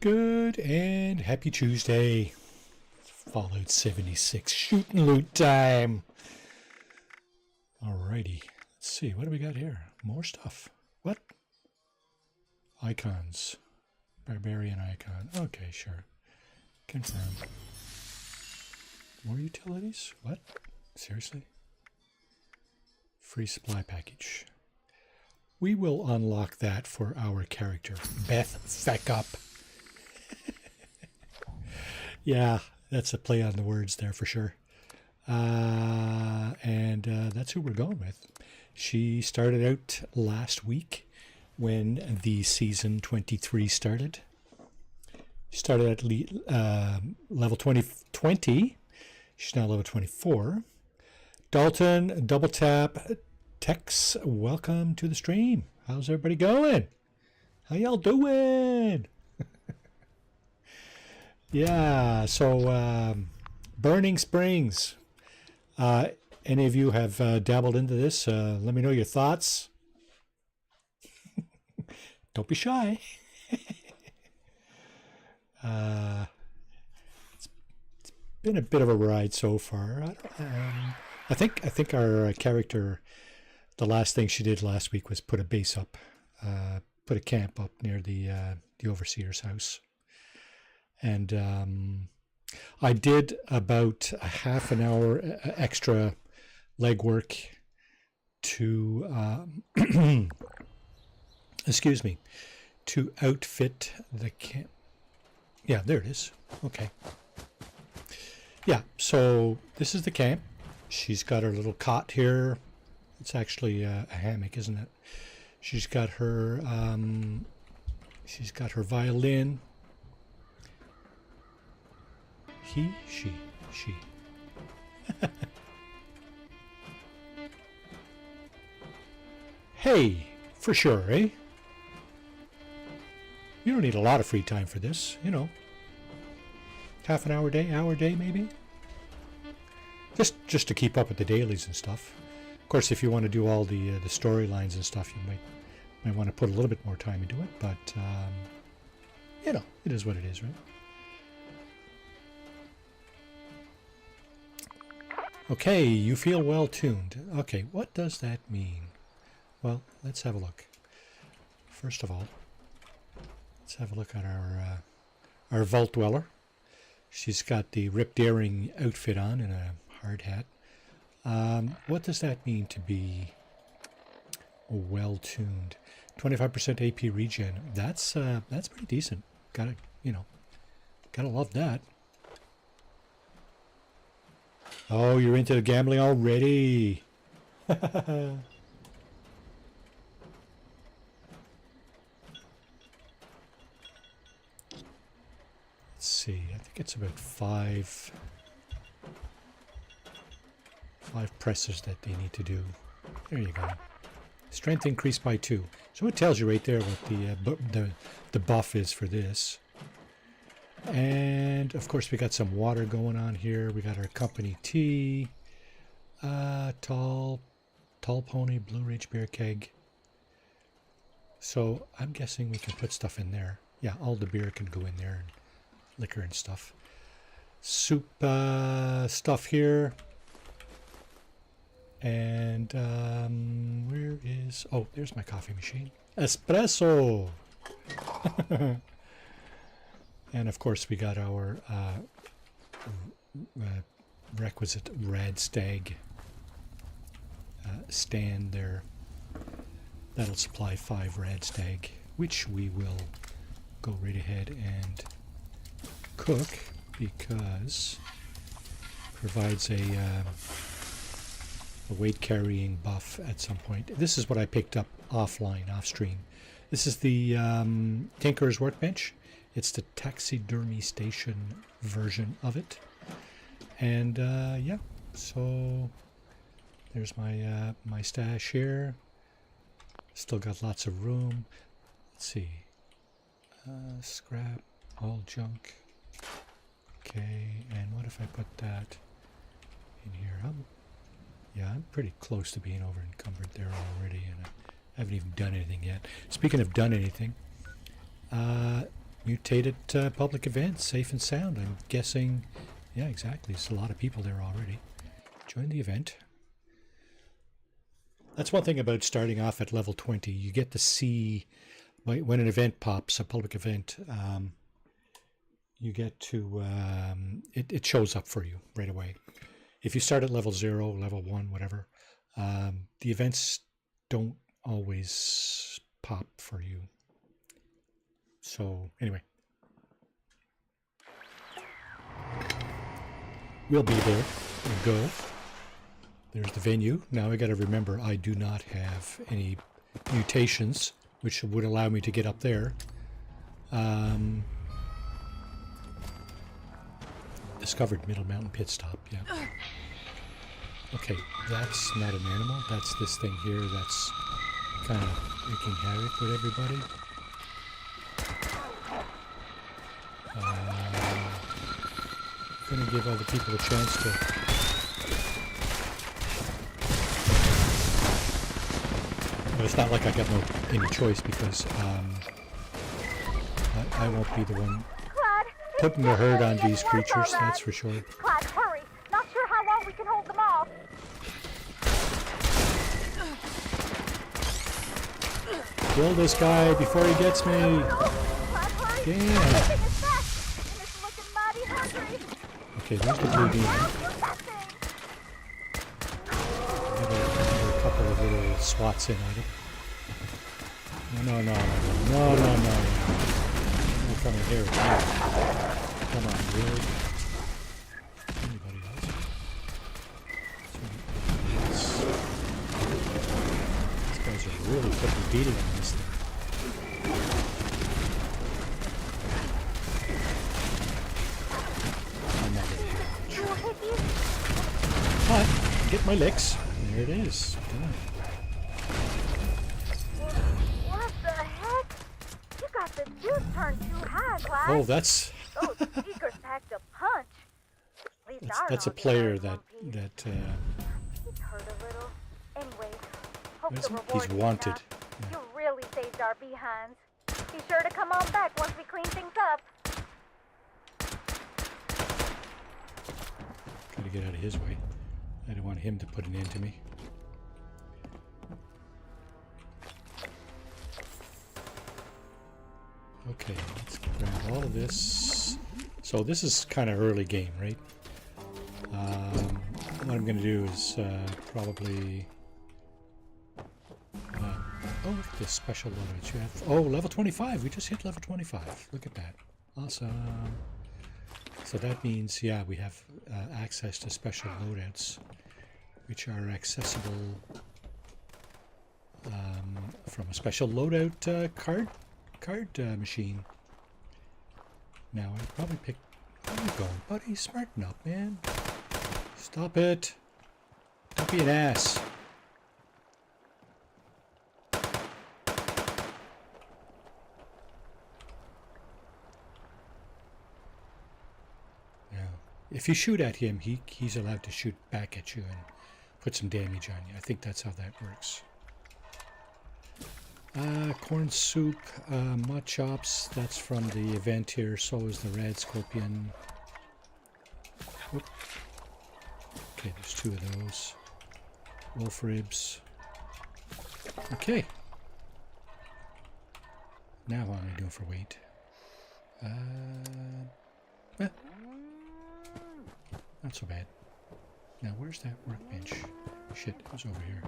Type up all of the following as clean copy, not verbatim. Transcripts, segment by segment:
Good and happy Tuesday. Fallout 76 shoot and loot time. Alrighty, let's see, what do we got here? More stuff. What? Icons. Barbarian icon. Okay, sure. Confirm. More utilities? What? Seriously? Free supply package. We will unlock that for our character. Beth Feck up. Yeah, that's a play on the words there for sure. And that's who we're going with. She started out last week when the season 23 started. She started at level 20. She's now level 24. Dalton, double tap, Tex, welcome to the stream. How's everybody going? How y'all doing? Yeah, so Burning Springs. Any of you have dabbled into this? Let me know your thoughts. Don't be shy. It's been a bit of a ride so far. I think our character, the last thing she did last week was put a base up, put a camp up near the overseer's house. And I did about a half an hour extra legwork to, excuse me, to outfit the camp. Yeah, there it is. Okay. Yeah, so this is the camp. She's got her little cot here. It's actually a hammock, isn't it? She's got her violin. She. Hey, for sure, eh? You don't need a lot of free time for this, you know. Half an hour a day maybe? Just to keep up with the dailies and stuff. Of course, if you want to do all the storylines and stuff, you might want to put a little bit more time into it, but you know, it is what it is, right? Okay, you feel well tuned. Okay, what does that mean? Well, let's have a look. First of all, let's have a look at our Vault Dweller. She's got the Rip Daring outfit on and a hard hat. What does that mean to be well tuned? 25% AP regen. That's pretty decent. Gotta love that. Oh, you're into the gambling already. Let's see, I think it's about five presses that they need to do. There you go. Strength increased by 2. So it tells you right there what the buff is for this. And of course we got some water going on here. We got our company tea, tall pony, Blue Ridge beer keg. So I'm guessing we can put stuff in there. Yeah, all the beer can go in there, and liquor and stuff. Soup stuff here. And where is... Oh, there's my coffee machine. Espresso! And of course we got our requisite Rad Stag stand there. That'll supply 5 Rad Stag, which we will go right ahead and cook because it provides a weight carrying buff at some point. This is what I picked up offline, off stream. This is the Tinker's Workbench. It's the taxidermy station version of it. And yeah, so there's my my stash here. Still got lots of room. Let's see. Scrap, all junk. Okay, and what if I put that in here? I'm pretty close to being over encumbered there already, and I haven't even done anything yet. Speaking of done anything, mutated public event, safe and sound. I'm guessing, yeah, exactly. There's a lot of people there already. Join the event. That's one thing about starting off at level 20. You get to see, when an event pops, a public event, you get to, it shows up for you right away. If you start at level 0, level 1, whatever, the events don't always pop for you. So, anyway. We'll be there. We'll go. There's the venue. Now I got to remember I do not have any mutations, which would allow me to get up there. Discovered Middle Mountain Pit Stop, yeah. Okay, that's not an animal. That's this thing here that's kind of wreaking havoc with everybody. Gonna give other people a chance to... Well, it's not like I got any choice because I won't be the one putting the herd on these creatures, that's for sure. Clyde, hurry! Not sure how long we can hold them off. Kill this guy before he gets me. Damn. Okay, there's the blue demon. Get a couple of little swats in at it. No. You're coming here. Come on, really? Anybody else? These guys are really putting beating on this thing. But get my licks. There it is. Done. What the heck? You got the juice turned too high, Clyde. Oh, that's Those speakers packed a punch. At least that's a ours player did. that He's hurt a little. Anyways, hope the reward he's is wanted. enough. Yeah. You really saved our behinds. Be sure to come on back once we clean things up. Gotta get out of his way. I don't want him to put an end to me. Okay, let's grab all of this. So this is kind of early game, right? What I'm going to do is probably... oh, look at this special loadout you have. Oh, level 25. We just hit level 25. Look at that. Awesome. So that means, yeah, we have access to special loadouts, which are accessible from a special loadout card machine. Now I'd probably pick... Where are you going, buddy? Smarten up, man. Stop it. Don't be an ass. If you shoot at him, he's allowed to shoot back at you and put some damage on you. I think that's how that works. Corn soup, mud chops, that's from the event here. So is the red scorpion. Whoop. Okay, there's 2 of those. Wolf ribs. Okay. Now what am I doing for weight? Not so bad. Now, where's that workbench? Shit, it was over here.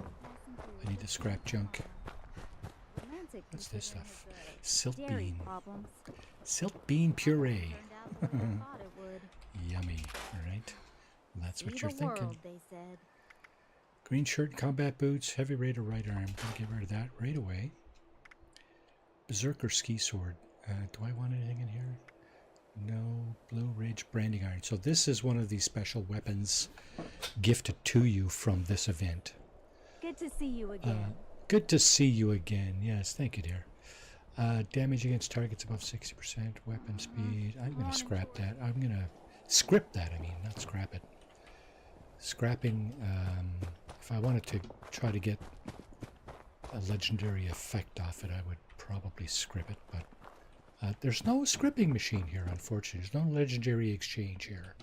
I need to scrap junk. What's this stuff? Silt bean. Silt bean puree. Yummy. Alright. That's what you're thinking. Green shirt, combat boots, heavy raider right arm. Gonna get rid of that right away. Berserker ski sword. Do I want anything in here? No. Blue Ridge branding iron. So this is one of these special weapons gifted to you from this event. Good to see you again. Good to see you again. Yes, thank you, dear. Damage against targets above 60%. Weapon speed. I'm going to scrap that. I'm going to script that, I mean, not scrap it. Scrapping, if I wanted to try to get a legendary effect off it, I would probably script it, but There's no scripting machine here, unfortunately. There's no legendary exchange here.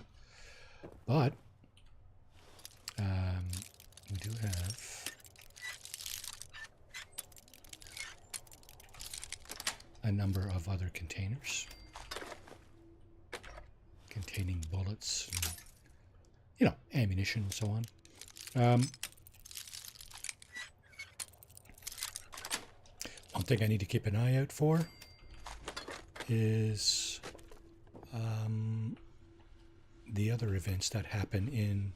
But we do have a number of other containers containing bullets and, you know, ammunition and so on. One thing I need to keep an eye out for is the other events that happen in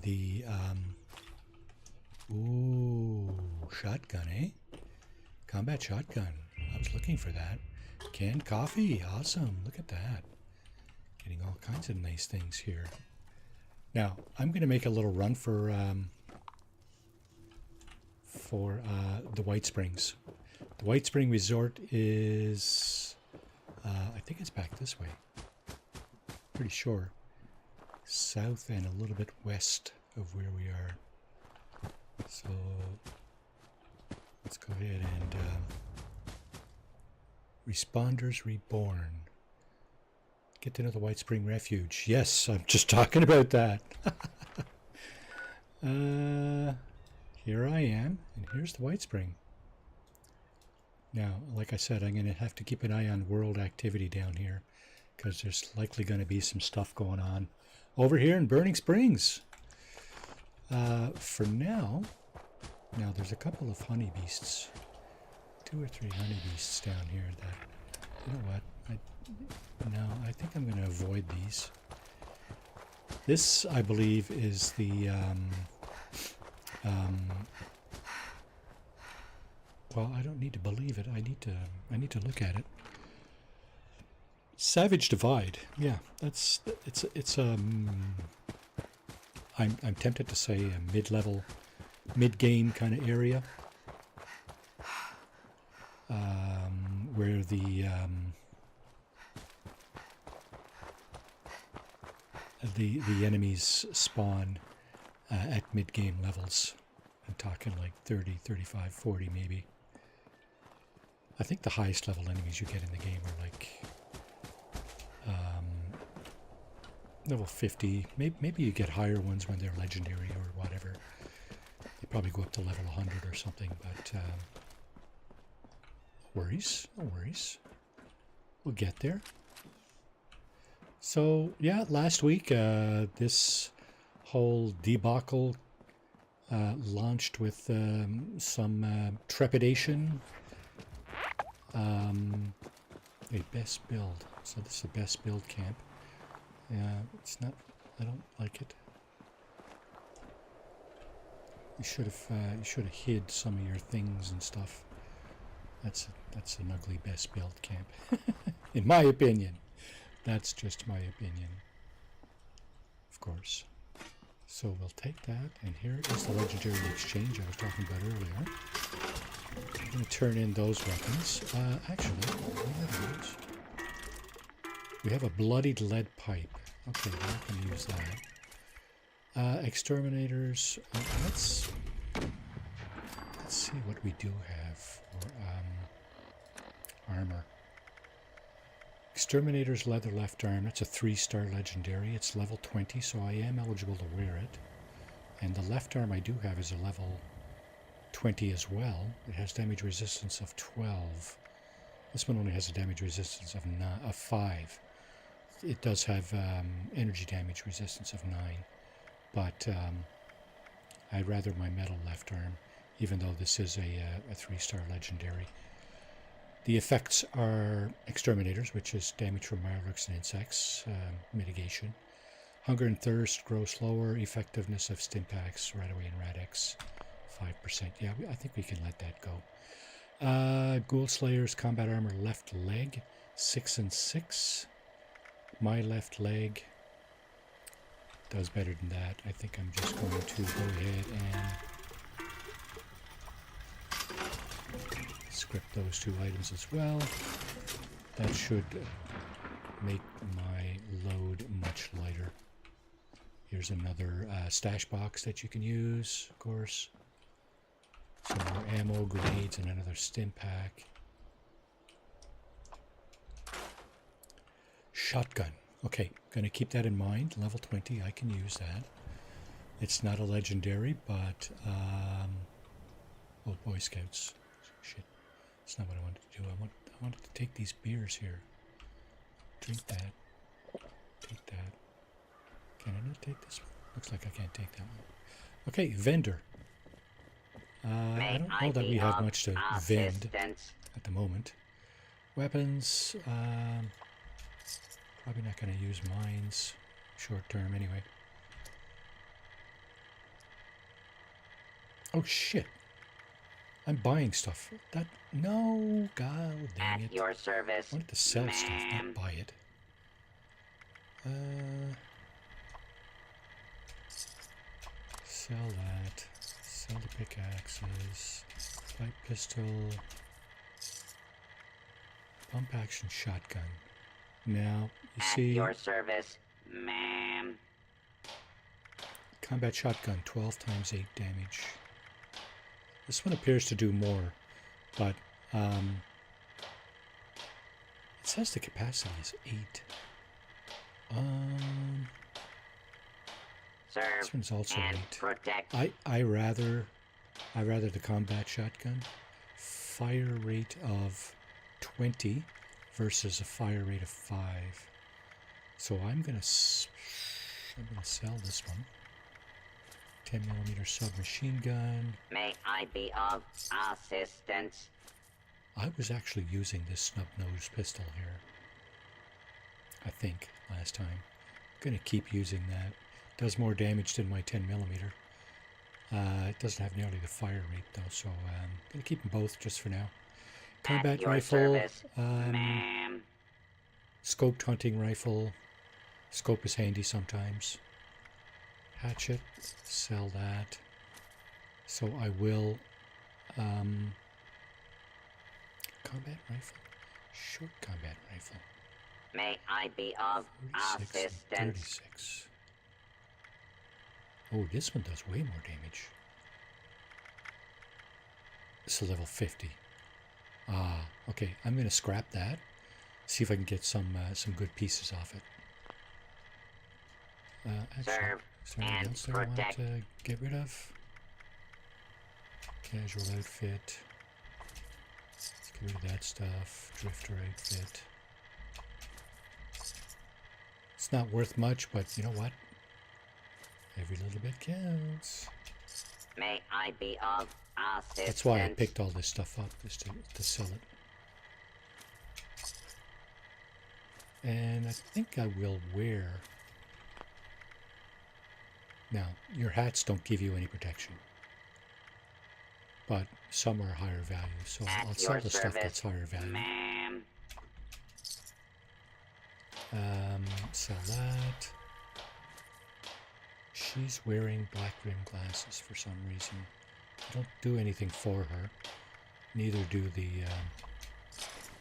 the ooh, shotgun, eh? Combat shotgun. I was looking for that. Canned coffee, awesome. Look at that. Getting all kinds of nice things here. Now I'm going to make a little run for the White Springs. The White Spring Resort is, I think it's back this way. Pretty sure. South and a little bit west of where we are. So let's go ahead and Responders Reborn. Get to know the White Spring Refuge. Yes, I'm just talking about that. Here I am, and here's the White Spring. Now, like I said, I'm going to have to keep an eye on world activity down here, because there's likely going to be some stuff going on over here in Burning Springs. For now, there's a couple of honeybeasts. 2 or 3 honeybeasts down here that, you know what, I think I'm going to avoid these. This, I believe, is the, well, I don't need to believe it. I need to look at it. Savage Divide. Yeah, it's I'm tempted to say a mid-level, mid-game kind of area, where the enemies spawn at mid-game levels. I'm talking like 30, 35, 40 maybe. I think the highest level enemies you get in the game are like level 50. Maybe you get higher ones when they're legendary or whatever. They probably go up to level 100 or something, but no worries. We'll get there. So yeah, last week this whole debacle launched with some trepidation. A best build. So this is a best build camp. It's not. I don't like it. You should have hid some of your things and stuff. That's an ugly best build camp, in my opinion. That's just my opinion, of course. So we'll take that, and here is the legendary exchange I was talking about earlier. I'm going to turn in those weapons. Actually, we have those. We have a bloodied lead pipe. Okay, we're not going to use that. Exterminators. Let's see what we do have for armor. Exterminator's leather left arm. That's a 3-star legendary. It's level 20, so I am eligible to wear it. And the left arm I do have is a level 20 as well. It has damage resistance of 12. This one only has a damage resistance of 5. It does have energy damage resistance of 9, but I'd rather my metal left arm, even though this is a 3-star legendary. The effects are Exterminators, which is damage from Mirelurks and insects, mitigation. Hunger and Thirst grow slower. Effectiveness of Stimpaks, Radaway and Radex, 5%. Yeah, I think we can let that go. Ghoul Slayer's combat armor left leg, 6 and 6. My left leg does better than that. I think I'm just going to go ahead and script those 2 items as well. That should make my load much lighter. Here's another stash box that you can use, of course. Some more ammo, grenades, and another stim pack. shotgun. Okay, gonna keep that in mind. Level 20, I can use that. It's not a legendary, but oh, Boy Scouts. Shit, that's not what I wanted to do. I wanted to take these beers here. Drink that. Take that. Can I not take this one? Looks like I can't take that one. Okay, vendor. I don't know that we have much to vend at the moment. Weapons. Probably not going to use mines short term anyway. Oh shit! I'm buying stuff. That no, god dang it! At your service, I wanted to sell stuff, not buy it. Sell that. Sell the pickaxes. Light pistol. Pump action shotgun. Now, you see... At your service, ma'am. Combat shotgun, 12 times 8 damage. This one appears to do more, but it says the capacity is 8. Serve This one's also and 8. protect. I rather the combat shotgun. Fire rate of 20 versus a fire rate of 5. So I'm gonna sell this one. 10mm submachine gun. May I be of assistance? I was actually using this snub-nosed pistol here. I think last time. I'm gonna keep using that. Does more damage than my 10mm. It doesn't have nearly the fire rate though, so I'm gonna keep them both just for now. Combat your rifle, service, ma'am. scoped hunting rifle. Scope is handy sometimes. Hatchet, sell that. So I will combat rifle, short combat rifle. May I be of 46 and assistance? 36. Oh, this one does way more damage. It's a level 50. Ah, okay. I'm going to scrap that. See if I can get some good pieces off it. Actually, Serve is there anything and else that I want protect. to get rid of? Casual outfit. Let's get rid of that stuff. Drifter outfit. It's not worth much, but you know what? Every little bit counts. May I be of assistance? That's why I picked all this stuff up, is to sell it. And I think I will wear... Now, your hats don't give you any protection. But some are higher value, so At I'll sell your the stuff that's service, higher value. ma'am. Sell that. She's wearing black rim glasses for some reason. I don't do anything for her. Neither do the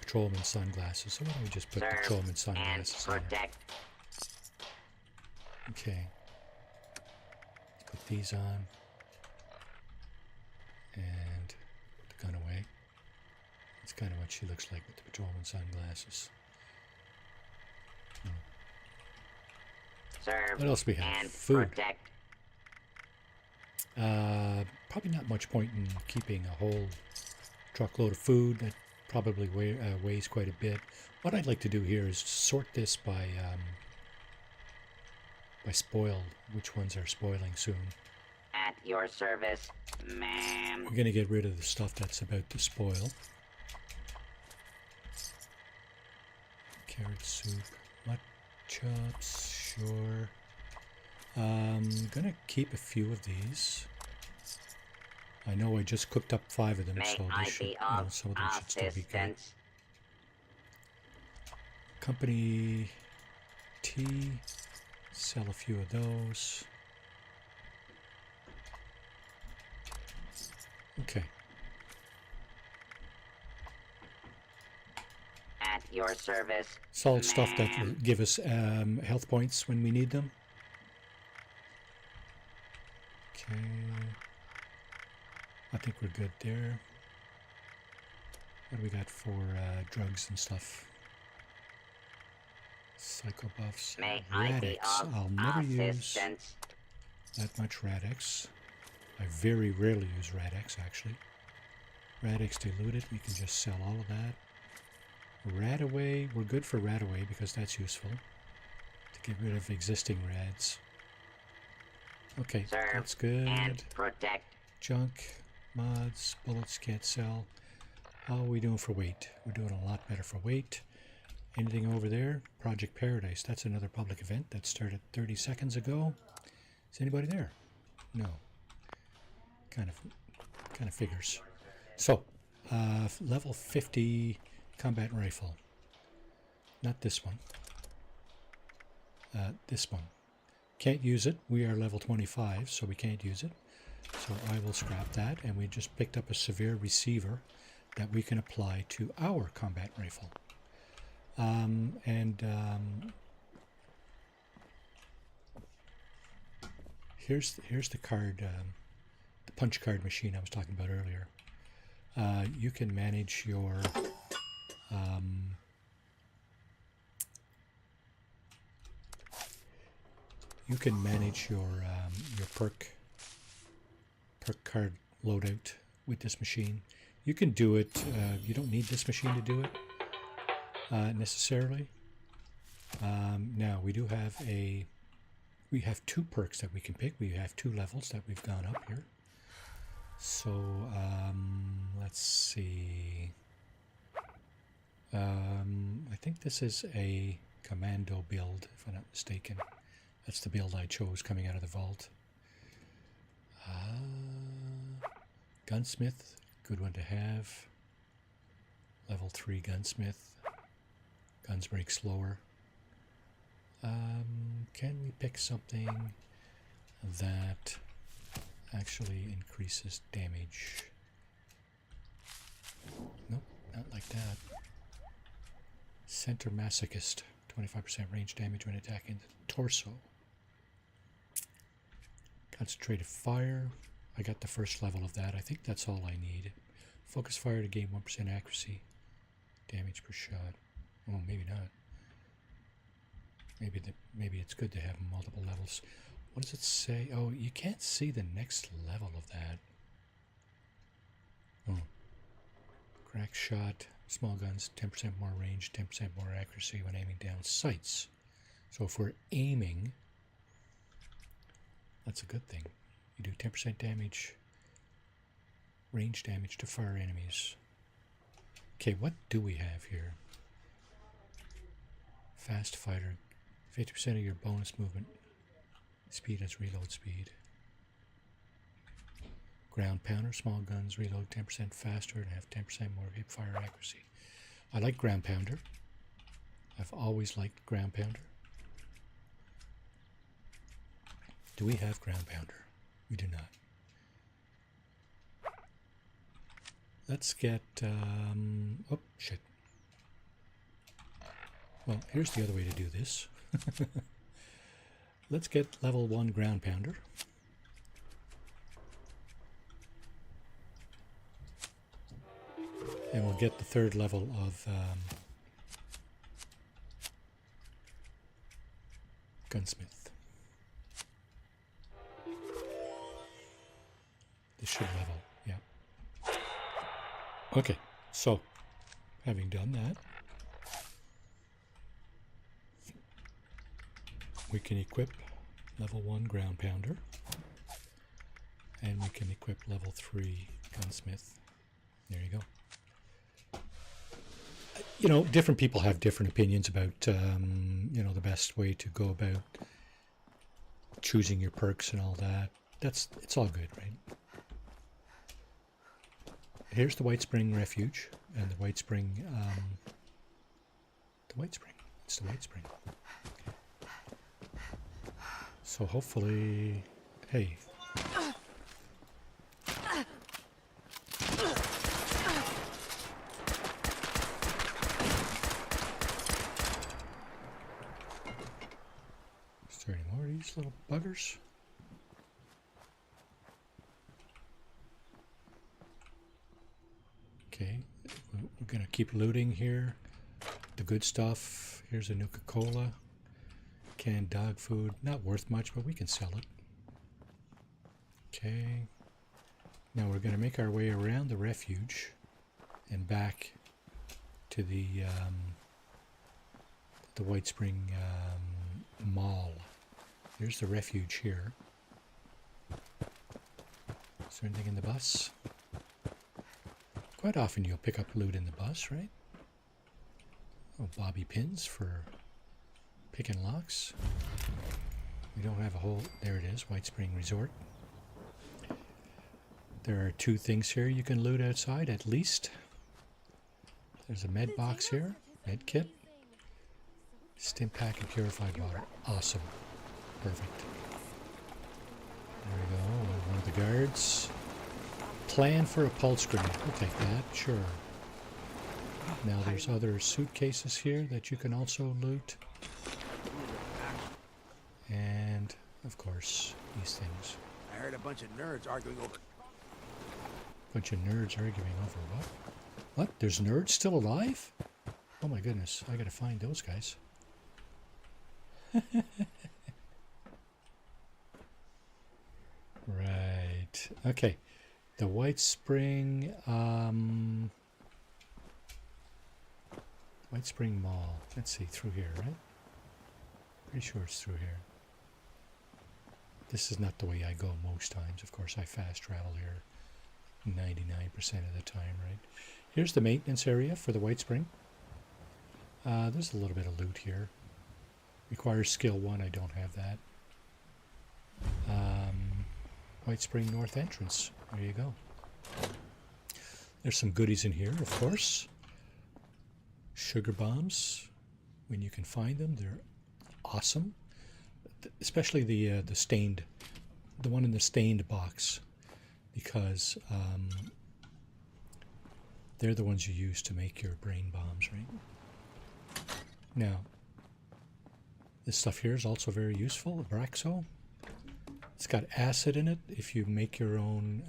patrolman sunglasses. So why don't we just put Serve patrolman and sunglasses on her? protect. Okay. Put these on. And put the gun away. That's kind of what she looks like with the patrolman sunglasses. Serve What else we have? and Food. protect. Probably not much point in keeping a whole truckload of food. That probably weighs quite a bit. What I'd like to do here is sort this by spoiled. Which ones are spoiling soon? At your service, ma'am. We're going to get rid of the stuff that's about to spoil. Carrot soup, mutton chops, sure. Gonna keep a few of these. I know I just cooked up 5 of them, May so I they should, be you know, of some of them should still be good. assistance? Company tea, sell a few of those. Okay. At your service, Solid stuff that will ma'am. give us health points when we need them. Okay. I think we're good there. What do we got for drugs and stuff? Psychobuffs. May I be Radix. of I'll never use assistance? that much Radix. I very rarely use Radix, actually. Radix diluted, we can just sell all of that. Radaway, we're good for Radaway because that's useful. To get rid of existing rads. Okay, Serve that's good. and protect. Junk, mods, bullets can't sell. How are we doing for weight? We're doing a lot better for weight. Anything over there? Project Paradise. That's another public event that started 30 seconds ago. Is anybody there? No. Kind of figures. So, level 50 combat rifle. Not this one. This one. Can't use it. We are level 25, so we can't use it. So I will scrap that, and we just picked up a severe receiver that we can apply to our combat rifle. Here's the card, the punch card machine I was talking about earlier. You can manage your your perk card loadout with this machine. You can do it. You don't need this machine to do it necessarily. Now we do have we have 2 perks that we can pick. We have 2 levels that we've gone up here. So let's see. I think this is a commando build, if I'm not mistaken. That's the build I chose coming out of the vault. Gunsmith, good one to have. Level 3 gunsmith. Guns break slower. Can we pick something that actually increases damage? Nope, not like that. Center Masochist, 25% range damage when attacking the torso. Concentrated fire, I got the first level of that. I think that's all I need. Focus fire to gain 1% accuracy. Damage per shot. Oh, maybe not. Maybe it's good to have multiple levels. What does it say? Oh, you can't see the next level of that. Oh. Crack shot, small guns, 10% more range, 10% more accuracy when aiming down sights. So if we're aiming, that's a good thing. You do 10% damage, range damage to fire enemies. Okay, what do we have here? Fast fighter, 50% of your bonus movement speed as reload speed. Ground pounder, small guns, reload 10% faster and have 10% more hip fire accuracy. I like ground pounder. I've always liked ground pounder. Do we have ground pounder? We do not. Let's get, oh shit. Well, here's the other way to do this. Let's get level 1 ground pounder. And we'll get the 3rd level of gunsmith. This should level, yeah. Okay, so having done that, we can equip level 1 ground pounder, and we can equip level 3 gunsmith. There you go. You know, different people have different opinions about, you know, the best way to go about choosing your perks and all that. It's all good, right? Here's the White Spring Refuge and the White Spring, it's the White Spring. So hopefully, hey. Is there any more of these little buggers? Okay, we're gonna keep looting here. The good stuff. Here's a Nuka-Cola. Canned dog food. Not worth much, but we can sell it. Okay. Now we're going to make our way around the refuge and back to the White Spring Mall. Here's the refuge here. Is there anything in the bus? Quite often you'll pick up loot in the bus, right? Oh, bobby pins for picking locks. We don't have a whole... There it is, White Spring Resort. There are 2 things here you can loot outside, at least. There's a med box here, med kit. Stim pack and purified water. Awesome. Perfect. There we go, one of the guards. Plan for a pulse grenade. We'll take that, sure. Now there's other suitcases here that you can also loot. And, of course, these things. I heard a bunch of nerds arguing over... Bunch of nerds arguing over what? What? There's nerds still alive? Oh my goodness, I gotta find those guys. Right. Okay. The White Spring White Spring Mall. Let's see, through here, right? Pretty sure it's through here. This is not the way I go most times. Of course, I fast travel here 99% of the time, right? Here's the maintenance area for the White Spring. There's a little bit of loot here. Requires skill 1, I don't have that. White Spring North entrance. There you go. There's some goodies in here, of course. Sugar bombs, when you can find them, they're awesome. Especially the stained, the one in the stained box, because they're the ones you use to make your brain bombs, right? Now, this stuff here is also very useful. Braxo. It's got acid in it. If you make your own,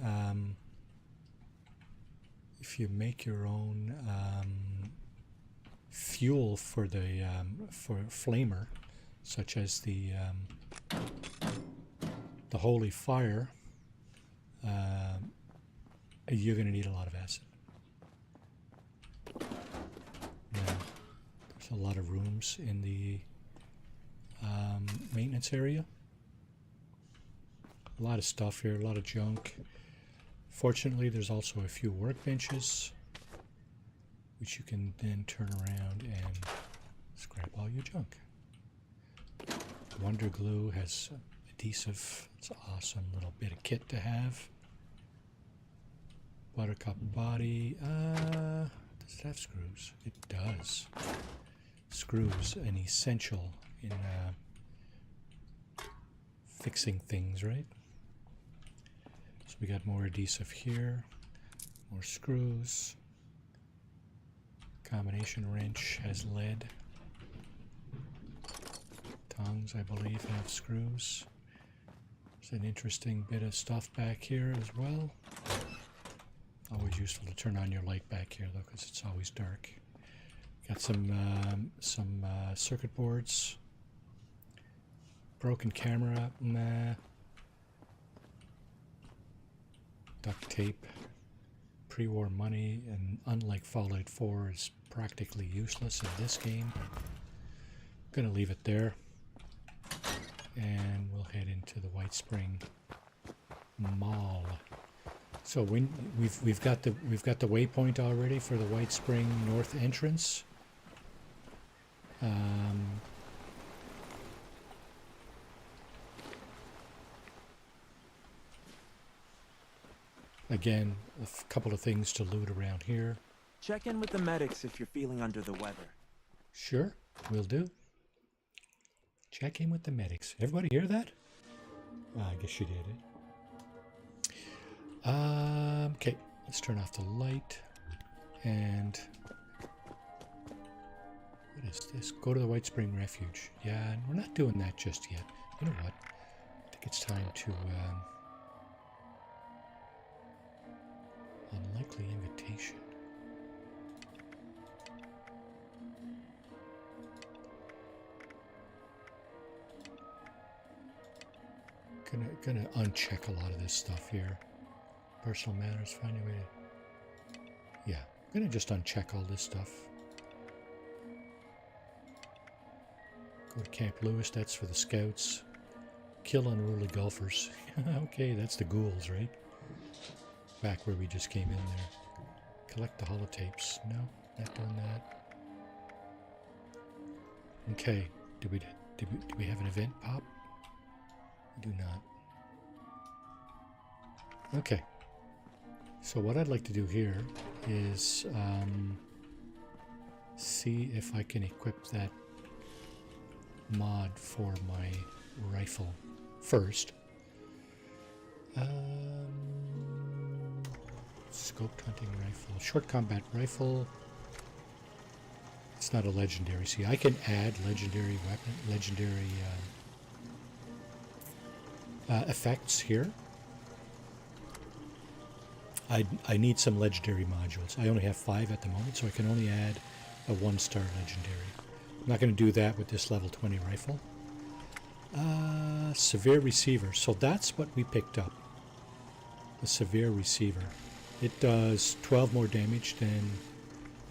fuel for the for flamer, such as the holy fire, you're going to need a lot of acid. Now, there's a lot of rooms in the maintenance area. A lot of stuff here, a lot of junk. Fortunately, there's also a few workbenches, which you can then turn around and scrap all your junk. Wonder Glue has adhesive. It's an awesome little bit of kit to have. Buttercup body. Does it have screws? It does. Screws, an essential in fixing things, right? So we got more adhesive here, more screws. Combination wrench has lead. Tongs, I believe, have screws. There's an interesting bit of stuff back here as well. Always useful to turn on your light back here, though, because it's always dark. Got some circuit boards. Broken camera, nah. Duct tape. Pre-war money, and unlike Fallout 4, is practically useless in this game. Gonna leave it there, and we'll head into the White Spring Mall. So when we've got the waypoint already for the White Spring North entrance. Again, a couple of things to loot around here. Check in with the medics if you're feeling under the weather. Sure, will do. Check in with the medics. Everybody hear that? I guess you did it. Okay, let's turn off the light. And what is this? Go to the White Spring Refuge. Yeah, we're not doing that just yet. You know what? I think it's time to unlikely invitation. Gonna uncheck a lot of this stuff here. Personal manners, find a way to... Yeah, I'm gonna just uncheck all this stuff. Go to Camp Lewis, that's for the scouts. Kill unruly golfers. Okay, that's the ghouls, right? Back where we just came in there. Collect the holotapes. No, not doing that. Okay, do we have an event pop? We do not. Okay. So what I'd like to do here is see if I can equip that mod for my rifle first. Scoped hunting rifle, short combat rifle. It's not a legendary. See, I can add legendary weapon, legendary effects here. I need some legendary modules. I only have 5 at the moment, so I can only add a 1-star legendary. I'm not going to do that with this level 20 rifle. Severe receiver. So that's what we picked up. The severe receiver. It does 12 more damage than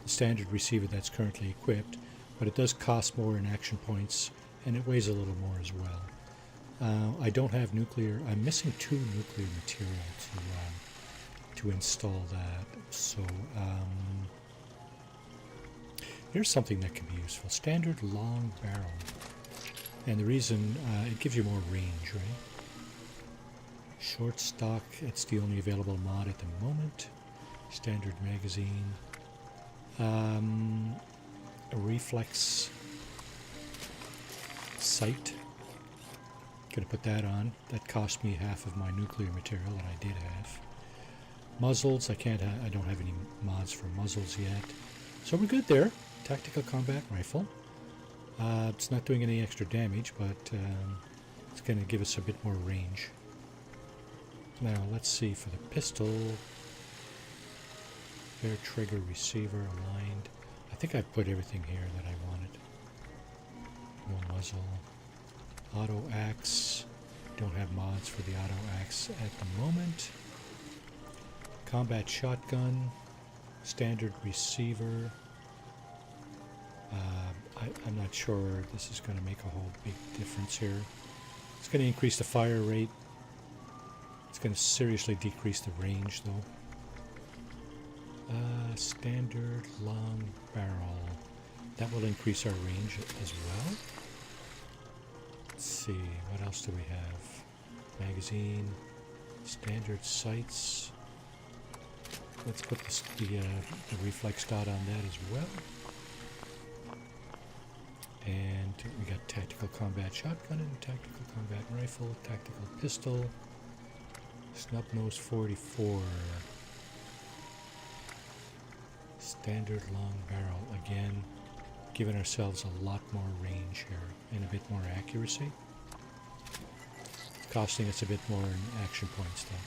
the standard receiver that's currently equipped, but it does cost more in action points, and it weighs a little more as well. I don't have nuclear. I'm missing 2 nuclear material to install that. So here's something that can be useful. Standard long barrel. And the reason, it gives you more range, right? Short stock, it's the only available mod at the moment. Standard magazine. A reflex sight. Gonna put that on. That cost me half of my nuclear material that I did have. Muzzles, I don't have any mods for muzzles yet. So we're good there. Tactical combat rifle. It's not doing any extra damage, but it's going to give us a bit more range. Now, let's see for the pistol. Fair trigger, receiver, aligned. I think I've put everything here that I wanted. No muzzle. Auto axe. Don't have mods for the auto axe at the moment. Combat shotgun. Standard receiver. I'm not sure this is going to make a whole big difference here. It's going to increase the fire rate. It's going to seriously decrease the range, though. Standard long barrel. That will increase our range as well. Let's see, what else do we have? Magazine, standard sights. Let's put the reflex dot on that as well. And we got tactical combat shotgun and tactical combat rifle, tactical pistol, snub nose 44, standard long barrel. Again, giving ourselves a lot more range here and a bit more accuracy. Costing us a bit more in action points though.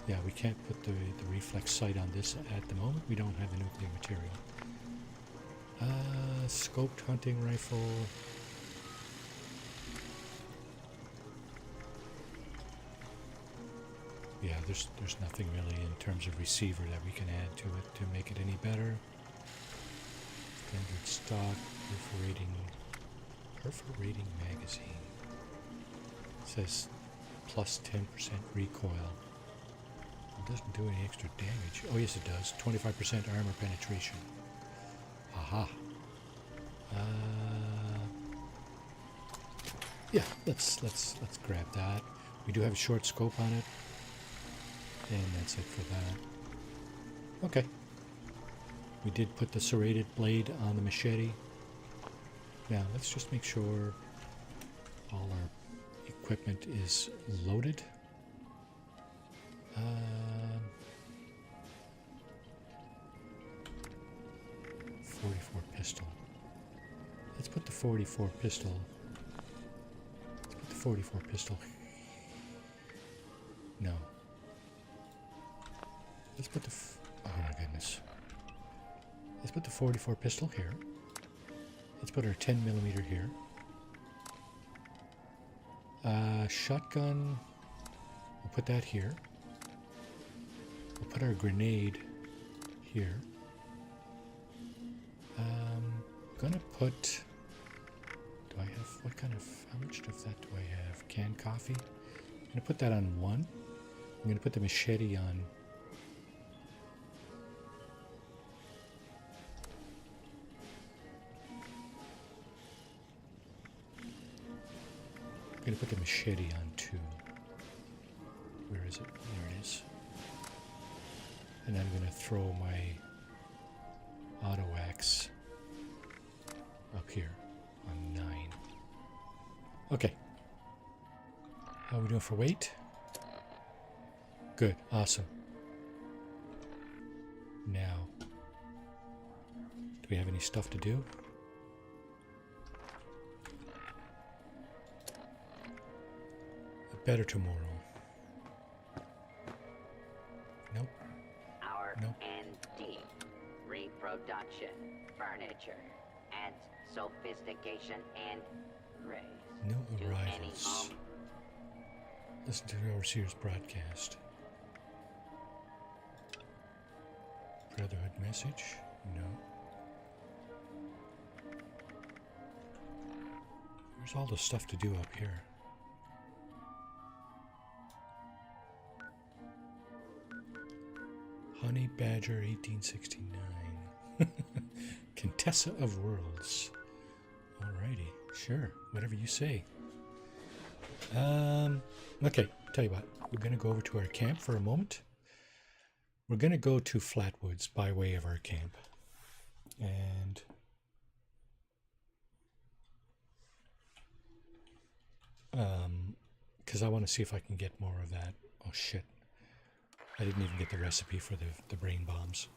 Yeah, we can't put the reflex sight on this at the moment. We don't have the nuclear material. Scoped hunting rifle. Yeah, there's nothing really in terms of receiver that we can add to it to make it any better. Standard stock, perforating magazine. It says plus 10% recoil. It doesn't do any extra damage. Oh yes it does. 25% armor penetration. Aha. Yeah, let's grab that. We do have a short scope on it. And that's it for that. Okay. We did put the serrated blade on the machete. Now let's just make sure all our equipment is loaded. 44 pistol. Let's put the 44 pistol. Let's put the 44 pistol. No. Let's put the. Oh my goodness. Let's put the 44 pistol here. Let's put our 10mm here. Shotgun. We'll put that here. We'll put our grenade here. Gonna put. Do I have what kind of? How much of that do I have? Canned coffee. I'm gonna put that on 1. I'm gonna put the machete on. I'm gonna put the machete on 2. Where is it? There it is. And I'm gonna throw my auto axe up here on 9. Okay. How are we doing for weight? Good. Awesome. Now, do we have any stuff to do? Better tomorrow. Nope. Our Nope. ND. Reproduction. Furniture. Adds sophistication and grace. No to any arrivals. home. Listen to the overseer's broadcast. Brotherhood message? No. There's all the stuff to do up here. Honey Badger 1869. Contessa of Worlds. Alrighty, sure, whatever you say. Okay, tell you what, we're gonna go over to our camp for a moment. We're gonna go to Flatwoods by way of our camp. And because I want to see if I can get more of that. Oh shit. I didn't even get the recipe for the brain bombs.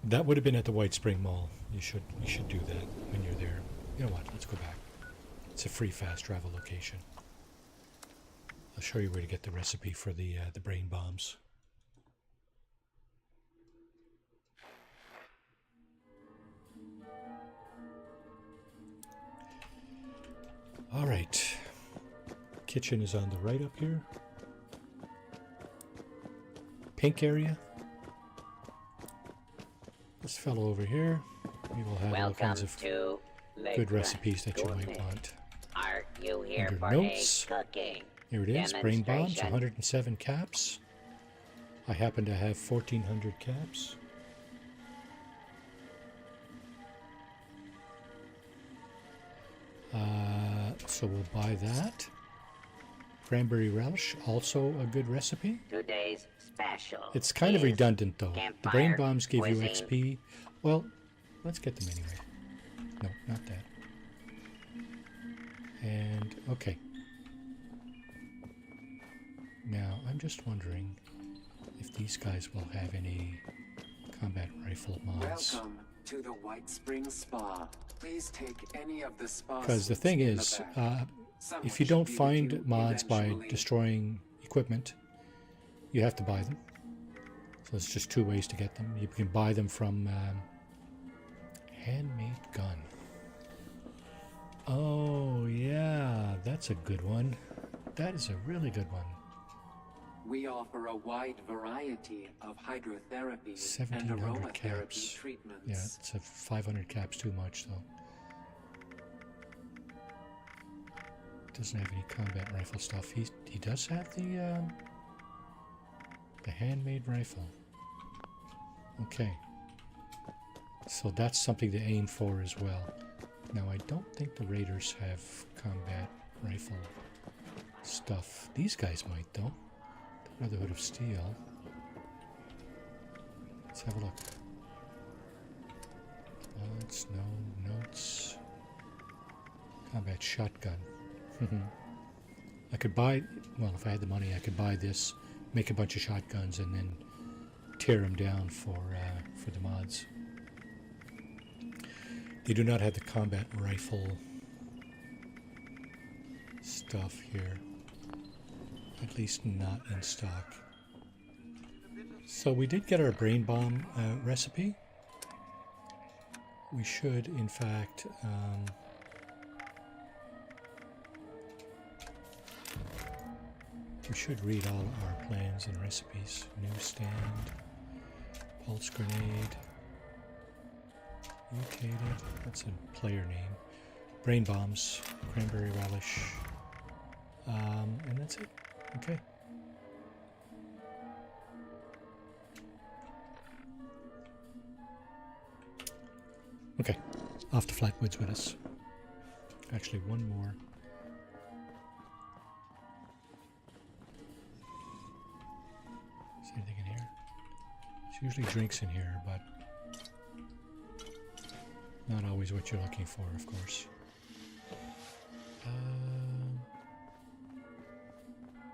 That would have been at the White Spring Mall. You should do that when you're there. You know what? Let's go back. It's a free fast travel location. I'll show you where to get the recipe for the brain bombs. All right. Kitchen is on the right up here. Pink area. This fellow over here, we will have all kinds of to good recipes that you might want. Are you here Under for notes, a cooking? Here it is, brain bombs, demonstration? 107 caps. I happen to have 1,400 caps. So we'll buy that. Cranberry relish, also a good recipe. Today's special. It's kind of is redundant though. The brain campfire bombs give you cuisine. XP. Well, let's get them anyway. No, not that. And, okay. Now, I'm just wondering if these guys will have any combat rifle mods. Welcome to the White Springs Spa. Please take any of the spa Because the suites thing in the is, back. if you Someone don't should be with find you mods by eventually. destroying equipment, you have to buy them. So there's just 2 ways to get them. You can buy them from Handmade Gun. Oh yeah, that's a good one. That is a really good one. We offer a wide variety of hydrotherapy and 1,700 aromatherapy caps. treatments. Yeah, it's a 500 caps too much though. Doesn't have any combat rifle stuff. He does have the handmade rifle. Okay. So that's something to aim for as well. Now I don't think the Raiders have combat rifle stuff. These guys might though. The Brotherhood of Steel. Let's have a look. Mods, no notes. Combat shotgun. I could buy, well, if I had the money, I could buy this, make a bunch of shotguns, and then tear them down for the mods. They do not have the combat rifle stuff here, at least not in stock. So we did get our brain bomb recipe. We should, in fact, We should read all our plans and recipes. Newsstand, pulse grenade, mutated, that's a player name. Brain bombs, cranberry relish, and that's it. Okay. Okay, off to Flatwoods with us. Actually, one more. Is there anything in here? There's usually drinks in here, but not always what you're looking for, of course.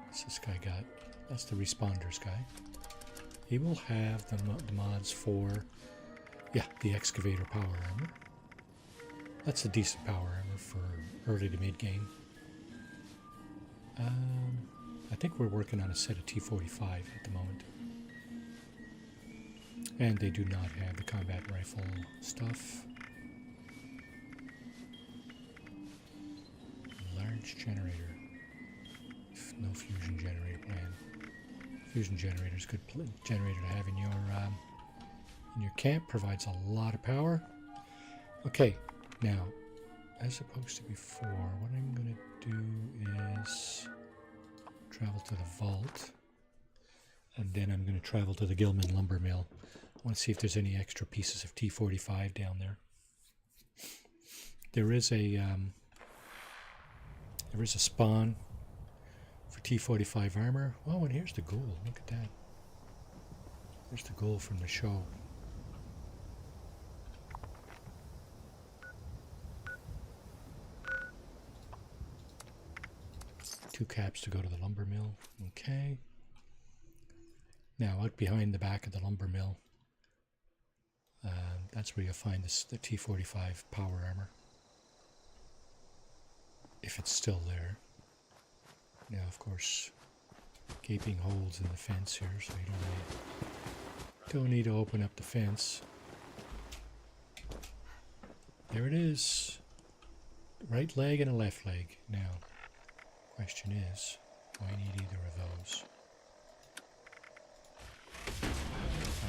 What's this guy got? That's the responders guy. He will have the mods for, yeah, the excavator power armor. That's a decent power armor for early to mid game. I think we're working on a set of T45 at the moment. And they do not have the combat rifle stuff. Large generator. No fusion generator plan. Fusion generator is a good generator to have in your camp. Provides a lot of power. Okay, now, as opposed to before, what I'm going to do is travel to the vault, and then I'm going to travel to the Gilman lumber mill. I want to see if there's any extra pieces of T45 down there. There is a spawn for T45 armor. Oh, and here's the ghoul. Look at that. There's the ghoul from the show. Two caps to go to the lumber mill. Okay. Now, out behind the back of the lumber mill, that's where you'll find the T45 power armor. If it's still there. Now, of course, gaping holes in the fence here, so you don't need to open up the fence. There it is. Right leg and a left leg. Now, question is, do I need either of those?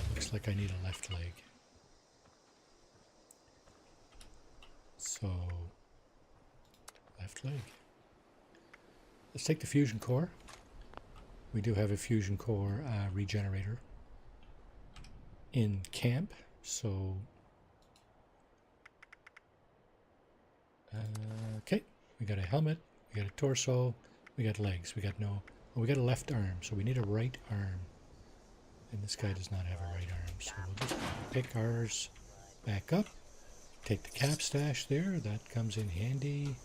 Looks like I need a left leg. So, left leg. Let's take the fusion core. We do have a fusion core regenerator in camp, so okay. We got a helmet, we got a torso, we got legs, we got a left arm, so we need a right arm. And this guy does not have a right arm, so we'll just pick ours back up. Take the cap stash there, that comes in handy.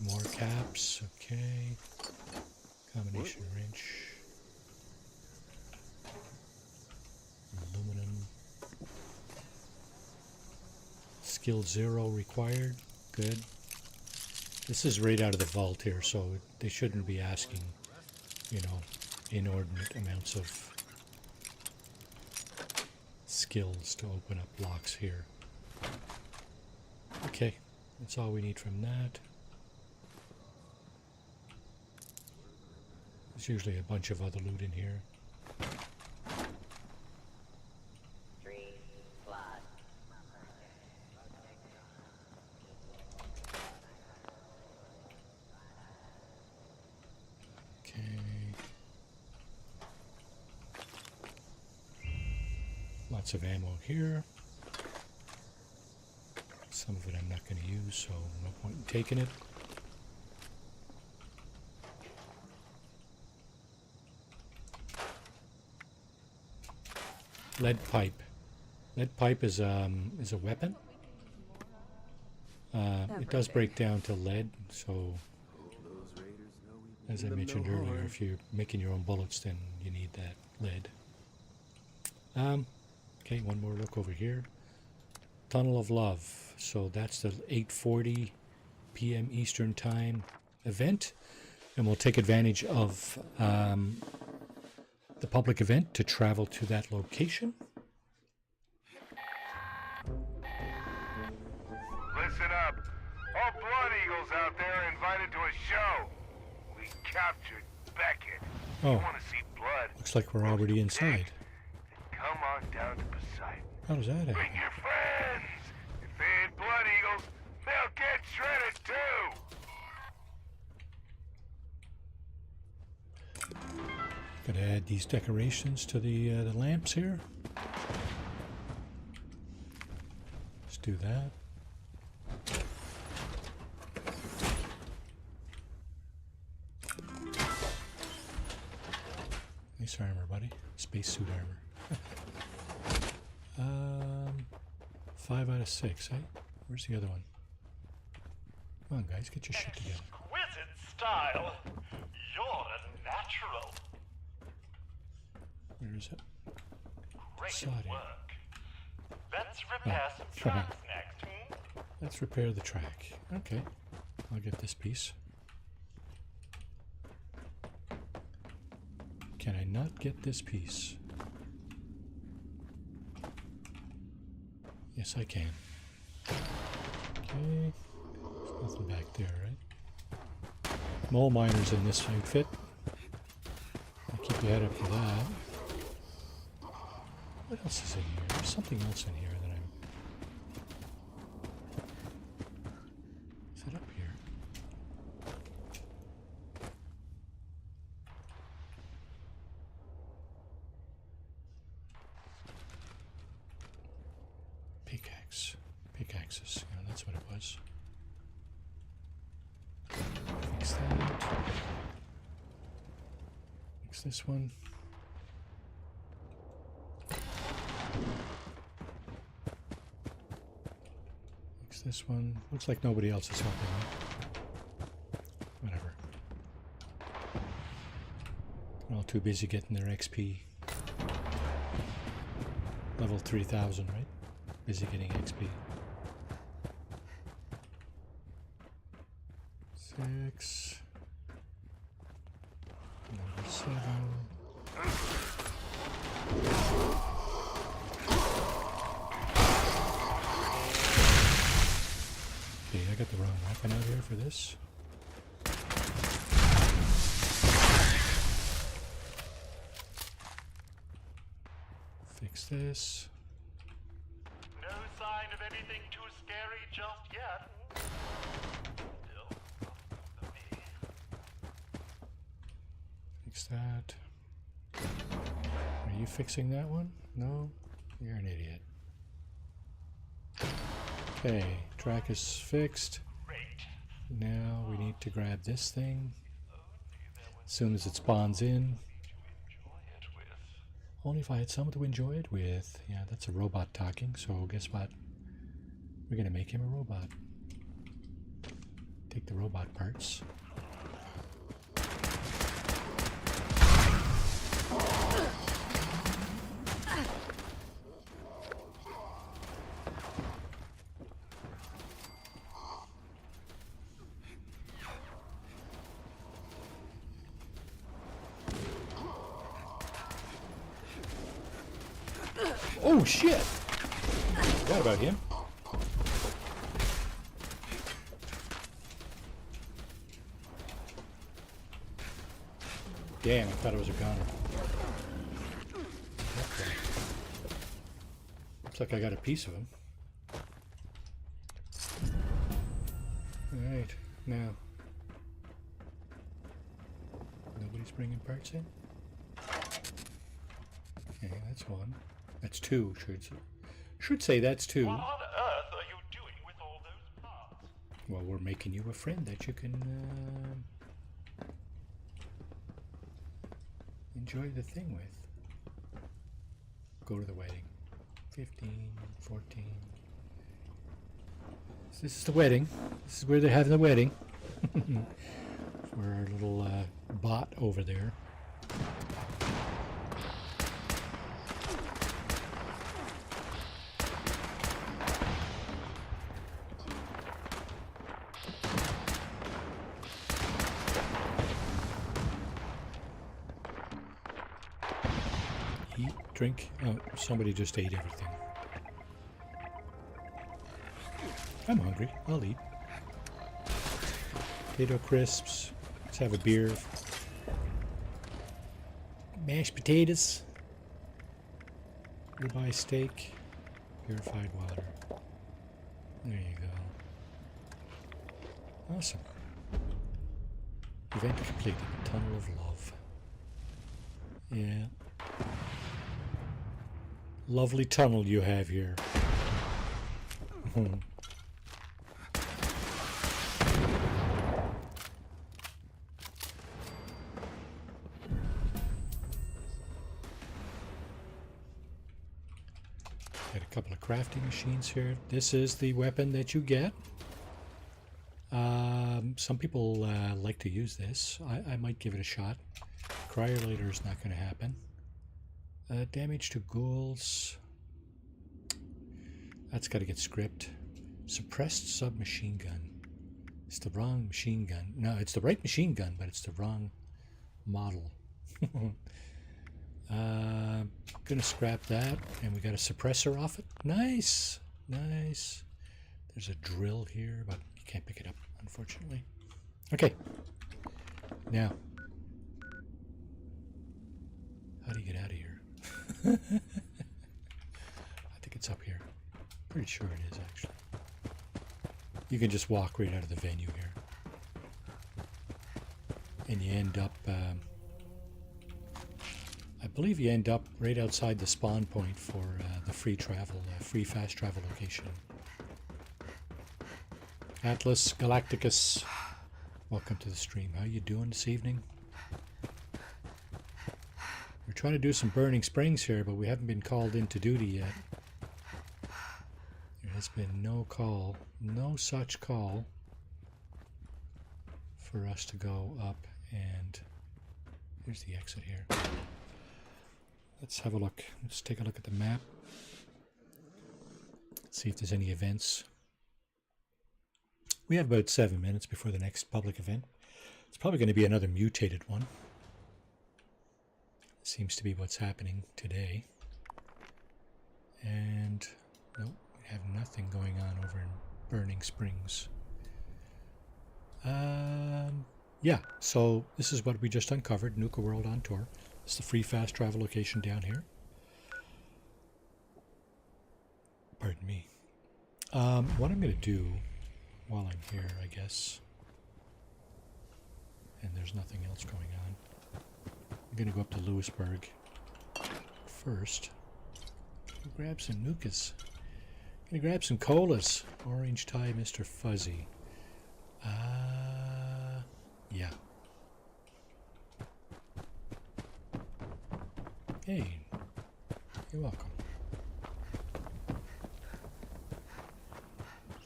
More caps, okay. Combination wrench. Aluminum. Skill 0 required, good. This is right out of the vault here, so they shouldn't be asking, you know, inordinate amounts of skills to open up locks here. Okay, that's all we need from that. There's usually a bunch of other loot in here. 3 plus. Okay. Lots of ammo here. Some of it I'm not going to use, so no point in taking it. Lead pipe. Lead pipe is a weapon. It does break down to lead, so as I mentioned earlier, if you're making your own bullets, then you need that lead. Okay, one more look over here. Tunnel of Love. So that's the 8:40 p.m. Eastern Time event, and we'll take advantage of the public event to travel to that location. Listen up. All Blood Eagles out there are invited to a show. We captured Beckett. Oh. You want to see blood? Looks like we're already inside. Come on down to Poseidon. How does that happen? Bring your friends. If they ain't Blood Eagles, they'll get shredded too. Gotta add these decorations to the lamps here. Let's do that. Nice armor, buddy. Spacesuit armor. 5 out of 6, eh? Where's the other one? Come on, guys, get your shit together. Exquisite style. You're a natural. Where is it? Great Saw it. work. Let's repair some tracks next. Let's repair the track. Okay, I'll get this piece. Can I not get this piece? Yes, I can. Okay. There's nothing back there, right? Mole miner's in this outfit. I'll keep your head up for that. What else is in here? There's something else in here that I'm... Is it up here? Pickaxe. Pickaxes. Yeah, that's what it was. Fix that. Fix this one. Fix this one. Looks like nobody else is helping me. Whatever. They're all too busy getting their XP. Level 3000, right? Busy getting XP. 6. Number 7. Okay, I got the wrong weapon out here for this. Fix this. No sign of anything too scary just yet. Still, for me. Fix that. Are you fixing that one? No? You're an idiot. Okay, track is fixed. Great. Now we need to grab this thing. As soon as it spawns in. Enjoy it with. Only if I had someone to enjoy it with. Yeah, that's a robot talking, so guess what? We're gonna make him a robot. Take the robot parts. Oh shit! Forgot about him. Damn, I thought it was a gunner. Okay. Looks like I got a piece of him. Alright, now. Nobody's bringing parts in? Okay, that's one. That's two, should say that's two. What on earth are you doing with all those parts? Well, we're making you a friend that you can enjoy the thing with. Go to the wedding. 15, 14. So this is the wedding. This is where they're having the wedding. For our little bot over there. Eat, drink. Oh, somebody just ate everything. I'm hungry. I'll eat. Potato crisps. Let's have a beer. Mashed potatoes. Ribeye steak. Purified water. There you go. Awesome. Event completed. Tunnel of Love. Yeah. Lovely tunnel you have here. Got a couple of crafting machines here. This is the weapon that you get. Some people like to use this. I might give it a shot. Cryolator is not going to happen. Damage to ghouls. That's got to get script. Suppressed submachine gun. It's the wrong machine gun. No, it's the right machine gun, but it's the wrong model. Gonna scrap that, and we got a suppressor off it. Nice, nice. There's a drill here, but you can't pick it up, unfortunately. Okay. Now, how do you get out of here? I think it's up here. Pretty sure it is, actually. You can just walk right out of the venue here. And you end up, I believe you end up right outside the spawn point for the free travel, free fast travel location. Atlas Galacticus, welcome to the stream. How you doing this evening? We're trying to do some Burning Springs here, but we haven't been called into duty yet. There has been no call, no such call for us to go up, and here's the exit here. Let's have a look. Let's take a look at the map. See if there's any events. We have about 7 minutes before the next public event. It's probably going to be another mutated one. Seems to be what's happening today. And nope, we have nothing going on over in Burning Springs. Yeah, so this is what we just uncovered, Nuka World on Tour. It's the free fast travel location down here. Pardon me. What I'm going to do while I'm here, I guess, and there's nothing else going on, I'm going to go up to Lewisburg first. Grab some Nukas. Going to grab some colas. Orange Tie, Mr. Fuzzy. Yeah. Hey, you're welcome.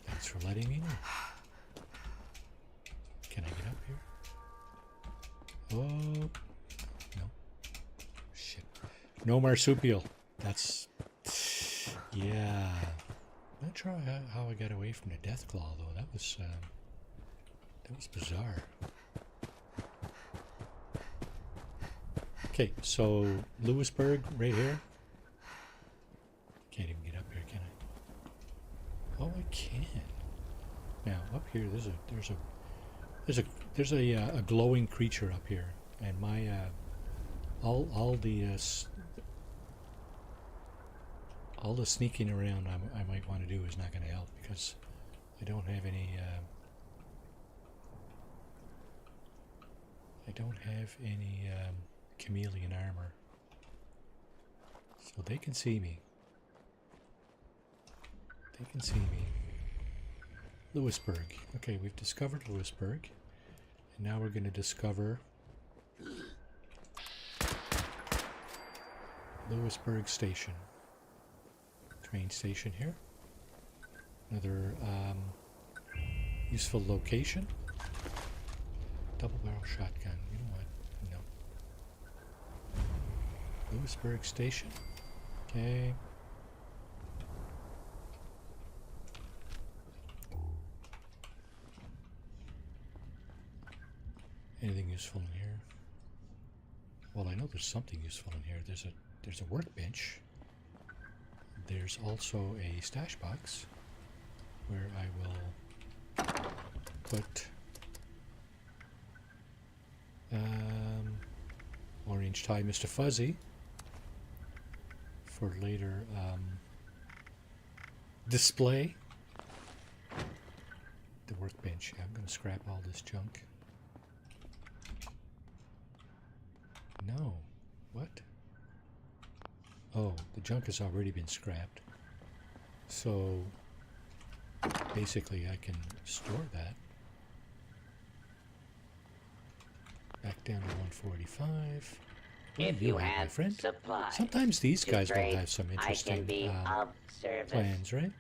Thanks for letting me know. Can I get up here? Oh, no. Shit. No marsupial. That's, yeah. Not sure how I got away from the death claw though. That was bizarre. Okay, so Lewisburg right here. Can't even get up here, can I? Oh, I can. Now up here, there's a glowing creature up here, and my all the sneaking around I might want to do is not going to help because I don't have any. Chameleon armor, so they can see me. They can see me. Lewisburg. Okay, we've discovered Lewisburg, and now we're going to discover Lewisburg Station. Train station here. Another useful location. Double barrel shotgun. You know what? No. Lewisburg Station. Okay. Anything useful in here? Well, I know there's something useful in here. There's a workbench. There's also a stash box where I will put Orange tie, Mr. Fuzzy. For later display. The workbench. Yeah, I'm going to scrap all this junk. No. What? Oh, the junk has already been scrapped. So, basically I can store that. Back down to 145. If you have supplies, sometimes these to guys will trade, have some I interesting can be of service. plans, right?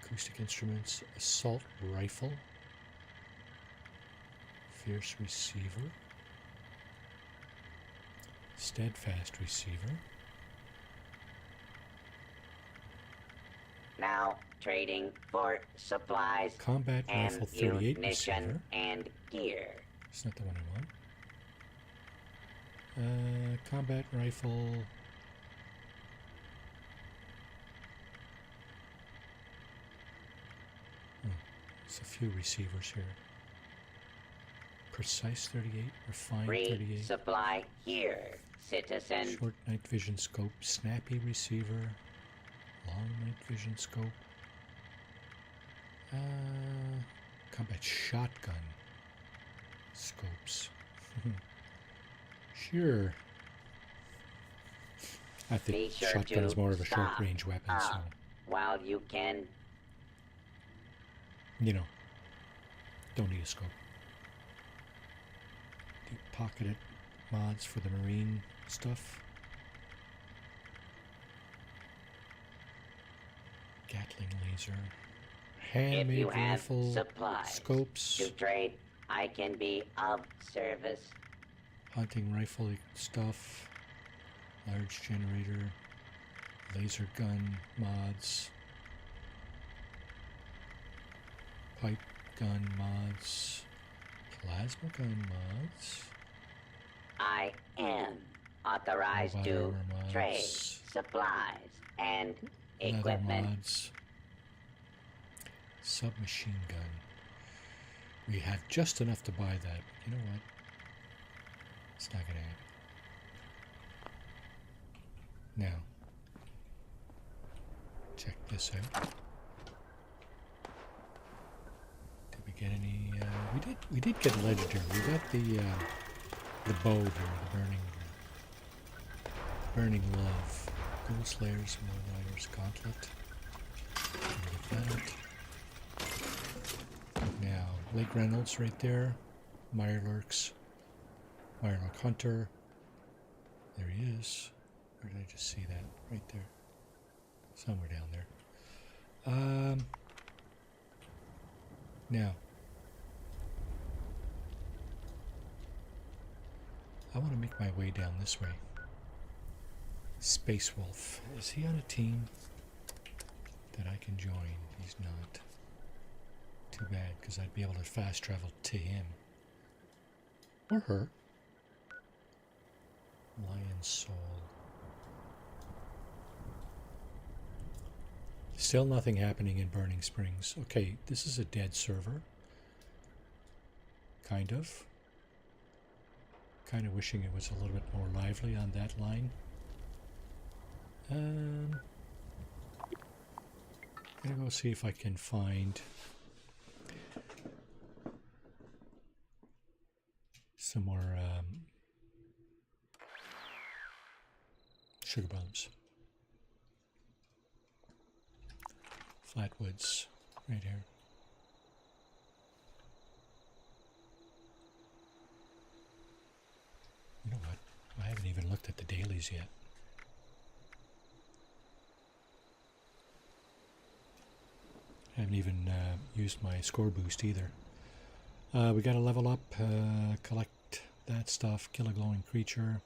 Acoustic instruments, assault rifle, fierce receiver, steadfast receiver. Now trading for supplies, Combat rifle 38 ammunition, receiver. and gear. It's not the one I want. Combat rifle. There's a few receivers here. Precise 38, refined Free 38. supply here, citizen. Short night vision scope, snappy receiver, long night vision scope. Combat shotgun scopes. Sure. I think Be sure shotgun to is more of a stop short-range weapon, so while you can. you know, don't need a scope. Deep pocketed mods for the marine stuff. Gatling laser. If Handmade you have rifle supplies scopes. to trade, I can be of service. Hunting rifle stuff. Large generator. Laser gun mods. Pipe gun mods. Plasma gun mods. I am authorized Robot to armor mods. trade supplies and Leather equipment. mods. Submachine gun. We have just enough to buy that, but you know what? It's not gonna happen. Now, check this out. Did we get any? We did get legendary. We got the bow here, the burning love. Gold Slayers, Moonlighters, Gauntlet. Get that. Now, Lake Reynolds right there. Mirelurks. Mirelurk Hunter. There he is. Where did I just see that? Right there. Somewhere down there. Now, I want to make my way down this way. Space Wolf. Is he on a team that I can join? He's not. Too bad, because I'd be able to fast travel to him. Or her. Lion Soul. Still nothing happening in Burning Springs. Okay, this is a dead server. Kind of. Kind of wishing it was a little bit more lively on that line. I'm gonna go see if I can find some more sugar bombs. Flatwoods, right here. You know what? I haven't even looked at the dailies yet. I haven't even used my score boost either. We got to level up, collect that stuff, kill a glowing creature.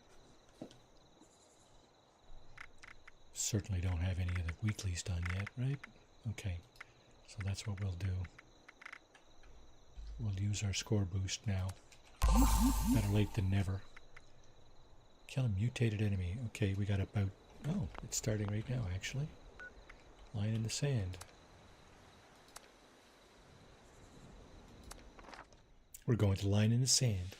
Certainly don't have any of the weeklies done yet, right? Okay, so that's what we'll do. We'll use our score boost now. Better late than never. Kill a mutated enemy. Okay, we got about... Oh, it's starting right now, actually. Line in the sand. We're going to line in the sand.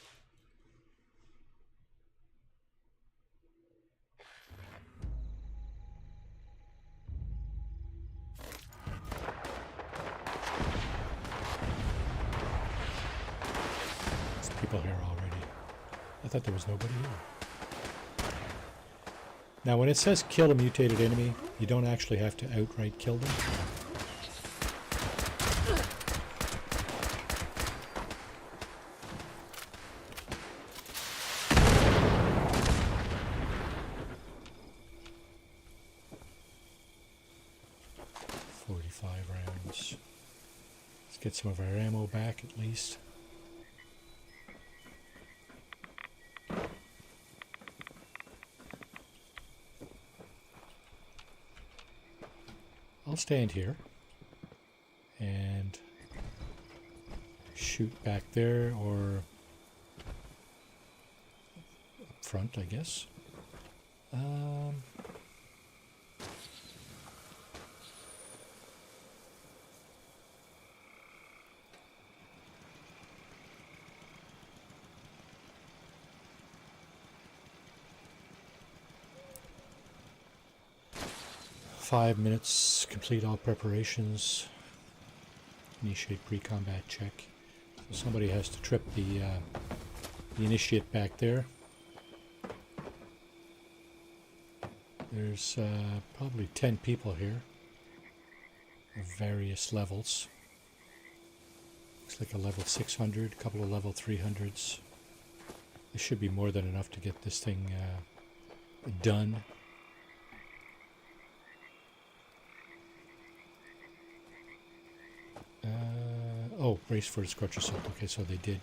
There's people here already. I thought there was nobody here. Now when it says kill a mutated enemy, you don't actually have to outright kill them. 45 rounds. Let's get some of our ammo back at least. I'll stand here and shoot back there or up front, I guess. 5 minutes, complete all preparations, initiate pre-combat check. So somebody has to trip the initiate back there. There's probably 10 people here of various levels. Looks like a level 600, a couple of level 300s. This should be more than enough to get this thing done. Oh, brace for the scorch assault. Okay, so they did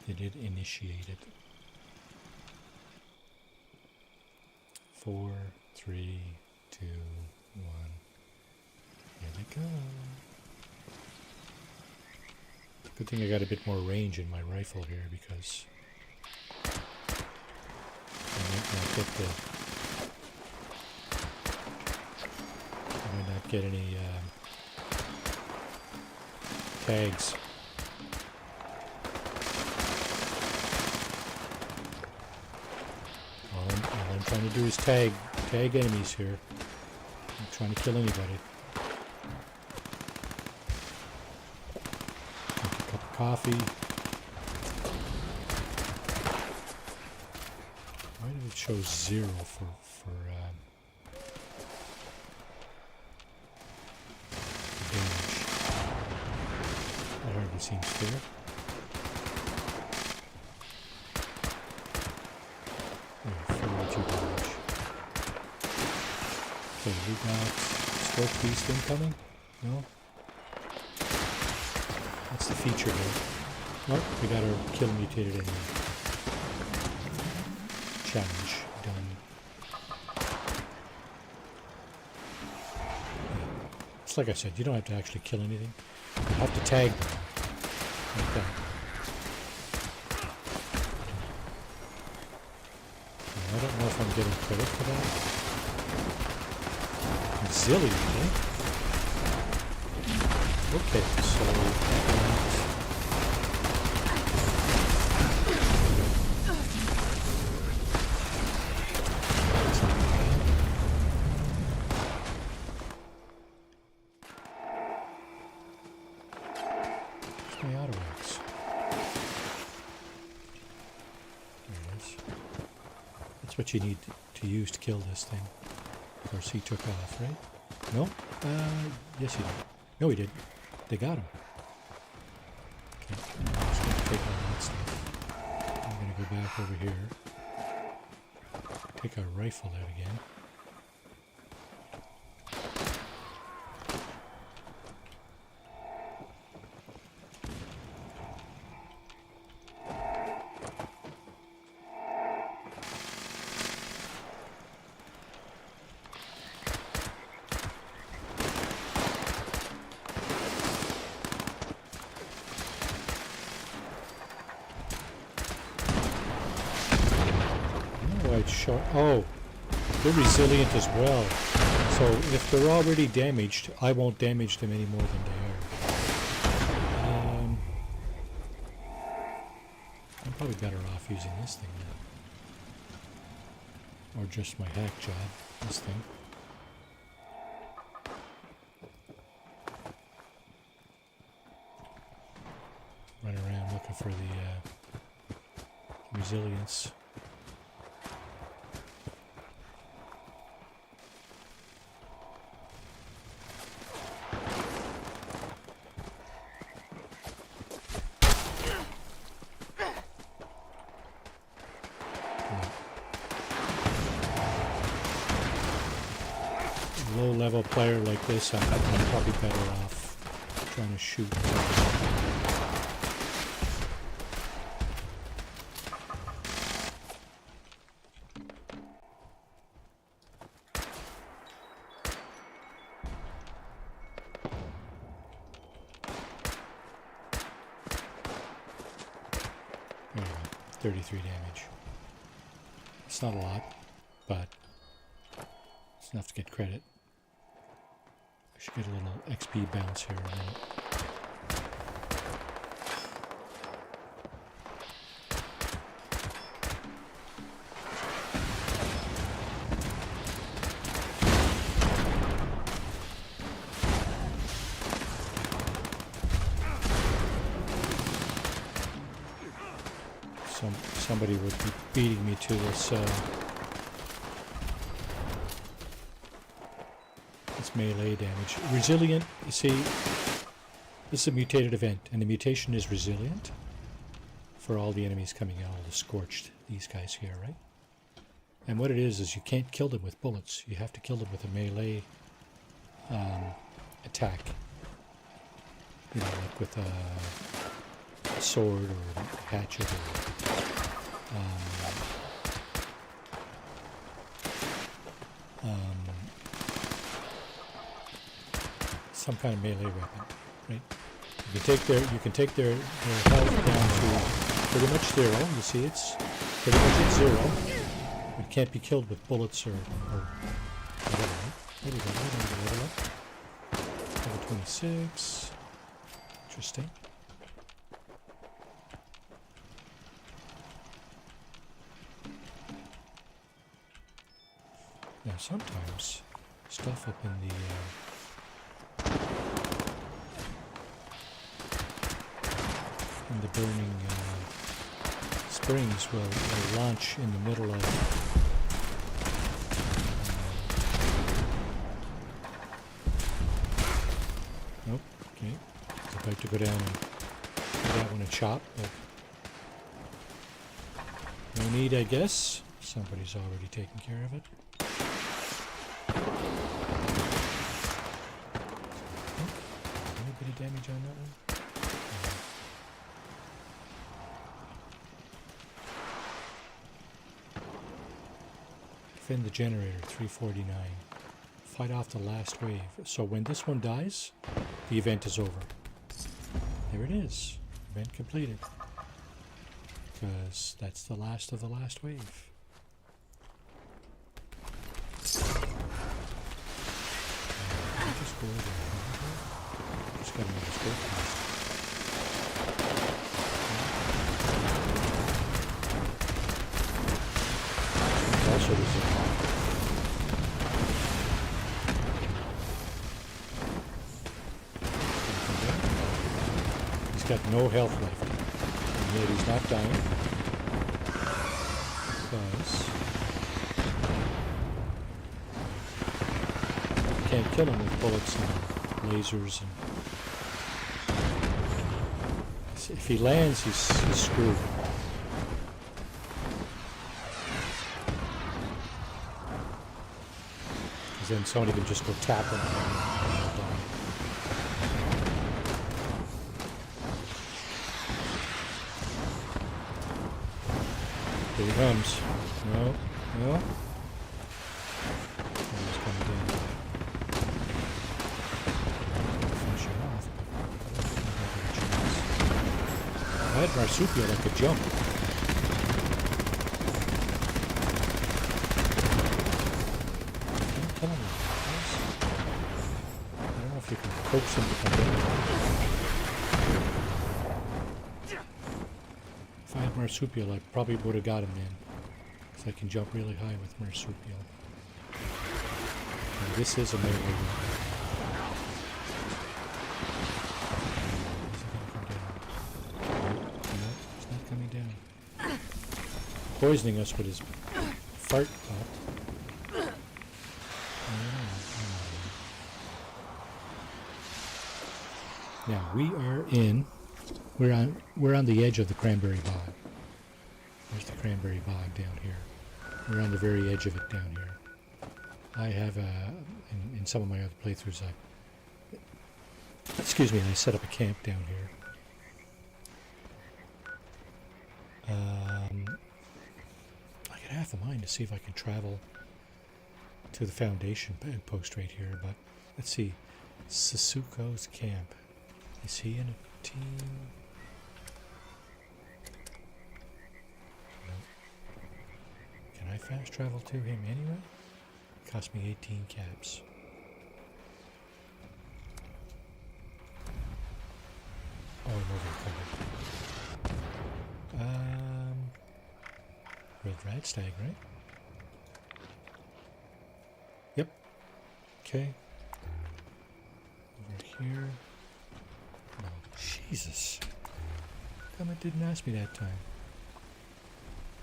initiate it. 4, 3, 2, 1. Here they go. Good thing I got a bit more range in my rifle here because I might not get any tags. All I'm trying to do is tag enemies here. I'm not trying to kill anybody. Take a cup of coffee. Why did it show 0 for damage? That hardly seems fair. Oh, 42 damage. Okay, we got stroke beast incoming? No? What's the feature here? Oh, we got our kill mutated enemy. Challenge done. It's like I said, you don't have to actually kill anything. You have to tag them. Like that. I don't know if I'm getting credit for that. Zillion, eh? Okay, so that means my auto axe. There it is. That's what you need to use to kill this thing. Of course, he took off, right? No? Yes, he did. No, he didn't. They got him. Okay, I'm just going to take all that stuff. I'm going to go back over here. Take our rifle out again. Oh, they're resilient as well. So if they're already damaged, I won't damage them any more than they are. Probably better off using this thing now. Or just my hack job, this thing. Run around looking for the resilience. Low-level player like this, I'm probably better off trying to shoot. There you go, 33 damage. It's not a lot, but it's enough to get credit. I should get a little XP bounce here in a minute. Somebody would be beating me to this melee damage. Resilient, you see, this is a mutated event, and the mutation is resilient for all the enemies coming out, all the scorched, these guys here, right? And what it is you can't kill them with bullets. You have to kill them with a melee attack. You know, like with a sword or a hatchet or some kind of melee weapon, right? You can take their health down to pretty much zero. You see, it's pretty much at zero. It can't be killed with bullets or whatever. Right? There we go. Level up. Level 26. Interesting. Now sometimes stuff up in the burning springs will launch in the middle of nope, okay. I'd like to go down and give that one a chop, but no need, I guess. Somebody's already taken care of it. A little bit of damage on that one. Defend the generator, 349. Fight off the last wave. So when this one dies, the event is over. There it is. Event completed. Because that's the last of the last wave. Just go over there. Just gotta make this go fast. Also, there's a he's got no health left, and yet he's not dying because you can't kill him with bullets and lasers. And if he lands, he's screwed. Then somebody can just go tap him. Here he comes. No, no. He's coming down. Finish him off. I had Marsupial that could jump. You can coax him to come down. 5% marsupial, I probably would have got him then. Because I can jump really high with marsupial. And this is a melee weapon. It's not coming down. Poisoning us with his fart pop. Now we are in. We're on the edge of the cranberry bog. There's the cranberry bog down here. We're on the very edge of it down here. I have in some of my other playthroughs, I set up a camp down here. I got half a mind to see if I can travel to the foundation post right here, but let's see. Sasuko's camp. Is he in a team? No. Can I fast travel to him anyway? Cost me 18 caps. Oh, I'm overcovered. Red Radstag, right? Yep. Okay. Over here. No, Jesus. How come it didn't ask me that time?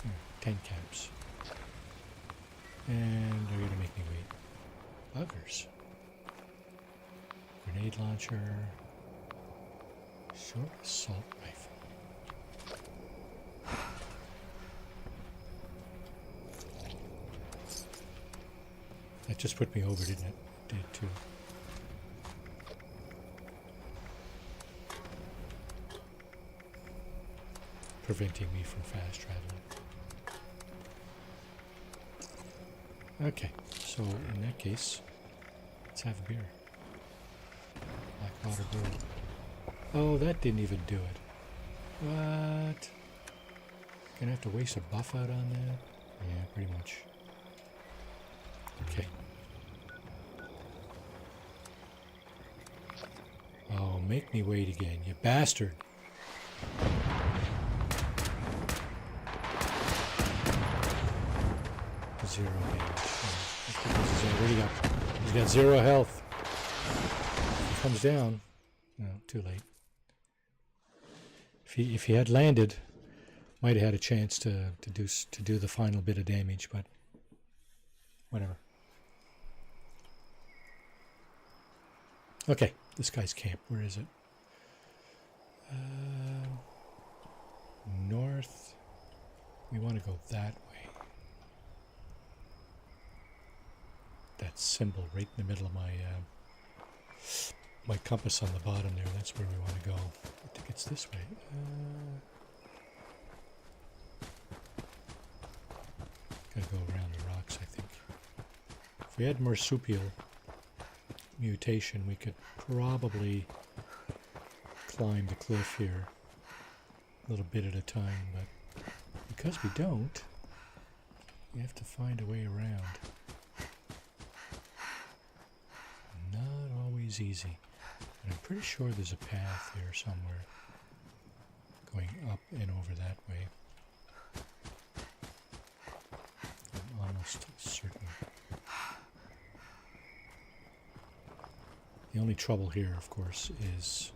Here, 10 caps. And they're gonna make me wait. Buggers. Grenade launcher. Short assault rifle. That just put me over, didn't it? It did too. Preventing me from fast traveling. Okay, so in that case, let's have a beer. Blackwater Brew. Oh, that didn't even do it. What? Gonna have to waste a buff out on that? Yeah, pretty much. Okay. Oh, make me wait again, you bastard! Zero damage. He's got 0 health. If he comes down. No, too late. If he had landed, might have had a chance to do the final bit of damage, but whatever. Okay, this guy's camp. Where is it? North. We want to go that way. That symbol right in the middle of my my compass on the bottom there. That's where we want to go. I think it's this way. Gotta go around the rocks, I think. If we had marsupial mutation, we could probably climb the cliff here a little bit at a time, but because we don't, we have to find a way around. Not always easy. But I'm pretty sure there's a path here somewhere going up and over that way. I'm almost certain. The only trouble here, of course, is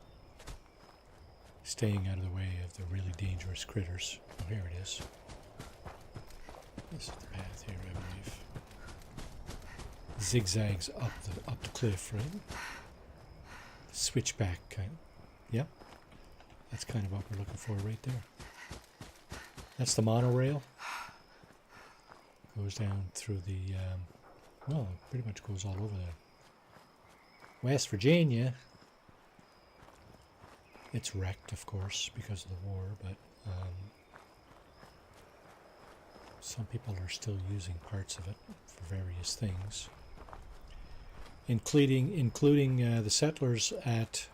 staying out of the way of the really dangerous critters. Oh, here it is. This is the path here, I believe. Zigzags up the cliff, right? Switchback kind. Yep. That's kind of what we're looking for right there. That's the monorail. Goes down through the, well, it pretty much goes all over there. West Virginia. It's wrecked, of course, because of the war, but some people are still using parts of it for various things, including the settlers at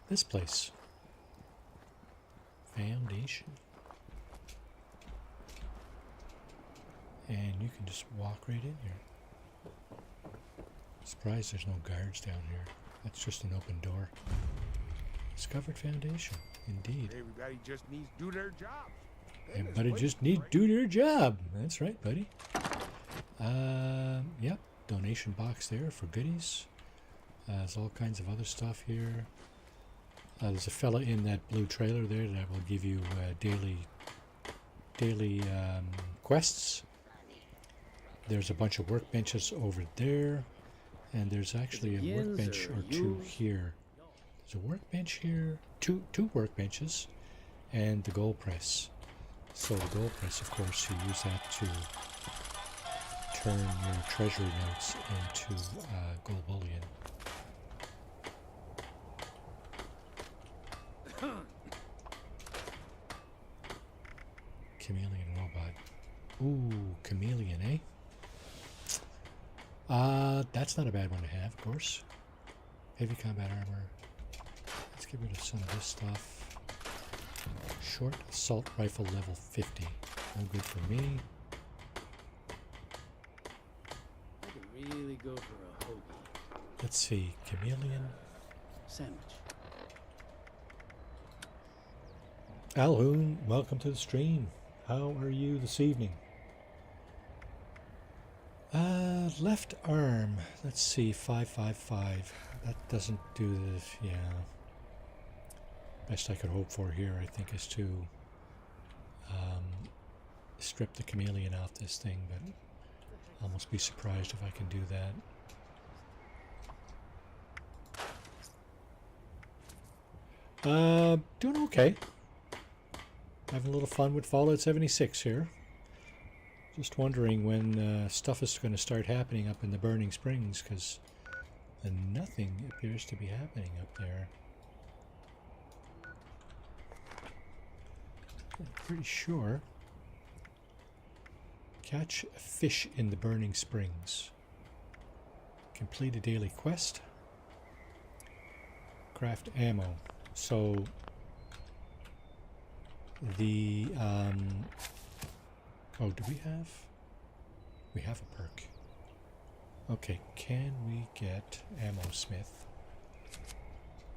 this place. Foundation. And you can just walk right in here. Surprised there's no guards down here. That's just an open door. Discovered Foundation, indeed. Everybody just needs to do their job. Everybody just need to do their job. That's right, buddy. Yep, donation box there for goodies. There's all kinds of other stuff here. There's a fella in that blue trailer there that will give you daily quests. There's a bunch of workbenches over there, and there's actually a workbench or two here. There's a workbench here, two workbenches, and the gold press. So the gold press, of course, you use that to turn your treasury notes into gold bullion. Chameleon robot. Ooh, chameleon, eh? That's not a bad one to have, of course. Heavy combat armor. Let's get rid of some of this stuff. Short assault rifle level 50. No good for me. I could really go for a hoagie. Let's see, chameleon. Sandwich. Alhoon, welcome to the stream. How are you this evening? Left arm. Let's see, 555. That doesn't do this, yeah. Best I could hope for here, I think, is to strip the chameleon off this thing, but I'll almost be surprised if I can do that. Doing okay. Having a little fun with Fallout 76 here. Just wondering when stuff is going to start happening up in the Burning Springs, because nothing appears to be happening up there. I'm pretty sure. Catch a fish in the Burning Springs. Complete a daily quest. Craft ammo. So the oh, do we have? We have a perk. Okay, can we get ammo smith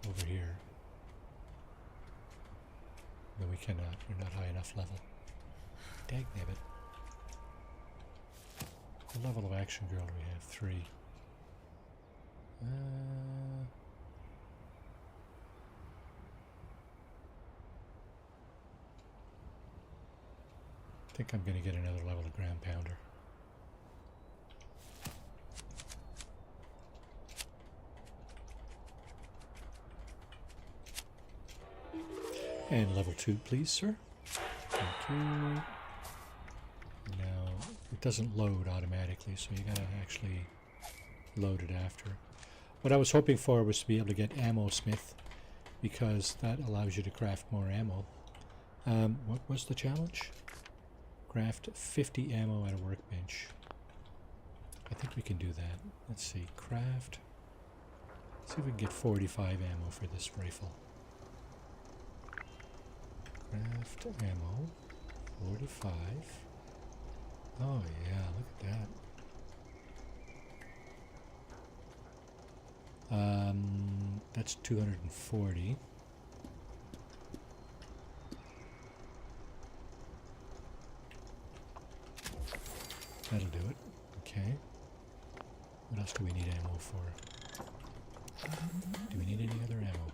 over here? No, we cannot. We're not high enough level. Dagnabbit. What level of action girl do we have? 3. I think I'm going to get another level of ground pounder. And level 2, please, sir. Thank you. Now, it doesn't load automatically, so you gotta actually load it after. What I was hoping for was to be able to get ammo smith, because that allows you to craft more ammo. What was the challenge? Craft 50 ammo at a workbench. I think we can do that. Let's see, craft. Let's see if we can get 45 ammo for this rifle. Craft ammo, 45. Oh yeah, look at that. That's 240. That'll do it. Okay. What else do we need ammo for? Do we need any other ammo?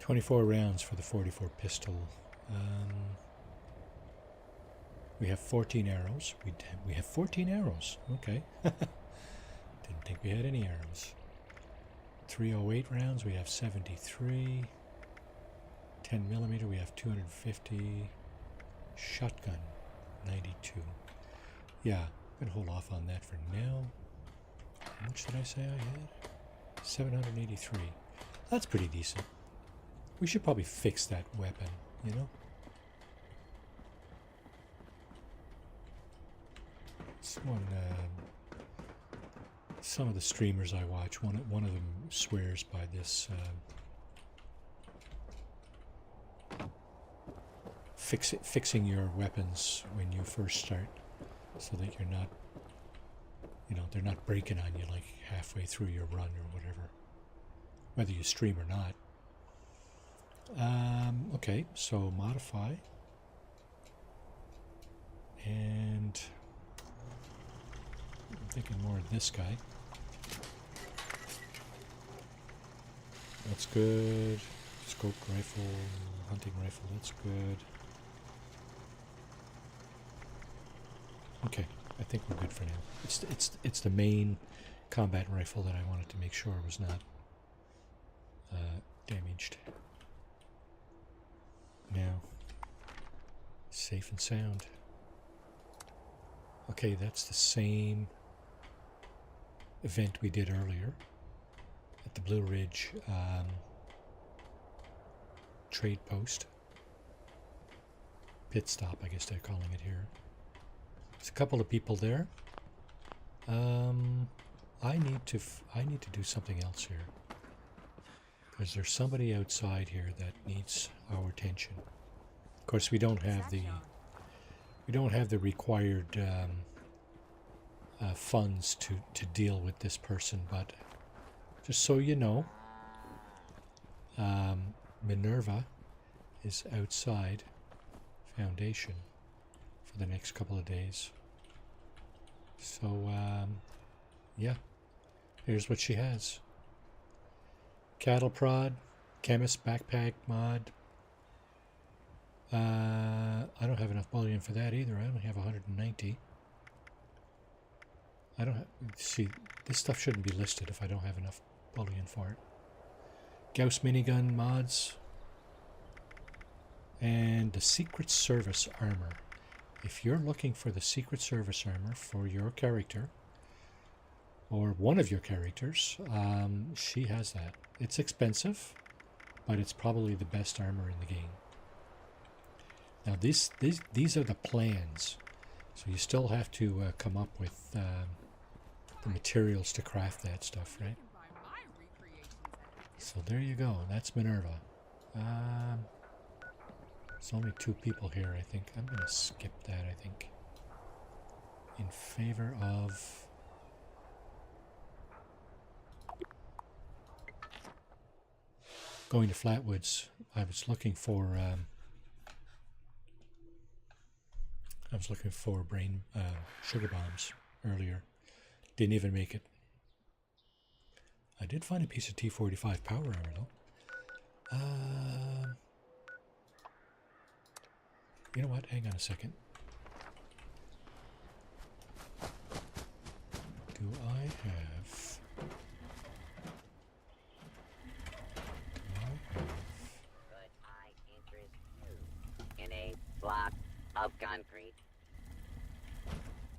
.24 rounds for the 44 pistol. We have 14 arrows. We have 14 arrows. Okay. Didn't think we had any arrows. 308 rounds. We have 73. 10mm. We have 250. Shotgun. 92. Yeah. I'm gonna hold off on that for now. How much did I say I had? 783. That's pretty decent. We should probably fix that weapon, you know? Someone, some of the streamers I watch, one of them swears by this fixing your weapons when you first start, so that you're not, you know, they're not breaking on you like halfway through your run or whatever. whether you stream or not. Okay, so modify. And I'm thinking more of this guy. That's good. Scope rifle, hunting rifle, that's good. Okay, I think we're good for now. It's the main combat rifle that I wanted to make sure was not damaged. Now, safe and sound. Okay, that's the same event we did earlier at the Blue Ridge trade post. Pit stop, I guess they're calling it here. There's a couple of people there. I need to do something else here, because there's somebody outside here that needs our attention. Of course, we don't have the required funds to deal with this person, but just so you know, Minerva is outside Foundation for the next couple of days. So, yeah, here's what she has. Cattle prod, chemist backpack mod. I don't have enough bullion for that either. I only have 190. I don't have, see, this stuff shouldn't be listed if I don't have enough bullion for it. Gauss minigun mods. And the Secret Service armor. If you're looking for the Secret Service armor for your character, or one of your characters, she has that. It's expensive, but it's probably the best armor in the game. Now these are the plans, so you still have to come up with the materials to craft that stuff, right? So there you go. That's Minerva. There's only 2 people here, I think. I'm going to skip that, I think, in favor of... going to Flatwoods. I was looking for brain sugar bombs earlier. Didn't even make it. I did find a piece of T45 power armor though. You know what? Hang on a second. Do I have... Could I interest you in a block of concrete?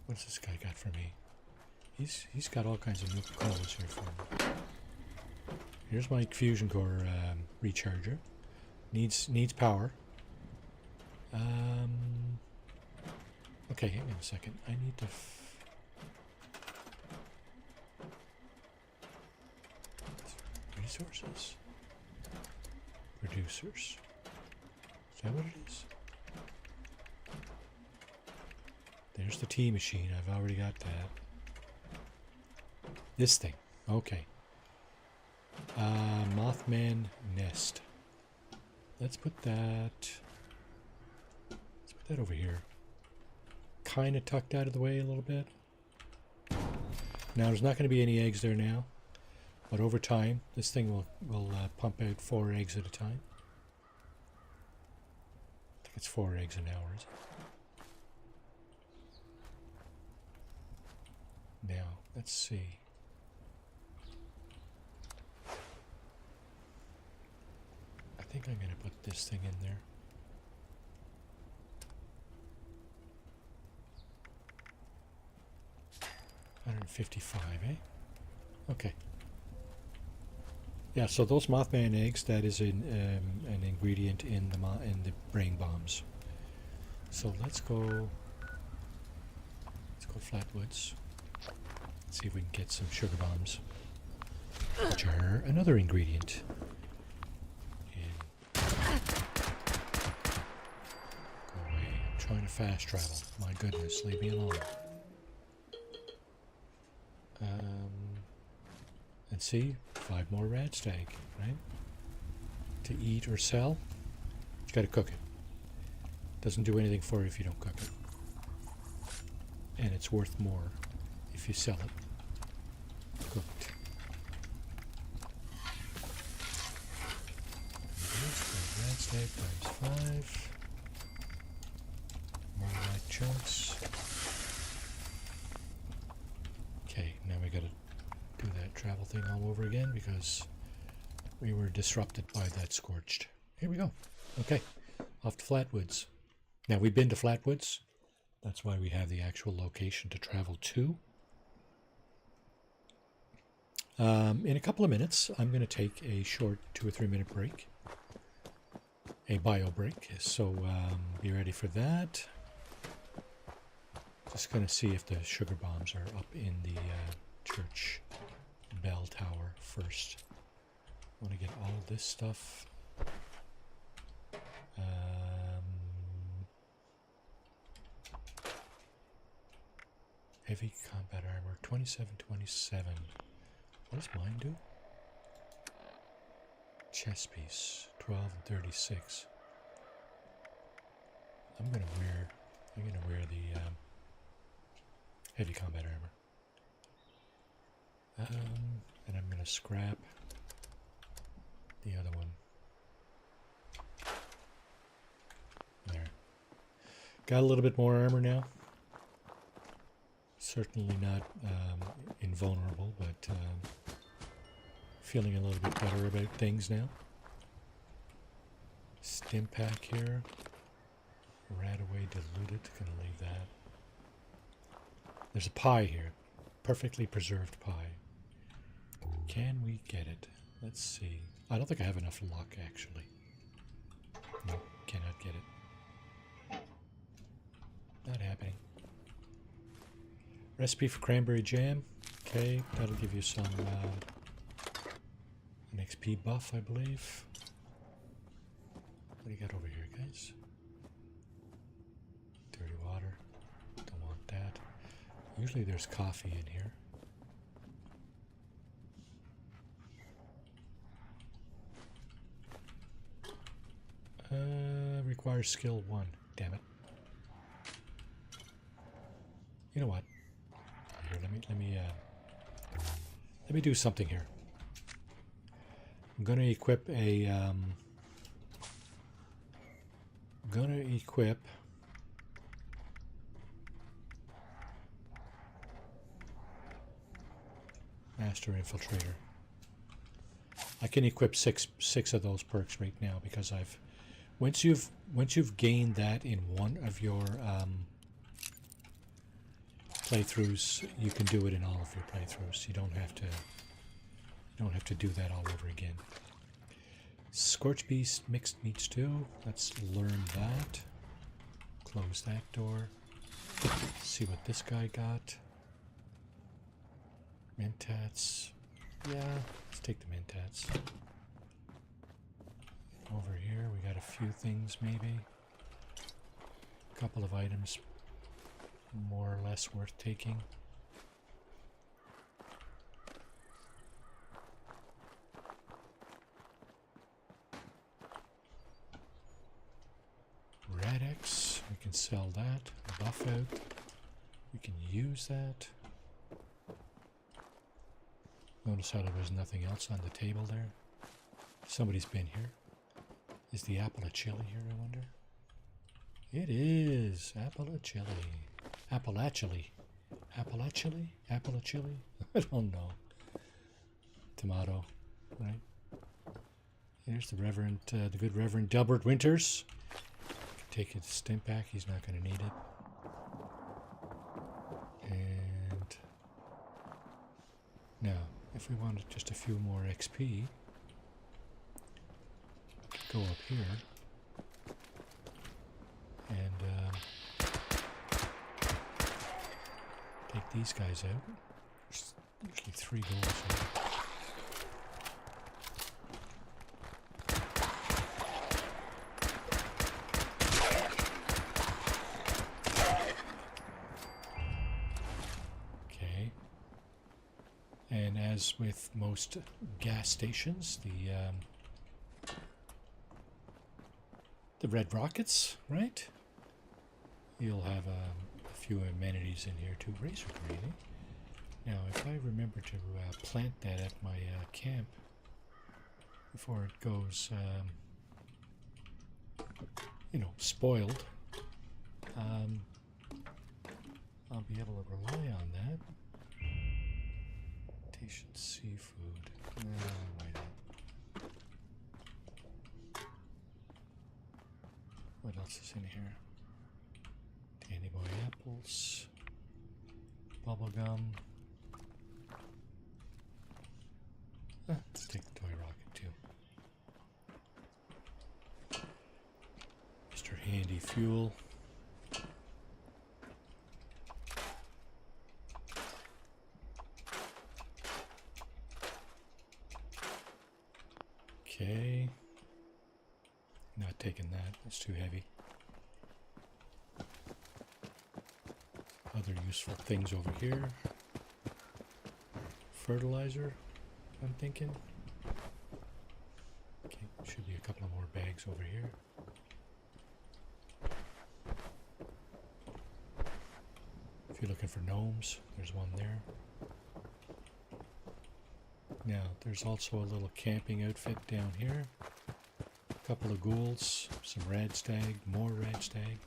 What's this guy got for me? He's got all kinds of new codes here for me. Here's my fusion core recharger. Needs power. Okay, hang on a second. I need to... resources? Producers. Is that what it is? There's the tea machine. I've already got that. This thing. Okay. Mothman nest. Let's put that over here. Kind of tucked out of the way a little bit. Now there's not going to be any eggs there now, but over time this thing will pump out 4 eggs at a time. I think it's 4 eggs an hour. Now let's see. I think I'm going to put this thing in there. $155, eh? Okay. Yeah, so those Mothman eggs, that is an ingredient in the brain bombs. So let's go Flatwoods. Let's see if we can get some sugar bombs, which are another ingredient. Go away. I'm trying to fast travel. My goodness, leave me alone. And see, 5 more rat stag, right? To eat or sell, you gotta cook it. Doesn't do anything for you if you don't cook it. And it's worth more if you sell it cooked. Rat stag times 5. More rat chunks. Okay, now we gotta do that travel thing all over again because we were disrupted by that scorched. Here we go. Okay, off to Flatwoods. Now we've been to Flatwoods. That's why we have the actual location to travel to. In a couple of minutes, I'm going to take a short 2 or 3 minute break. A bio break. So be ready for that. Just going to see if the sugar bombs are up in the church bell tower first. I want to get all this stuff. Heavy combat armor, 2727. What does mine do? Chest piece, 12 and 36. I'm gonna wear the heavy combat armor. And I'm gonna scrap the other one. There. Got a little bit more armor now. Certainly not invulnerable, but feeling a little bit better about things now. Stim pack here. Radaway diluted. Gonna leave that. There's a pie here. Perfectly preserved pie. Can we get it? Let's see. I don't think I have enough luck, actually. No, cannot get it. Not happening. Recipe for cranberry jam. Okay, that'll give you some an XP buff, I believe. What do you got over here, guys? Dirty water. Don't want that. Usually there's coffee in here. Requires skill 1. Damn it. You know what? Here, let me do something here. I'm gonna equip a Master Infiltrator. I can equip six of those perks right now because I've once you've gained that in one of your playthroughs, you can do it in all of your playthroughs. You don't have to do that all over again. Scorch Beast mixed meat stew. Let's learn that. Close that door. See what this guy got. Mentats. Yeah, let's take the mentats. Over here we got a few things maybe. A couple of items more or less worth taking. Radix, we can sell that. Buff out, we can use that. Notice how there was nothing else on the table there. Somebody's been here. Is the apple of chili here, I wonder? It is. Apple of chili. Appalachili. Appalachili? Apple of chili? I don't know. Tomato, right? Here's the Reverend, the good Reverend Delbert Winters. Take his stim pack. He's not going to need it. And now, if we wanted just a few more XP, go up here and take these guys out. There's usually 3 goals here. And as with most gas stations, the red rockets, right? You'll have a few amenities in here too. Razor green, eh? Now, if I remember to plant that at my camp before it goes, you know, spoiled, I'll be able to rely on that. Plantation seafood. Why not? What else is in here? Dandy Boy apples, bubblegum. Let's take the toy rocket too. Mr. Handy Fuel. Okay. Not taking that, it's too heavy. Other useful things over here. Fertilizer, I'm thinking. Okay, should be a couple of more bags over here. If you're looking for gnomes, there's one there. Now, there's also a little camping outfit down here. A couple of ghouls, some red stag, more red stag.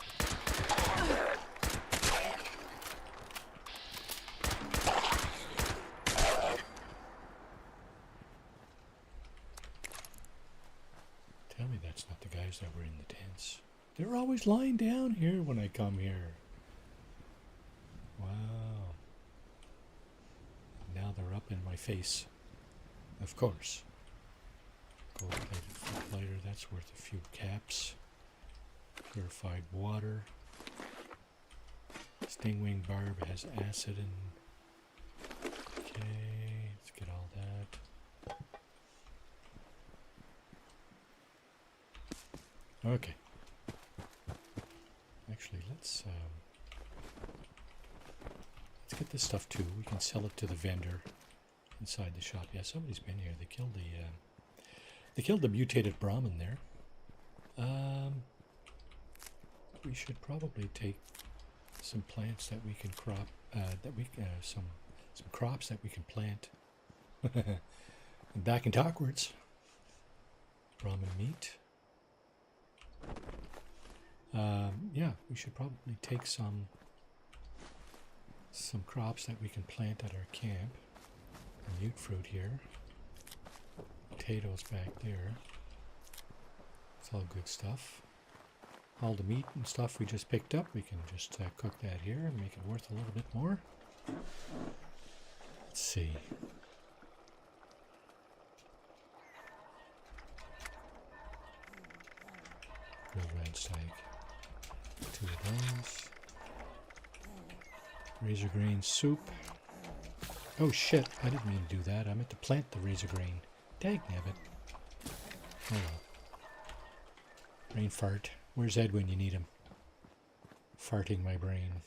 Tell me that's not the guys that were in the tents. They're always lying down here when I come here. Wow. Now they're up in my face. Of course. Gold-plated foot lighter, that's worth a few caps. Purified water. Stingwing barb has acid in. Okay, let's get all that. Okay. Actually, let's get this stuff too. We can sell it to the vendor inside the shop. Yeah, somebody's been here. They killed the mutated Brahmin there. We should probably take some plants that we can crop. Some crops that we can plant. And back and talkwards. Brahmin meat. Yeah, we should probably take some crops that we can plant at our camp. Mute fruit here. Potatoes back there. It's all good stuff. All the meat and stuff we just picked up, we can just cook that here and make it worth a little bit more. Let's see. Grilled red steak. 2 of those. Razor grain soup. Oh shit, I didn't mean to do that. I meant to plant the razor grain. Dagnabbit. Oh well. Brain fart. Where's Ed when you need him? Farting my brain.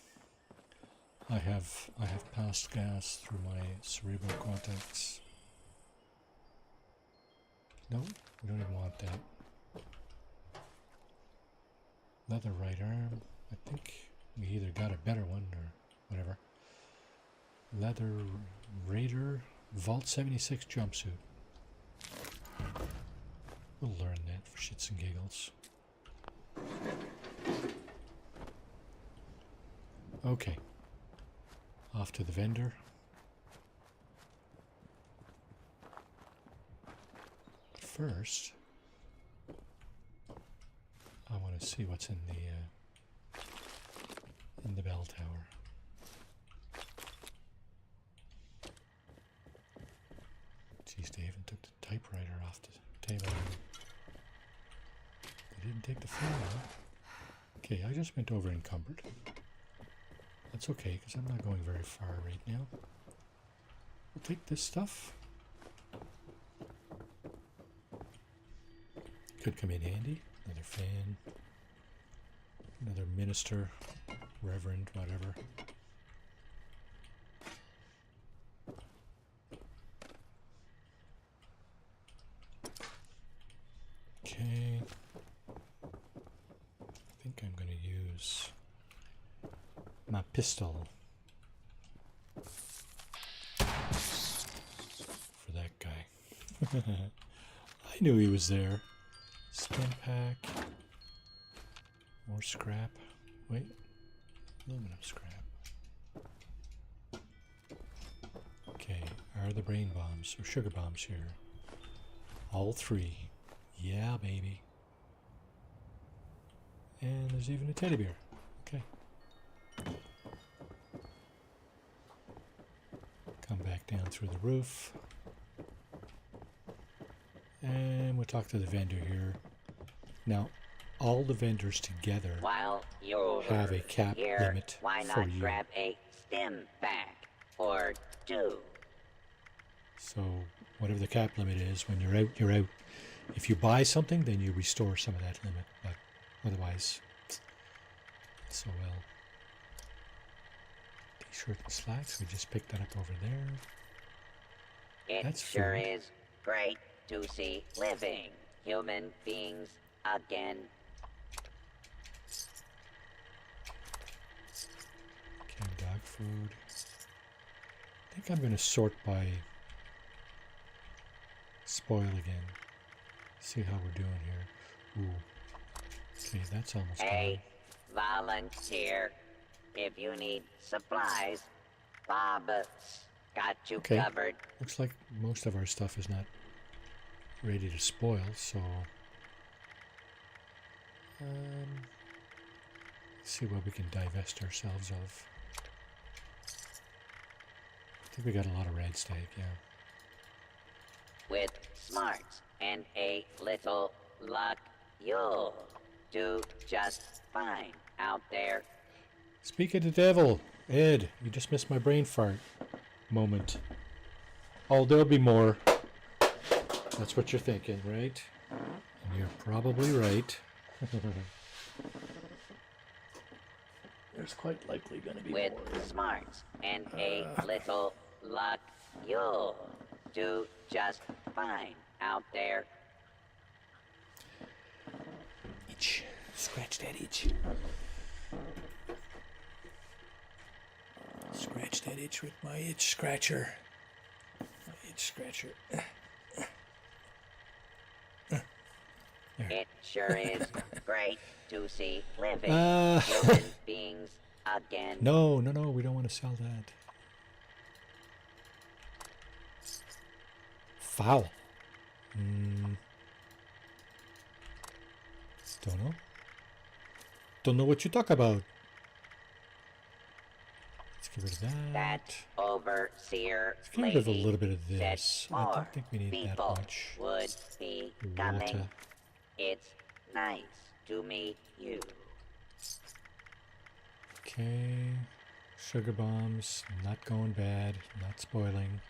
I have passed gas through my cerebral cortex. No, we don't even want that. Leather right arm. I think we either got a better one or whatever. Leather Raider Vault 76 jumpsuit. We'll learn that for shits and giggles. Okay. Off to the vendor. First, I want to see what's in the bell tower. Geez, they even took the typewriter off the table. They didn't take the phone out. Okay, I just went over encumbered. That's okay, because I'm not going very far right now. We'll take this stuff. Could come in handy. Another fan. Another minister. Reverend, whatever. my pistol. For that guy. I knew he was there. Stim pack. More scrap. Wait. Aluminum scrap. Okay. Are the brain bombs or sugar bombs here? All three. Yeah, baby. And there's even a teddy bear. Okay. Come back down through the roof. And we'll talk to the vendor here. Now, all the vendors together While you're have a cap here, limit why for not you. grab a stim pack or two? So, whatever the cap limit is, when you're out, you're out. If you buy something, then you restore some of that limit. But otherwise, so well. T-shirt and slacks, we just picked that up over there. It That's sure food. is great to see living human beings again. Canned dog food. I think I'm going to sort by spoil again. See how we're doing here. Ooh. Okay, that's almost Hey, volunteer. If you need supplies, Bob's got you Okay. covered. Looks like most of our stuff is not ready to spoil, so let's see what we can divest ourselves of. I think we got a lot of red steak, yeah. With smarts and a little luck, you'll do just fine out there. Speak of the devil, Ed, you just missed my brain fart moment. Oh, there'll be more. That's what you're thinking, right? And you're probably right. There's quite likely going to be With more. smarts and a little luck, you'll do just fine out there. Itch. Scratch that itch. Scratch that itch with my itch scratcher. My itch scratcher. There. It sure is great to see living Uh, human beings again. No, we don't want to sell that. Foul. Don't know. Don't know what you talk about. Let's get rid of that. That overseer Let's get rid of a lady little bit of said this. I more don't think we need that people much. would be coming. Water. It's nice to meet you. Okay. Sugar bombs. Not going bad. Not spoiling.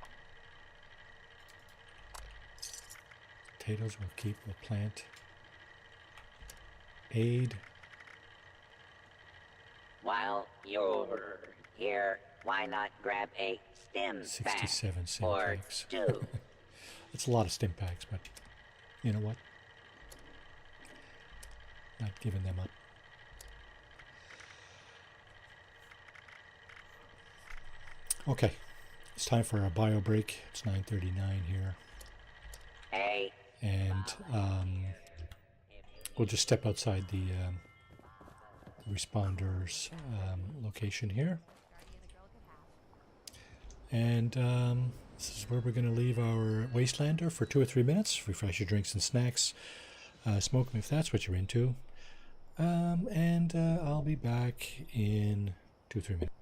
Potatoes we'll keep. We'll plant. Aid. While you're here, why not grab a stim pack 67 stim or packs. two? It's a lot of stim packs, but you know what? Not giving them up. Okay, it's time for our bio break. It's 9:39 here, Hey, and we'll just step outside the responders location here, and this is where we're going to leave our Wastelander for 2 or 3 minutes. Refresh your drinks and snacks. Smoke them if that's what you're into. And I'll be back in 2 or 3 minutes.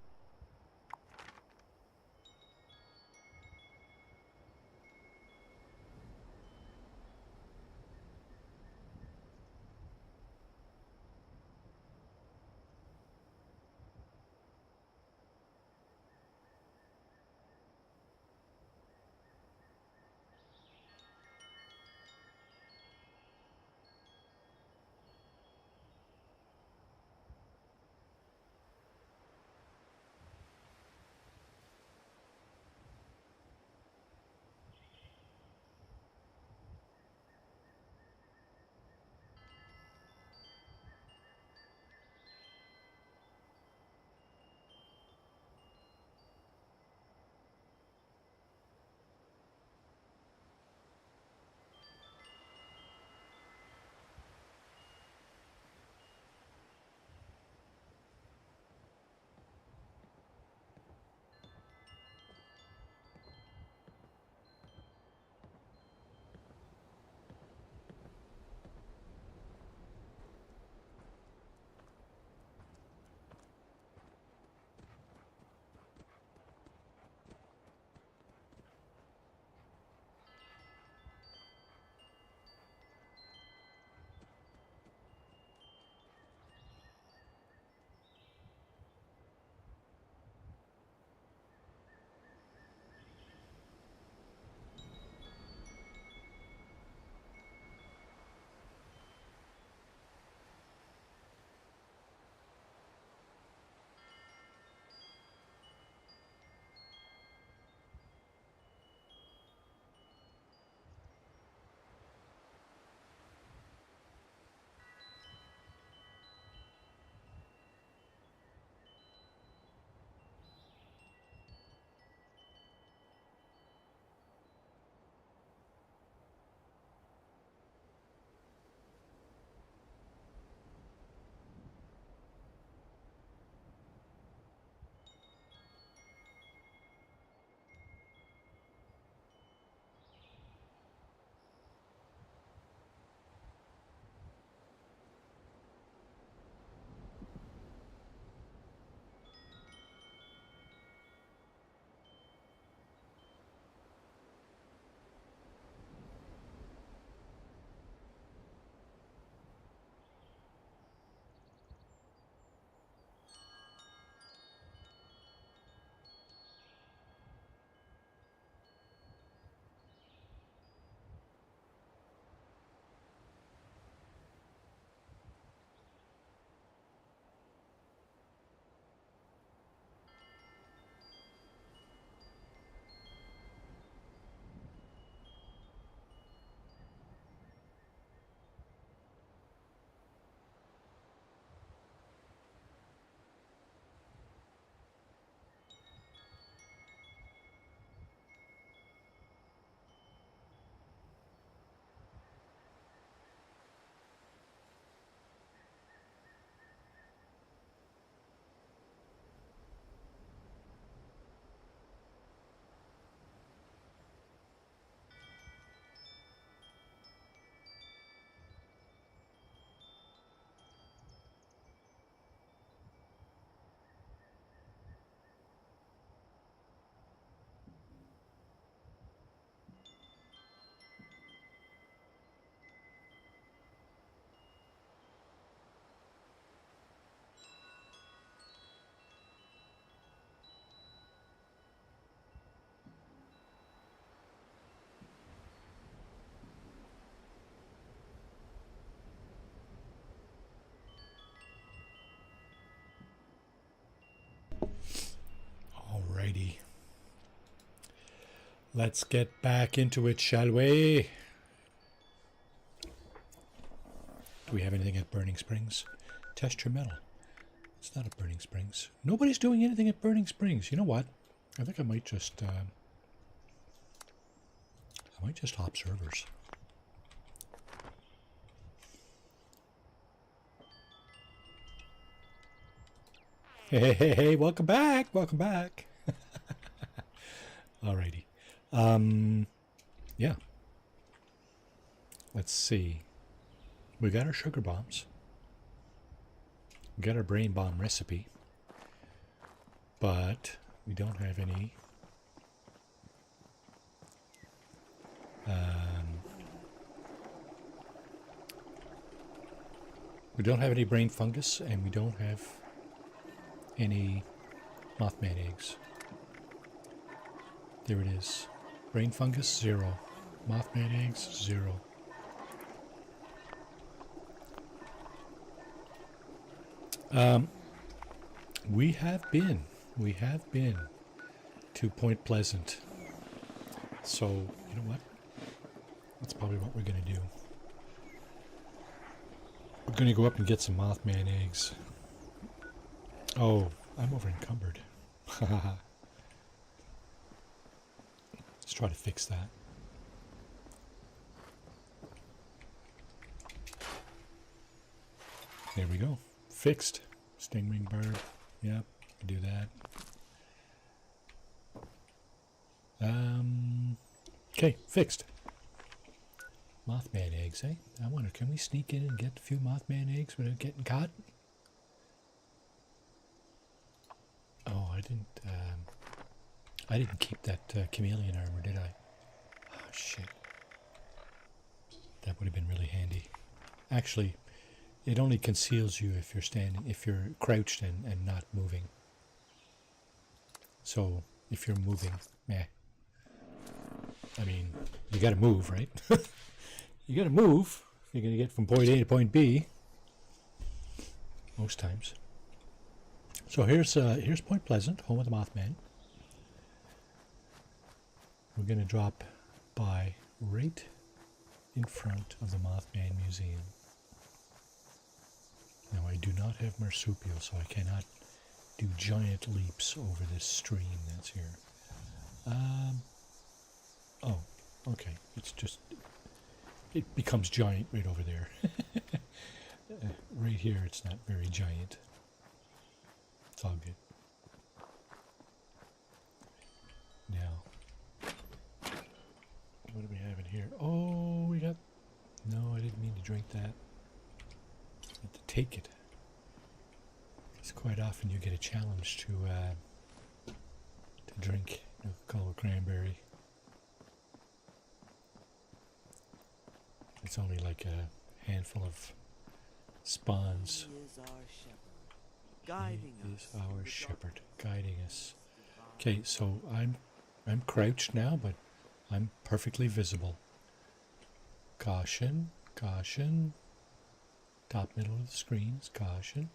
Let's get back into it, shall we? Do we have anything at Burning Springs? Test your metal. It's not at Burning Springs. Nobody's doing anything at Burning Springs. You know what? I think I might just hop servers. Hey, welcome back. Welcome back. Alrighty. Yeah. Let's see. We got our sugar bombs. We got our brain bomb recipe. But we don't have any brain fungus, and we don't have any Mothman eggs. There it is. Brain fungus, 0. Mothman eggs, 0. We have been to Point Pleasant. So, you know what? That's probably what we're going to do. We're going to go up and get some Mothman eggs. Oh, I'm over encumbered. Let's try to fix that. There we go. Fixed. Stingring bird. Yep, do that. Okay, fixed. Mothman eggs, eh? I wonder, can we sneak in and get a few Mothman eggs without getting caught? Oh, I didn't keep that chameleon armor, did I? Oh, shit. That would have been really handy. Actually, it only conceals you if you're crouched and not moving. So, if you're moving, meh. I mean, you gotta move, right? You gotta move if you're gonna get from point A to point B. Most times. So here's Point Pleasant, home of the Mothman. We're gonna drop by right in front of the Mothman Museum. Now I do not have marsupial, so I cannot do giant leaps over this stream that's here. Oh, okay. It becomes giant right over there. Right here, it's not very giant. It's all good. Now, what do we have in here? Oh, we got... No, I didn't mean to drink that. I meant to take it. Because quite often you get a challenge to drink Coca-Cola cranberry. It's only like a handful of spawns. He is our shepherd, guiding us. He is our shepherd, guiding us. Okay, so I'm crouched now, but I'm perfectly visible. Caution, caution. Top middle of the screen is caution.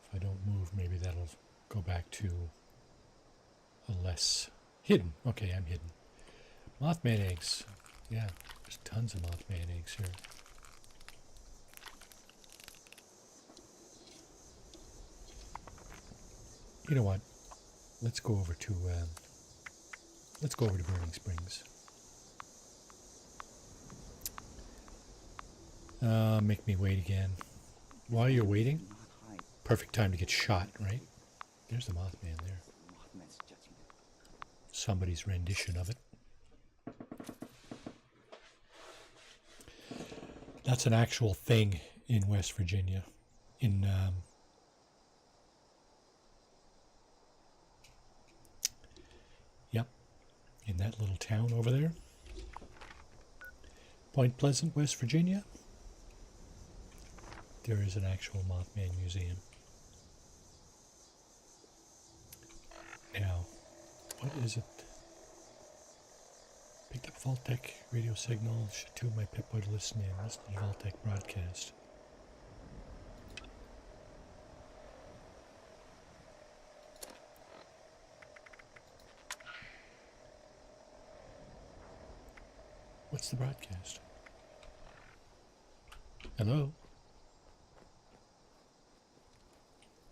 If I don't move, maybe that'll go back to a less hidden. Okay, I'm hidden. Mothman eggs. Yeah, there's tons of Mothman eggs here. You know what? Let's go over to Burning Springs. Make me wait again. While you're waiting, perfect time to get shot, right? There's the Mothman there. Somebody's rendition of it. That's an actual thing in West Virginia. In in that little town over there. Point Pleasant, West Virginia. There is an actual Mothman museum. Now, what is it? Picked up Vault-Tec radio signal. Should two of my Pip-Boy to listen in. Listen to the Vault-Tec broadcast. What's the broadcast? Hello?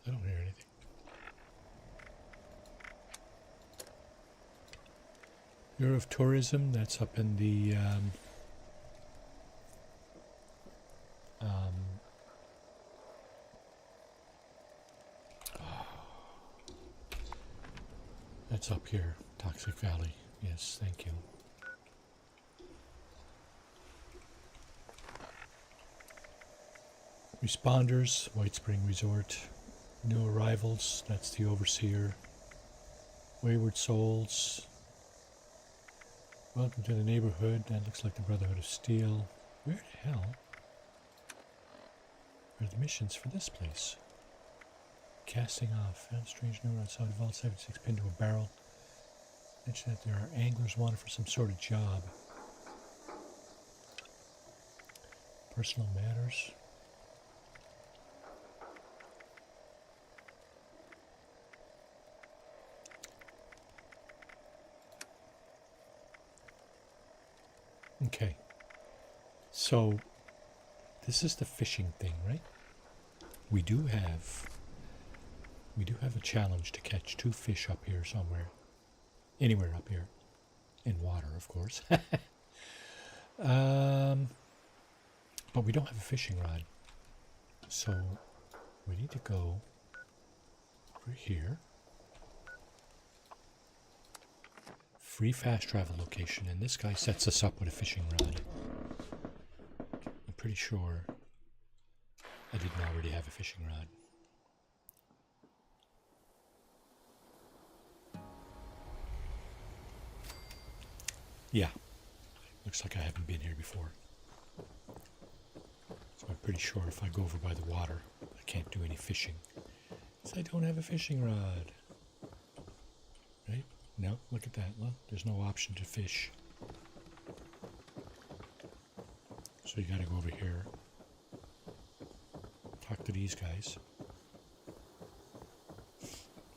I don't hear anything. Bureau of Tourism, that's up in the that's up here, Toxic Valley. Yes, thank you. Responders, White Spring Resort. New arrivals, that's the Overseer. Wayward Souls. Welcome to the neighborhood. That looks like the Brotherhood of Steel. Where the hell are the missions for this place? Casting off. Found a strange note outside the vault. 76 pinned to a barrel. Mention that there are anglers wanted for some sort of job. Personal matters. Okay, so this is the fishing thing, right? We do have a challenge to catch 2 fish up here somewhere, anywhere up here, in water, of course. But we don't have a fishing rod, so we need to go over here. Free fast travel location, and this guy sets us up with a fishing rod. I'm pretty sure I didn't already have a fishing rod. Yeah, looks like I haven't been here before. So I'm pretty sure if I go over by the water, I can't do any fishing. So I don't have a fishing rod. Right? No, look at that. Look, there's no option to fish. So you gotta go over here. Talk to these guys.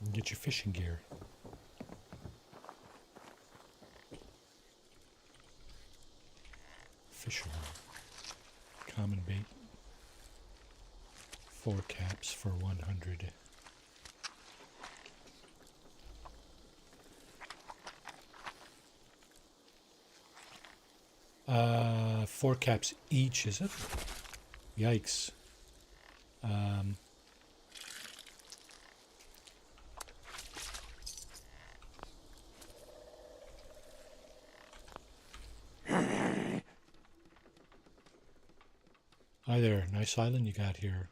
And get your fishing gear. Fisherman. Common bait. 4 caps for 100. 4 caps each, is it? Yikes. Hi there, nice island you got here.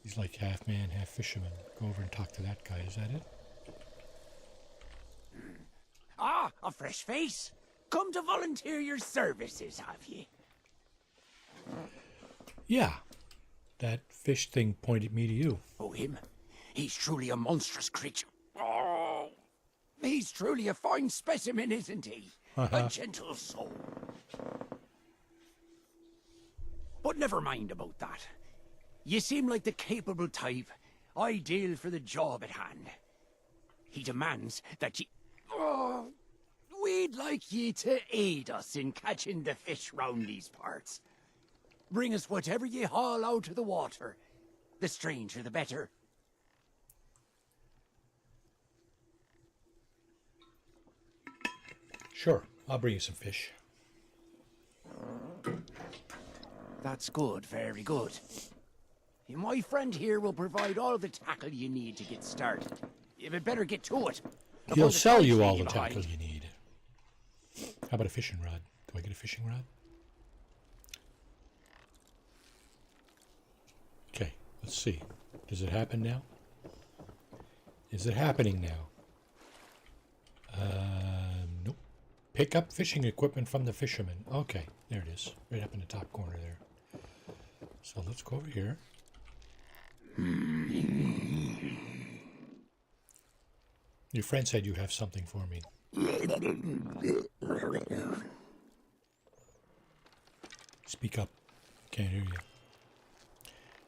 He's like half man, half fisherman. Go over and talk to that guy, is that it? Ah, a fresh face. Come to volunteer your services, have ye? Yeah. That fish thing pointed me to you. Oh, him? He's truly a monstrous creature. Oh, he's truly a fine specimen, isn't he? A gentle soul. But never mind about that. You seem like the capable type, ideal for the job at hand. He demands that ye... Oh, we'd like ye to aid us in catching the fish round these parts. Bring us whatever ye haul out of the water. The stranger, the better. Sure, I'll bring you some fish. That's good, very good. My friend here will provide all the tackle you need to get started. You had better get to it. He'll sell you all the tackle you need. How about a fishing rod? Do I get a fishing rod? Okay, let's see. Does it happen now? Is it happening now? Nope. Pick up fishing equipment from the fisherman. Okay, there it is. Right up in the top corner there. So let's go over here. Your friend said you have something for me. Speak up. Can't hear you.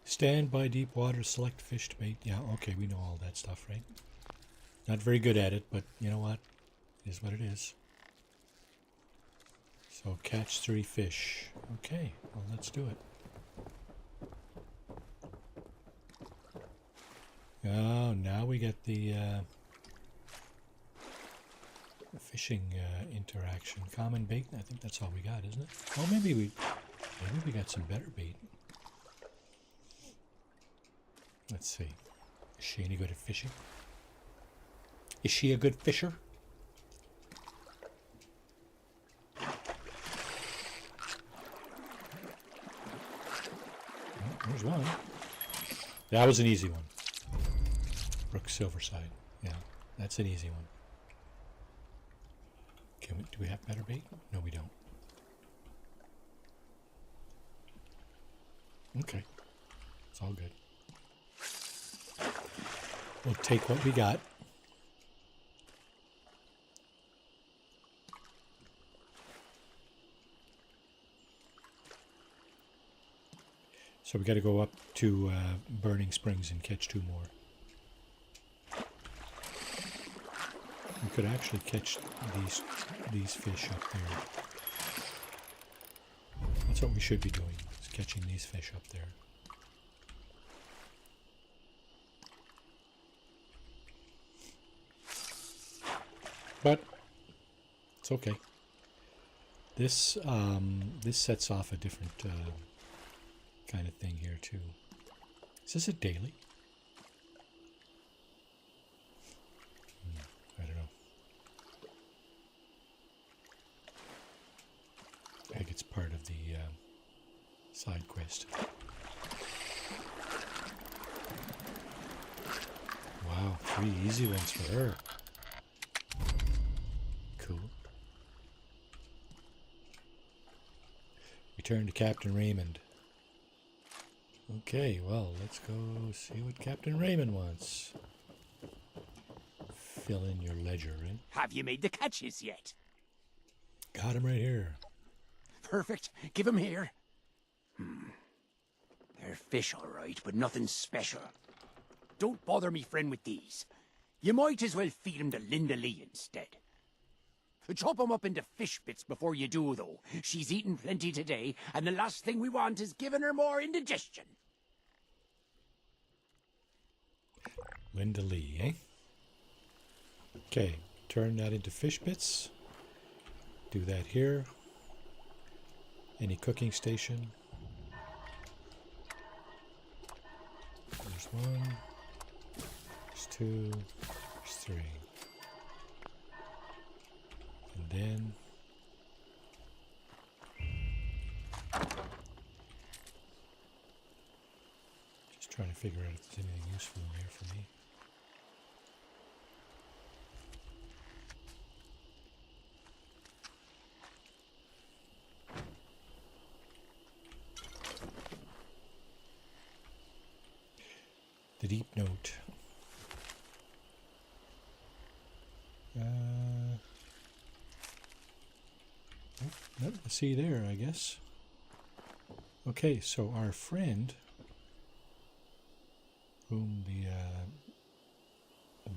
Stand by deep water, select fish to bait. Yeah, okay, we know all that stuff, right? Not very good at it, but you know what? It is what it is. So catch 3 fish. Okay, well let's do it. Oh, now we get the fishing interaction. Common bait. I think that's all we got, isn't it? Oh, maybe we got some better bait. Let's see. Is she any good at fishing? Is she a good fisher? There's one. That was an easy one. Brook Silverside. Yeah, that's an easy one. Do we have better bait? No, we don't. Okay. It's all good. We'll take what we got. So we got to go up to Burning Springs and catch 2 more. We could actually catch these fish up there. That's what we should be doing, is catching these fish up there. But it's okay. This this sets off a different kind of thing here too. Is this a daily? I don't know. I think it's part of the side quest. Wow, 3 easy ones for her. Cool. Return to Captain Raymond. Okay, well, let's go see what Captain Raymond wants. Fill in your ledger, right? Have you made the catches yet? Got him right here. Perfect. Give 'em here. They're fish, all right, but nothing special. Don't bother me friend with these. You might as well feed 'em to Linda Lee instead. Chop 'em up into fish bits before you do, though. She's eaten plenty today, and the last thing we want is giving her more indigestion. Linda Lee, eh? Okay, turn that into fish bits. Do that here. Any cooking station. There's 1. There's 2. There's 3. And then just trying to figure out if there's anything useful in here for me. The deep note. Nothing to see there, I guess. Okay, so our friend, whom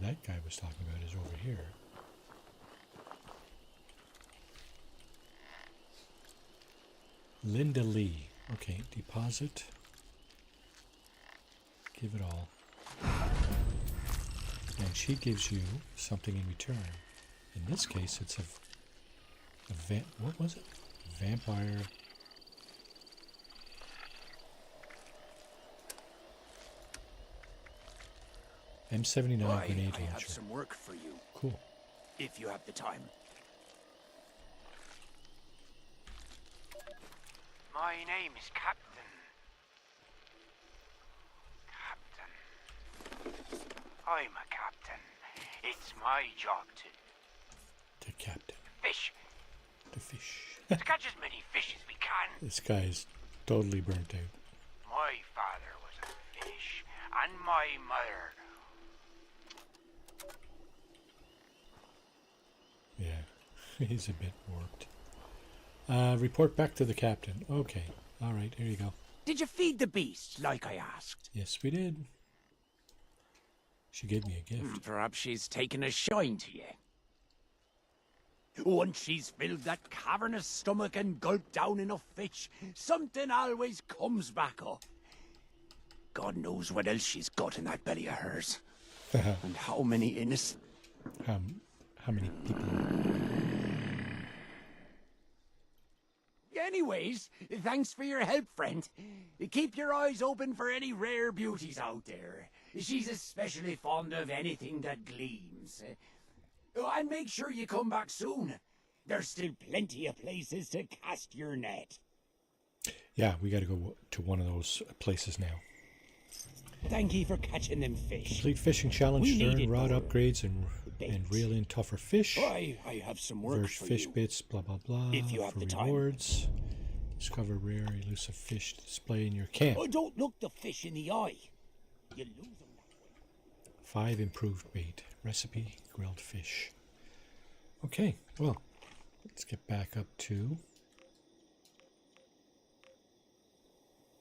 that guy was talking about, is over here. Linda Lee. Okay, deposit. Give it all. And she gives you something in return. In this case, it's what was it? Vampire. M79 grenade I have launcher. some work for you. Cool. If you have the time. My name is Captain. I'm a captain. It's my job To captain. fish. To fish. To catch as many fish as we can. This guy's totally burnt out. My father was a fish, and my mother. Yeah, he's a bit warped. Report back to the captain. Okay, all right, here you go. Did you feed the beast, like I asked? Yes, we did. She gave me a gift. Perhaps she's taken a shine to you. Once she's filled that cavernous stomach and gulped down enough fish, something always comes back up. God knows what else she's got in that belly of hers. And how many innocent... How many people? Anyways, thanks for your help, friend. Keep your eyes open for any rare beauties out there. She's especially fond of anything that gleams. And make sure you come back soon. There's still plenty of places to cast your net. Yeah, we got to go to one of those places now. Thank you for catching them fish. Complete fishing challenge, learn rod upgrades and reel in tougher fish. I have some work Verse for fish you. bits, blah blah blah. If you have for the time. rewards. Discover rare elusive fish to display in your camp. Oh, don't look the fish in the eye. You lose them that way. 5 improved bait. Recipe, grilled fish. Okay, well, let's get back up to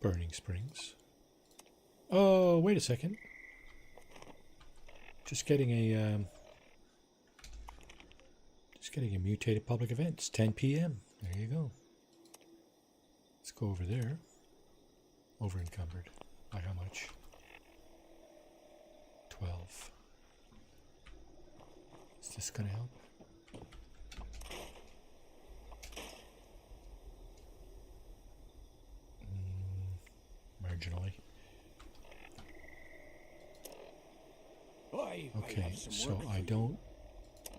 Burning Springs. Oh, wait a second. Just getting a mutated public event. It's 10 p.m. There you go. Let's go over there. Over encumbered. By how much? 12. Is this gonna help? Marginally. Okay, so I don't.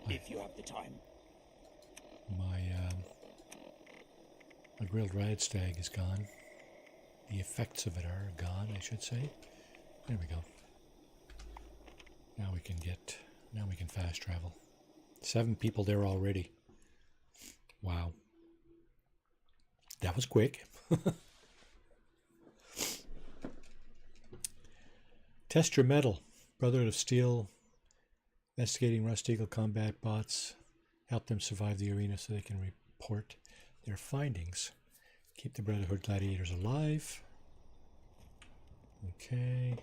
If you have the time. My grilled red stag is gone. The effects of it are gone, I should say. There we go. Now we can fast travel. 7 people there already. Wow. That was quick. Test your metal. Brotherhood of Steel. Investigating Rust Eagle combat bots. Help them survive the arena so they can report their findings. Keep the Brotherhood gladiators alive. Okay.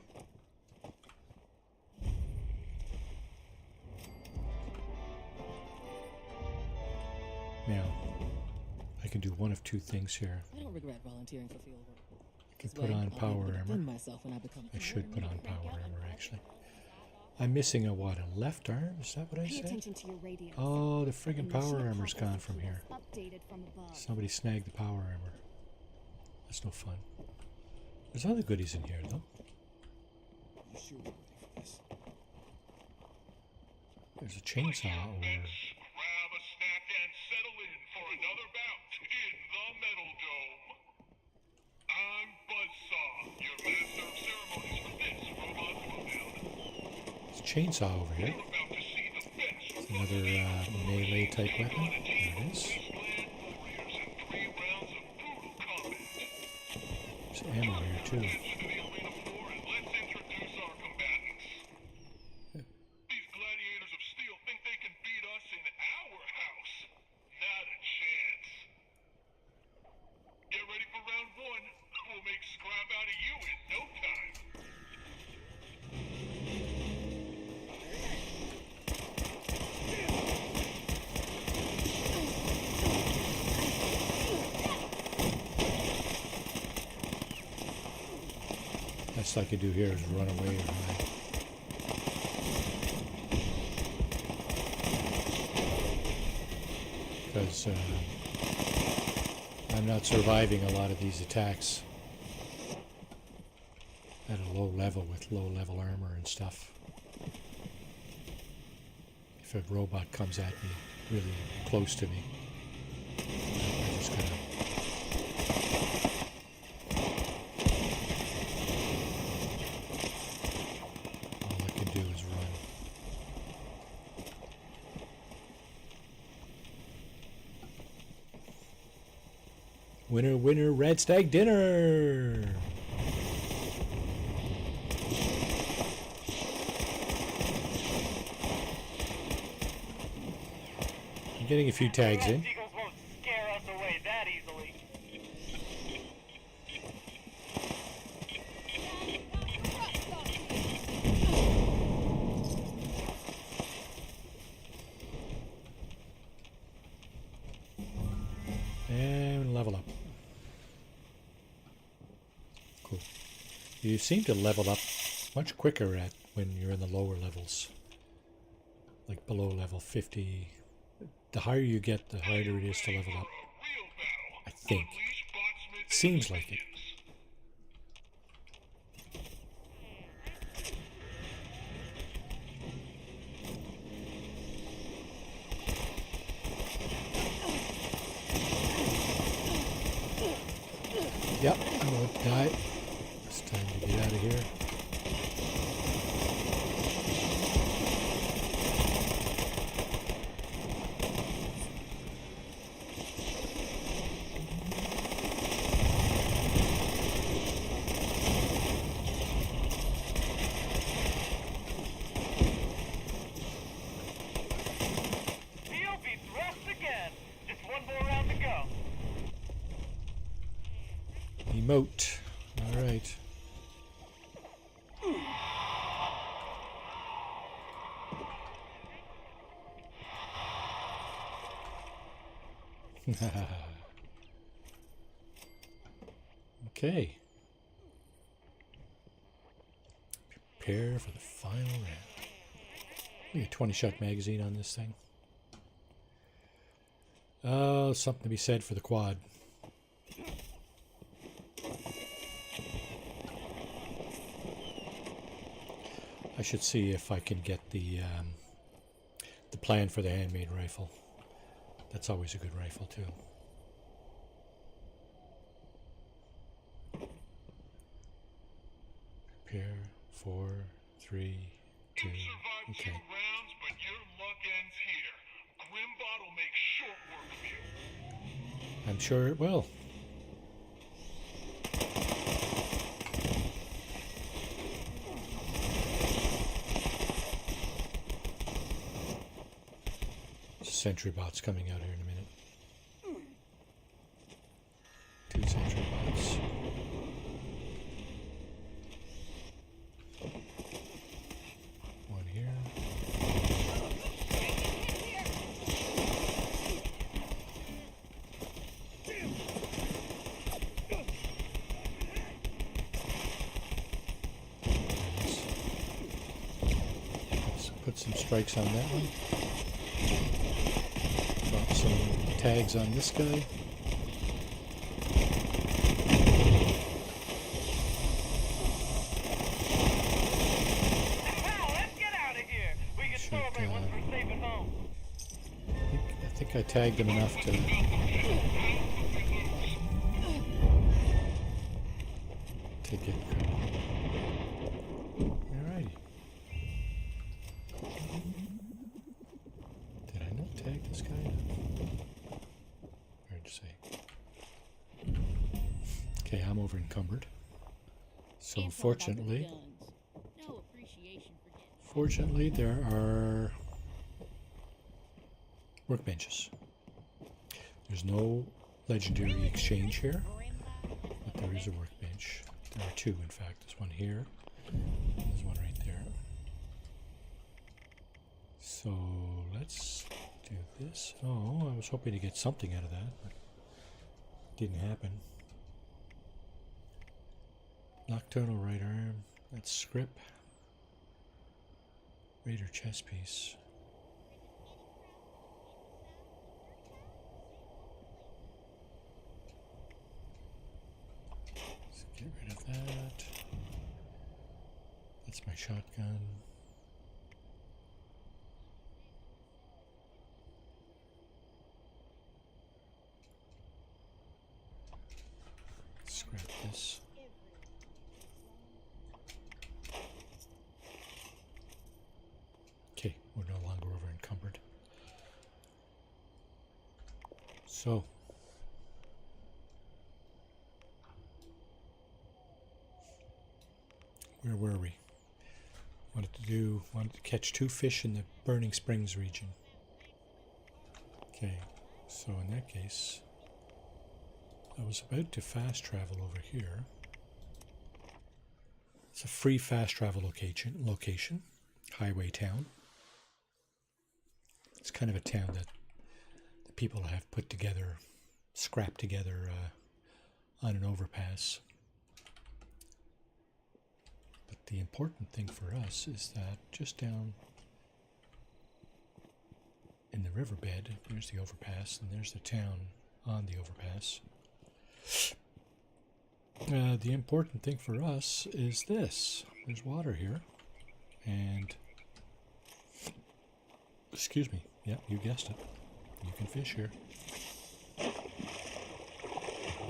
Now, I can do one of 2 things here. I don't regret volunteering for field work. I can put on power armor. I should put on power armor, actually. I'm missing a what? A left arm? Is that what I said? Oh, the friggin' power armor's gone from here. Somebody snagged the power armor. That's no fun. There's other goodies in here, though. There's a chainsaw over there. Grab a snack and settle in for another bout in the Metal Dome. I'm Buzzsaw, your master of ceremonies for this robot throwdown. There's a chainsaw over here. It's another melee type weapon. There it is. There's ammo here too. Best I could do here is run away or hide. Because I'm not surviving a lot of these attacks at a low level with low level armor and stuff. If a robot comes at me really close to me, I just gotta... all I can do is run. Winner, winner, red stag dinner! I'm getting a few tags in. Eagles won't scare us away that easily. You seem to level up much quicker at when you're in the lower levels. Like below level 50. The higher you get, the harder it is to level up. I think. Seems like it. Yep, I'm about to die. It's time to get out of here. POV thrust again. Just one more round to go. Emote. Alright. Okay. Prepare for the final round. Look at 20-shot magazine on this thing. Oh, something to be said for the quad. I should see if I can get the plan for the handmade rifle. That's always a good rifle too. Prepare. 4, 3, 2. Okay. Rounds, but your luck ends here. Grimbot will make short work of you. I'm sure it will. Sentry bots coming out here in a minute. 2 sentry bots. One here. Let's put some strikes on that one. Drop some tags on this guy. Let's get out of here. We can celebrate once we're safe at home. I think I tagged him enough to take it. Alrighty. Did I not tag this guy? Hard to say. Okay, I'm over encumbered. So fortunately, there are workbenches. There's no legendary exchange here, but there is a workbench. There are 2, in fact. There's one here. There's one right there. So let's do this. Oh, I was hoping to get something out of that, but it didn't happen. Nocturnal right arm. That's script. Raider chest piece. Let's get rid of that. That's my shotgun. Scrap this. Okay, we're no longer over encumbered. So, where were we? Wanted to catch 2 fish in the Burning Springs region. Okay, so in that case, I was about to fast travel over here. It's a free fast travel location, highway town. It's kind of a town that the people have put together, scrapped together on an overpass. the important thing for us is that just down in the riverbed, there's the overpass, and there's the town on the overpass. The important thing for us is this. There's water here, and excuse me, yeah, you guessed it. You can fish here.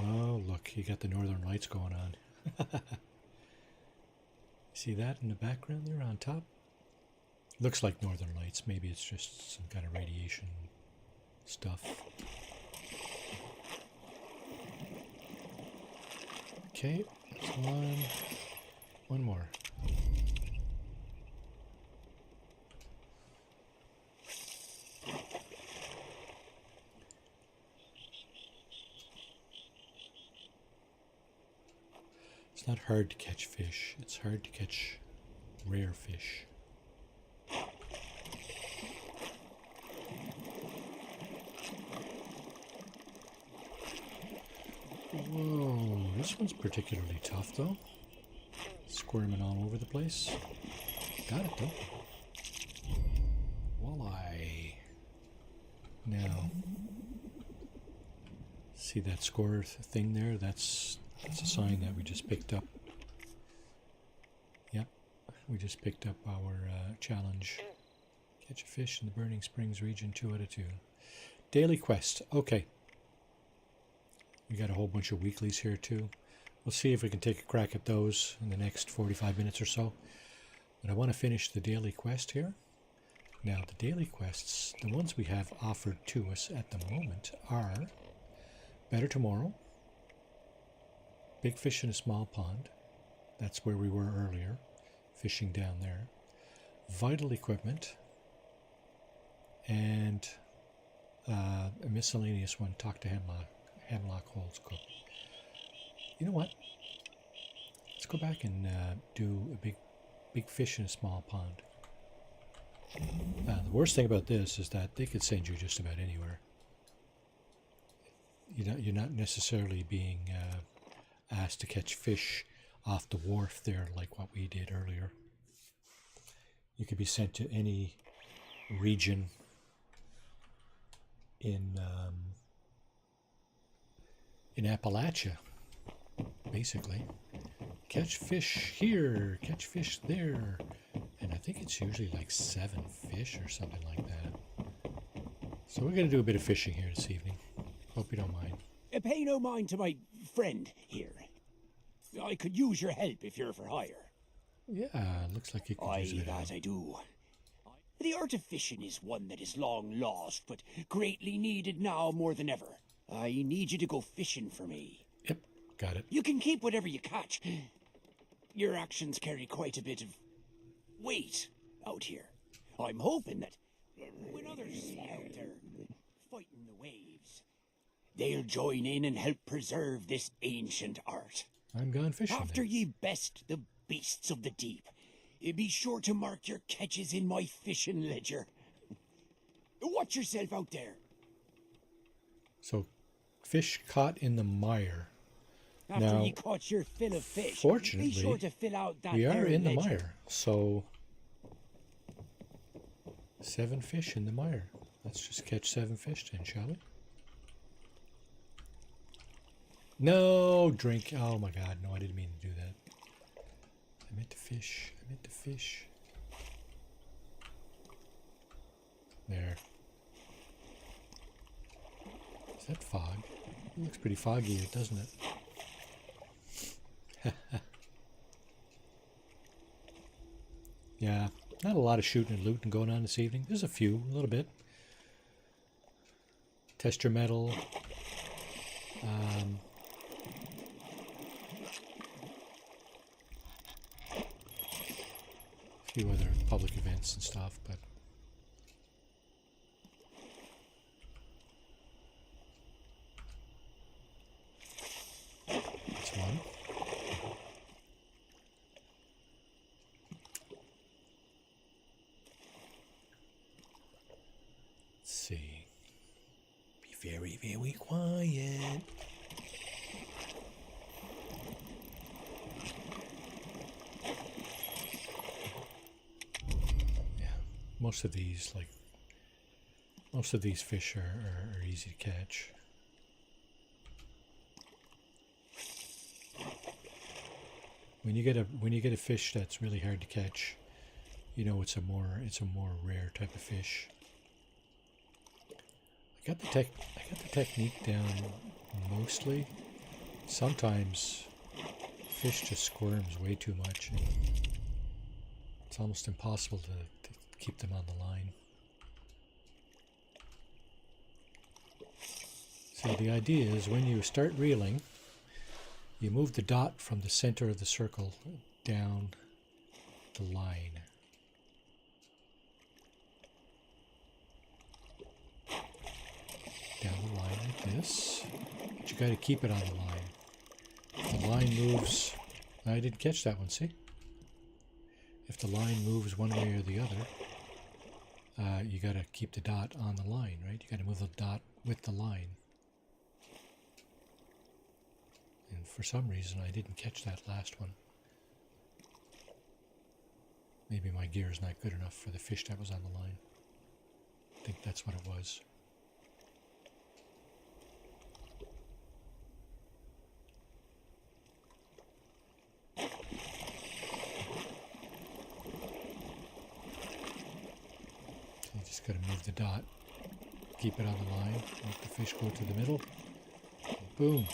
Oh, look, you got the northern lights going on. See that in the background there on top? Looks like northern lights. Maybe it's just some kind of radiation stuff. Okay, that's one more. It's not hard to catch fish. It's hard to catch rare fish. Whoa, this one's particularly tough though. Squirming all over the place. Got it though. Walleye. Now, see that score thing there? That's a sign that we just picked up. Yep, we just picked up our challenge. Catch a fish in the Burning Springs region, 2 out of 2. Daily quest. Okay. We got a whole bunch of weeklies here too. We'll see if we can take a crack at those in the next 45 minutes or so. But I want to finish the daily quest here. Now the daily quests, the ones we have offered to us at the moment are Better Tomorrow, Big Fish in a Small Pond. That's where we were earlier, fishing down there. Vital Equipment, and a miscellaneous one, Talk to Hemlock Holds Cook. You know what? Let's go back and do a big fish in a small pond. The worst thing about this is that they could send you just about anywhere. You're not necessarily being asked to catch fish off the wharf there like what we did earlier. You could be sent to any region in Appalachia, basically. Catch fish here, catch fish there. And I think it's usually like 7 fish or something like that. So we're going to do a bit of fishing here this evening. Hope you don't mind. Pay no mind to my friend here. I could use your help if you're for hire. Yeah, looks like you could use it. Aye, that I do. The art of fishing is one that is long lost, but greatly needed now more than ever. I need you to go fishing for me. Yep, got it. You can keep whatever you catch. Your actions carry quite a bit of weight out here. I'm hoping that when others see out there fighting the waves, they'll join in and help preserve this ancient art. I'm gone fishing. After ye best the beasts of the deep, be sure to mark your catches in my fishing ledger. Watch yourself out there. So, fish caught in the mire. After now, you caught your fill of fish, fortunately, be sure to fill out that we are there in the ledger. mire. So, 7 fish in the mire. Let's just catch 7 fish then, shall we? No, drink. Oh my god, no, I didn't mean to do that. I meant to fish. I meant to fish. There. Is that fog? It looks pretty foggy, doesn't it? Yeah, not a lot of shooting and looting going on this evening. There's a few, a little bit. Test your metal. A few other public events and stuff, but that's one. Let's see. Be very, very quiet. most of these fish are easy to catch. When you get a fish that's really hard to catch, you know it's a more rare type of fish. I got the technique down mostly. Sometimes fish just squirms way too much, and it's almost impossible to keep them on the line. So the idea is when you start reeling, you move the dot from the center of the circle down the line. Down the line like this. But you got to keep it on the line. If the line moves, I didn't catch that one, see? If the line moves one way or the other, you got to keep the dot on the line, right? You got to move the dot with the line. And for some reason, I didn't catch that last one. Maybe my gear is not good enough for the fish that was on the line. I think that's what it was. You just got to move the dot, keep it on the line, let the fish go to the middle, and boom,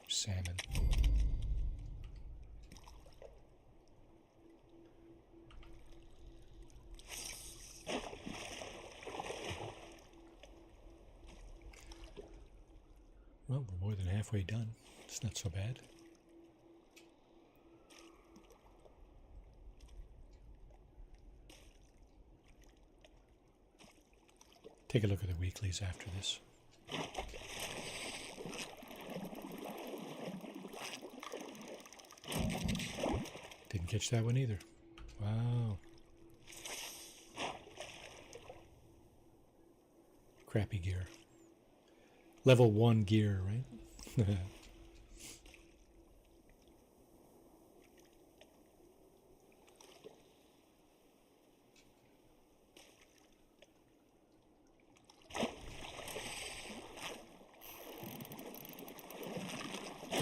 salmon. Well, we're more than halfway done. It's not so bad. Take a look at the weeklies after this. Didn't catch that one either. Wow. Crappy gear. Level 1 gear, right?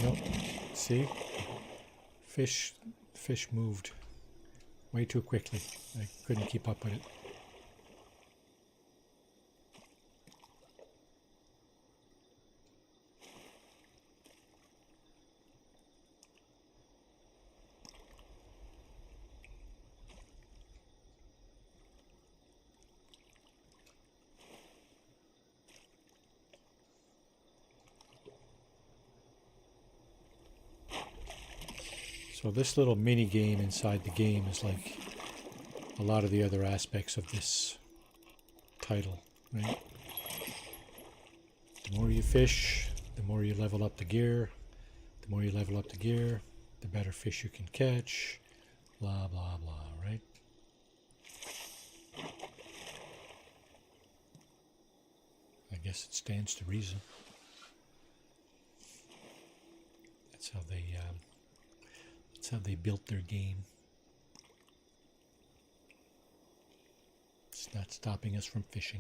Nope. See? Fish moved way too quickly. I couldn't keep up with it. So this little mini game inside the game is like a lot of the other aspects of this title, right? The more you fish, the more you level up the gear. The more you level up the gear, the better fish you can catch. Blah, blah, blah, right? I guess it stands to reason. That's how they built their game. It's not stopping us from fishing.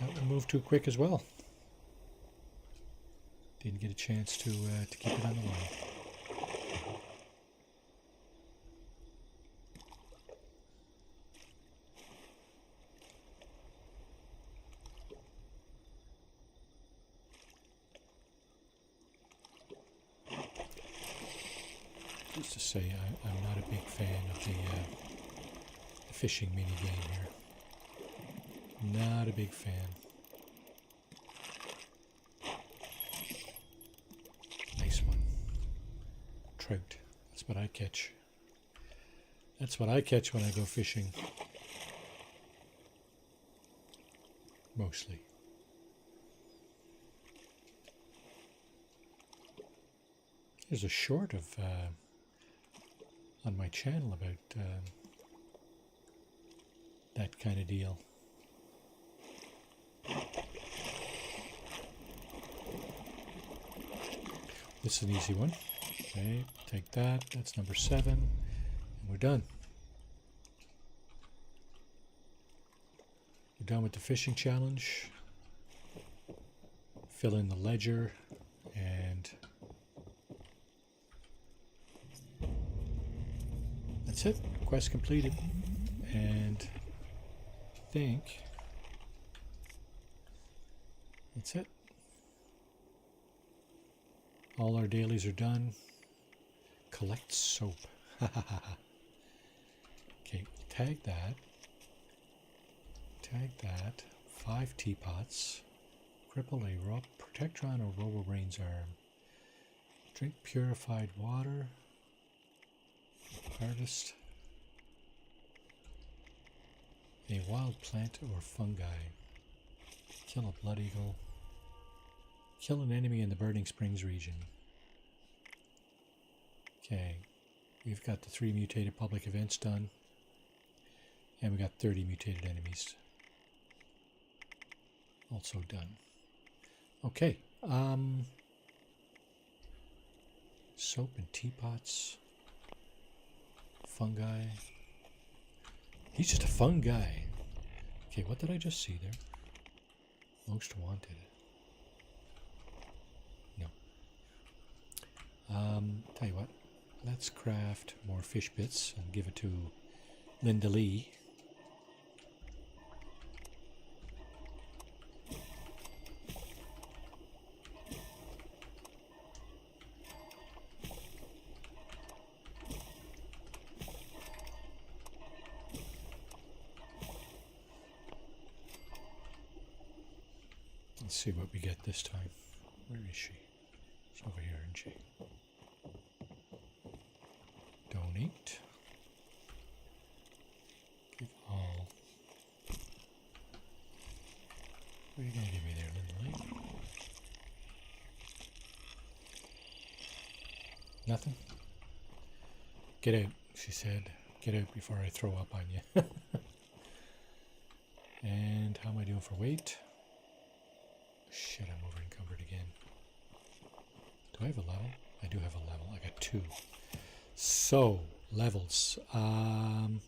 That one moved too quick as well. Didn't get a chance to keep it on the line. Just to say, I'm not a big fan of the fishing mini game here. Not a big fan. Nice one. Trout. That's what I catch. That's what I catch when I go fishing. Mostly. There's a short of on my channel about that kind of deal. This is an easy one. Okay, take that. That's number 7. And we're done. We're done with the fishing challenge. Fill in the ledger and that's it. Quest completed. And I think that's it. All our dailies are done. Collect soap. Okay, tag that. Tag that. 5 teapots. Cripple a Protectron or Robo-Brain's arm. Drink purified water. Harvest a wild plant or fungi. Kill a blood eagle. Kill an enemy in the Burning Springs region. Okay, we've got the 3 mutated public events done. And we got 30 mutated enemies also done. Okay, soap and teapots. Fungi. He's just a fun guy. Okay, what did I just see there? Most wanted. No. Tell you what. Let's craft more fish bits and give it to Linda Lee. Let's see what we get this time. Where is she? She's over here, isn't she? Donate. Give all. What are you going to give me there, Lindley? Nothing? Get out, she said. Get out before I throw up on you. And how am I doing for weight? Shit, I'm over encumbered again. Do I have a level? I do have a level. I got 2. So, levels. Time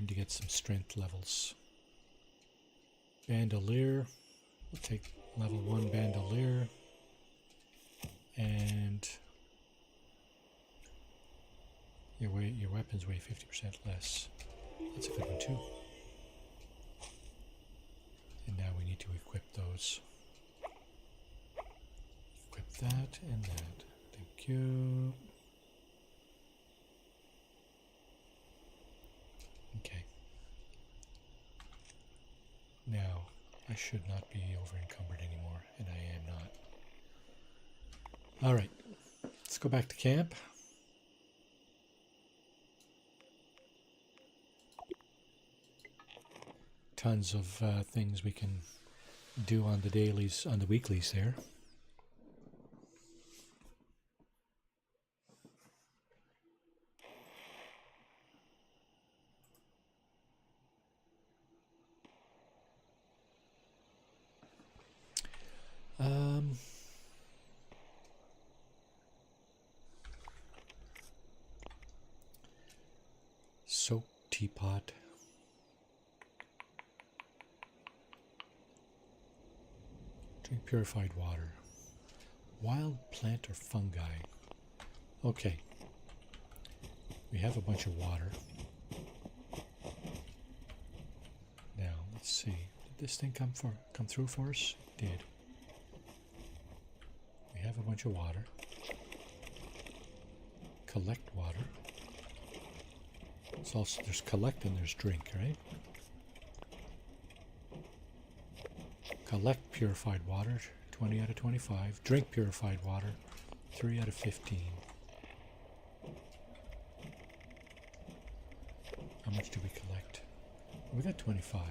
to get some strength levels. Bandolier. We'll take level 1 bandolier. And your weapons weigh 50% less. That's a good one too. And now we need to equip those. Equip that and that. Thank you. Okay. Now, I should not be over encumbered anymore, and I am not. Alright, let's go back to camp. Tons of things we can do on the dailies, on the weeklies there. Soap teapot. Drink purified water. Wild plant or fungi. Okay. We have a bunch of water. Now, let's see. Did this thing come through for us? It did. We have a bunch of water. Collect water. It's also, there's collect and there's drink, right? Collect purified water, 20 out of 25. Drink purified water, 3 out of 15. How much do we collect? We got 25.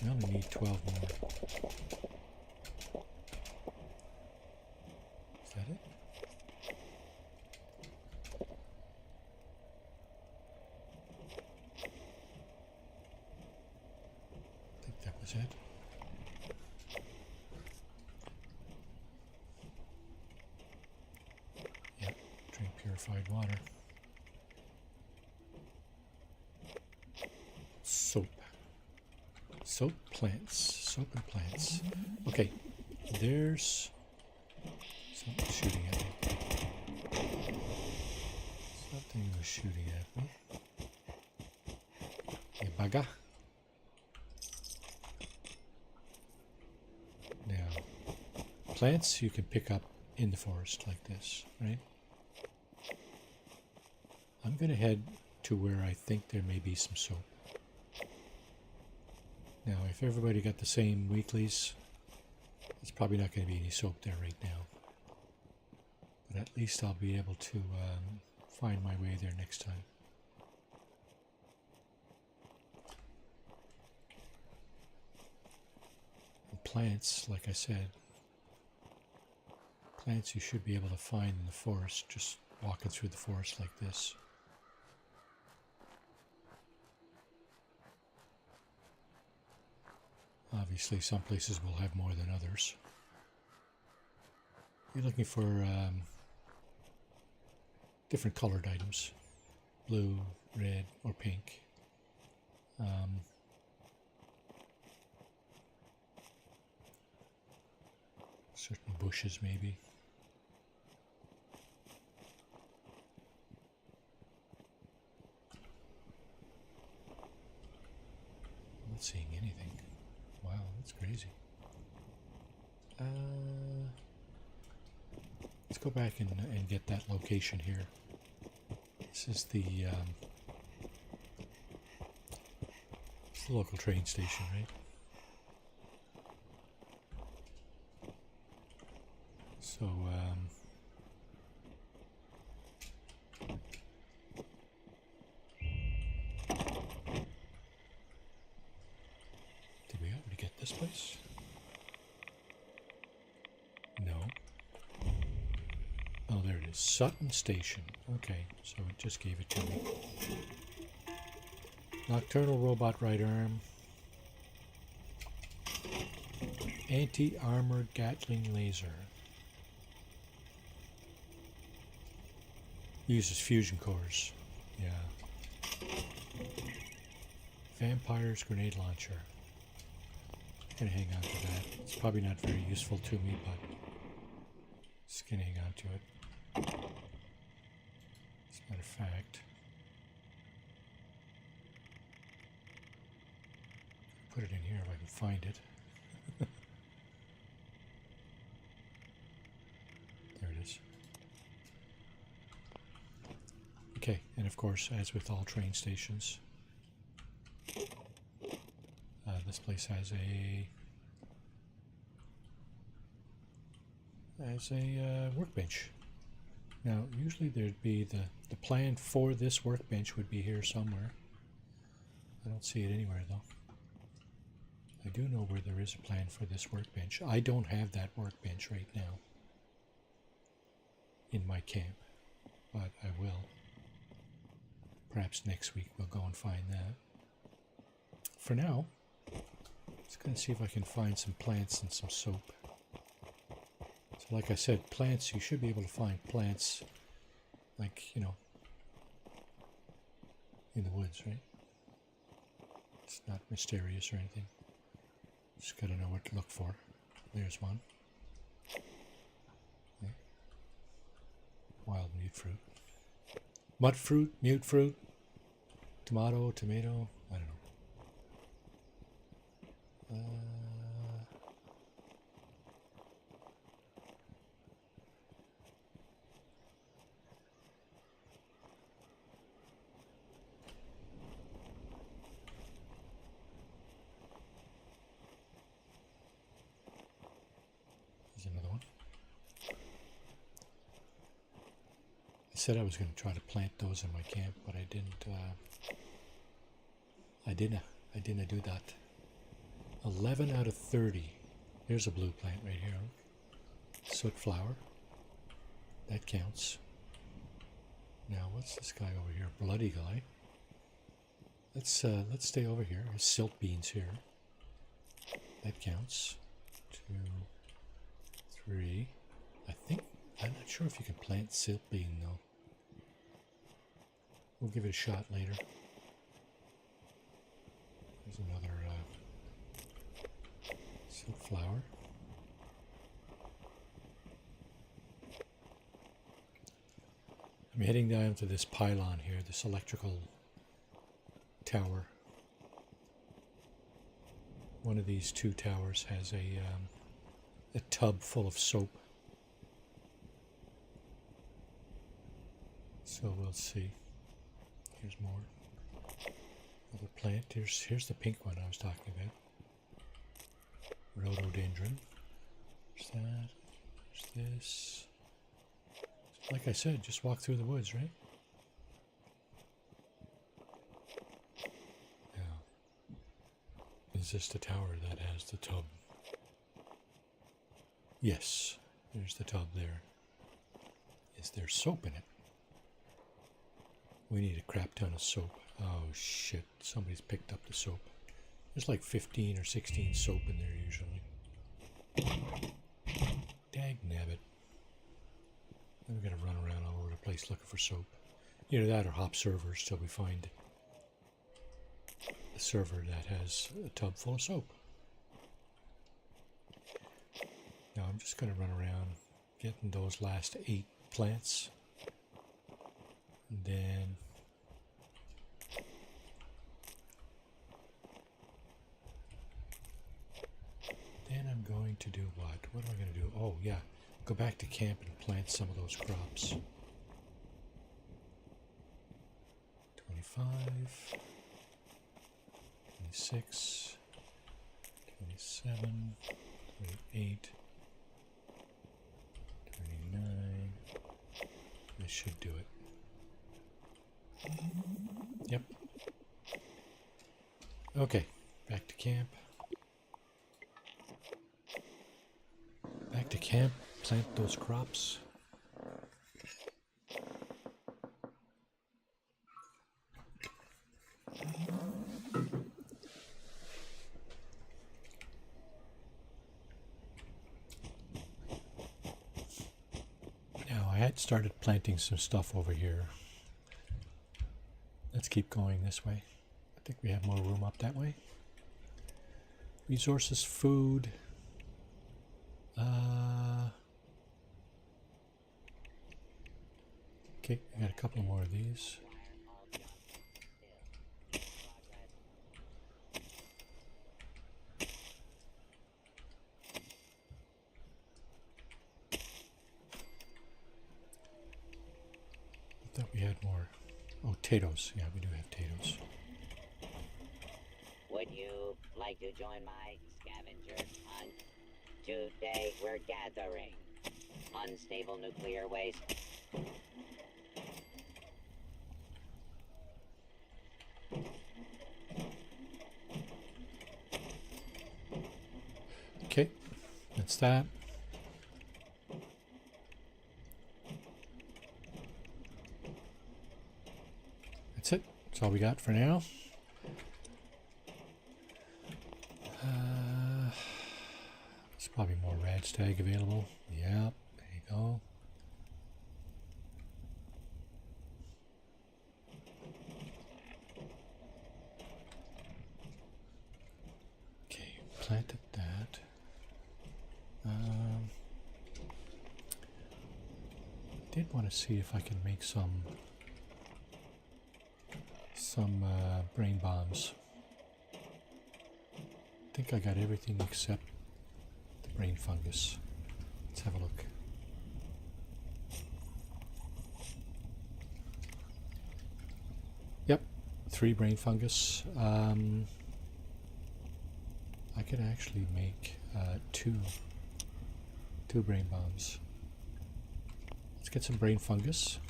We only need 12 more. Is that it? said. Yep, drink purified water. Soap. Soap plants. Soap and plants. Okay, there's something shooting at me. Something was shooting at me. You bugger. Now, plants you can pick up in the forest like this, right? I'm going to head to where I think there may be some soap. Now, if everybody got the same weeklies, there's probably not going to be any soap there right now. But at least I'll be able to find my way there next time. And plants, like I said, plants you should be able to find in the forest, just walking through the forest like this. Obviously, some places will have more than others. You're looking for different colored items. Blue, red, or pink. Certain bushes, maybe. I'm not seeing anything. Wow, that's crazy. Let's go back and get that location here. This is the it's the local train station, right? So, did we already get this place? No. Oh, there it is. Sutton Station. Okay, so it just gave it to me. Nocturnal robot right arm. Anti-armored Gatling laser. Uses fusion cores. Yeah. Vampire's grenade launcher. Gonna hang on to that. It's probably not very useful to me, but just gonna hang on to it. As a matter of fact, put it in here if I can find it. There it is. Okay, and of course, as with all train stations, this place has a workbench. Now, usually there'd be the plan for this workbench would be here somewhere. I don't see it anywhere though. I do know where there is a plan for this workbench. I don't have that workbench right now in my camp, but I will. Perhaps next week we'll go and find that. For now, let's go and see if I can find some plants and some soap. So like I said, plants, you should be able to find plants like, you know, in the woods, right? It's not mysterious or anything. Just gotta know what to look for. There's one. Okay. Wild mute fruit. Mud fruit, mute fruit, tomato, I don't know. There's another one. I said I was going to try to plant those in my camp, but I didn't. I didn't do that. 11 out of 30. Here's a blue plant right here. Soot flower. That counts. Now, what's this guy over here? Bloody guy. Let's stay over here. There's silt beans here. that counts. 2, 3. I'm not sure if you can plant silk bean though. We'll give it a shot later. There's another silk flower. I'm heading down to this pylon here, this electrical tower. One of these two towers has a tub full of soap. So we'll see. Here's more. Another plant. Here's the pink one I was talking about. Rhododendron. There's that. There's this. Like I said, just walk through the woods, right? Yeah. Is this the tower that has the tub? Yes. There's the tub there. Is there soap in it? We need a crap ton of soap. Oh shit, somebody's picked up the soap. There's like 15 or 16 soap in there usually. Dag nabbit. Then we're gonna run around all over the place looking for soap. Either that or hop servers till we find a server that has a tub full of soap. Now I'm just gonna run around getting those last 8 plants. And then I'm going to do what? What am I going to do? Oh, yeah. Go back to camp and plant some of those crops. 25, 26, 27, 28, 29. This should do it. Yep. Okay, back to camp. Back to camp, plant those crops. Now, I had started planting some stuff over here. Let's keep going this way. I think we have more room up that way. Resources, food. Okay, I got a couple more of these. I thought we had more. Oh, potatoes. Yeah, we do have potatoes. Would you like to join my scavenger hunt? Today we're gathering unstable nuclear waste. Okay, that's that. That's it. That's all we got for now. There's probably more radstag available. Yep, there you go. Okay, planted that. Did want to see if I can make some brain bombs. I think I got everything except the brain fungus. Let's have a look. Yep, 3 brain fungus. I could actually make 2 brain bombs. Let's get some brain fungus.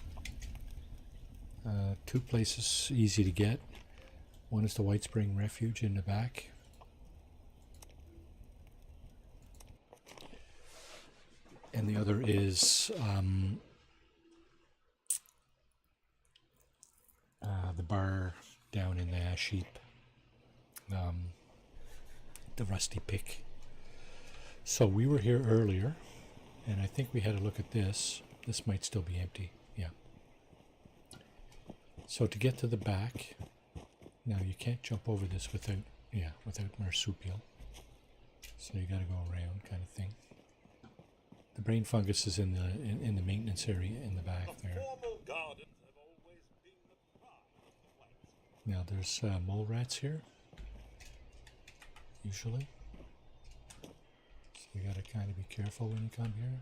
2 places easy to get. One is the White Spring Refuge in the back. And the other is the bar down in the Ash Heap. the rusty pick. So we were here earlier, and I think we had a look at this. This might still be empty. Yeah. So to get to the back, now you can't jump over this without marsupial. So you got to go around, kind of thing. The brain fungus is in the maintenance area in the back there. Now there's mole rats here, usually. So you got to kind of be careful when you come here.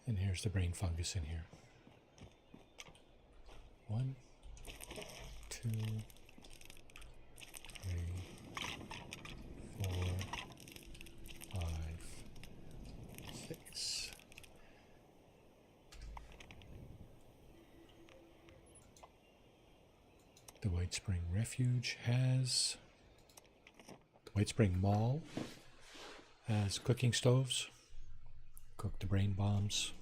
And here's the brain fungus in here. 1, 2, 3, 4, 5, 6. The White Spring Refuge has... The White Spring Mall has cooking stoves. Cook the brain bombs.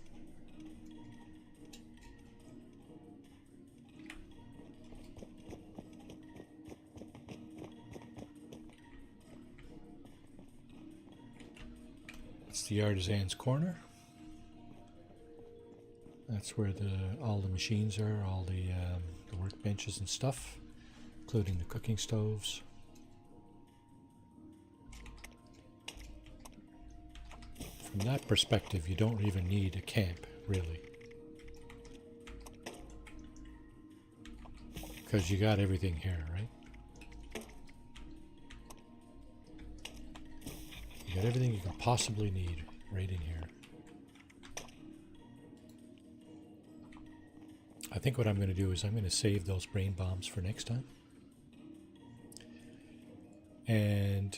It's the Artisan's Corner. That's where all the machines are, all the workbenches and stuff, including the cooking stoves. From that perspective, you don't even need a camp, really. Because you got everything here, right? You got everything you can possibly need right in here. I think what I'm going to do is I'm going to save those brain bombs for next time. And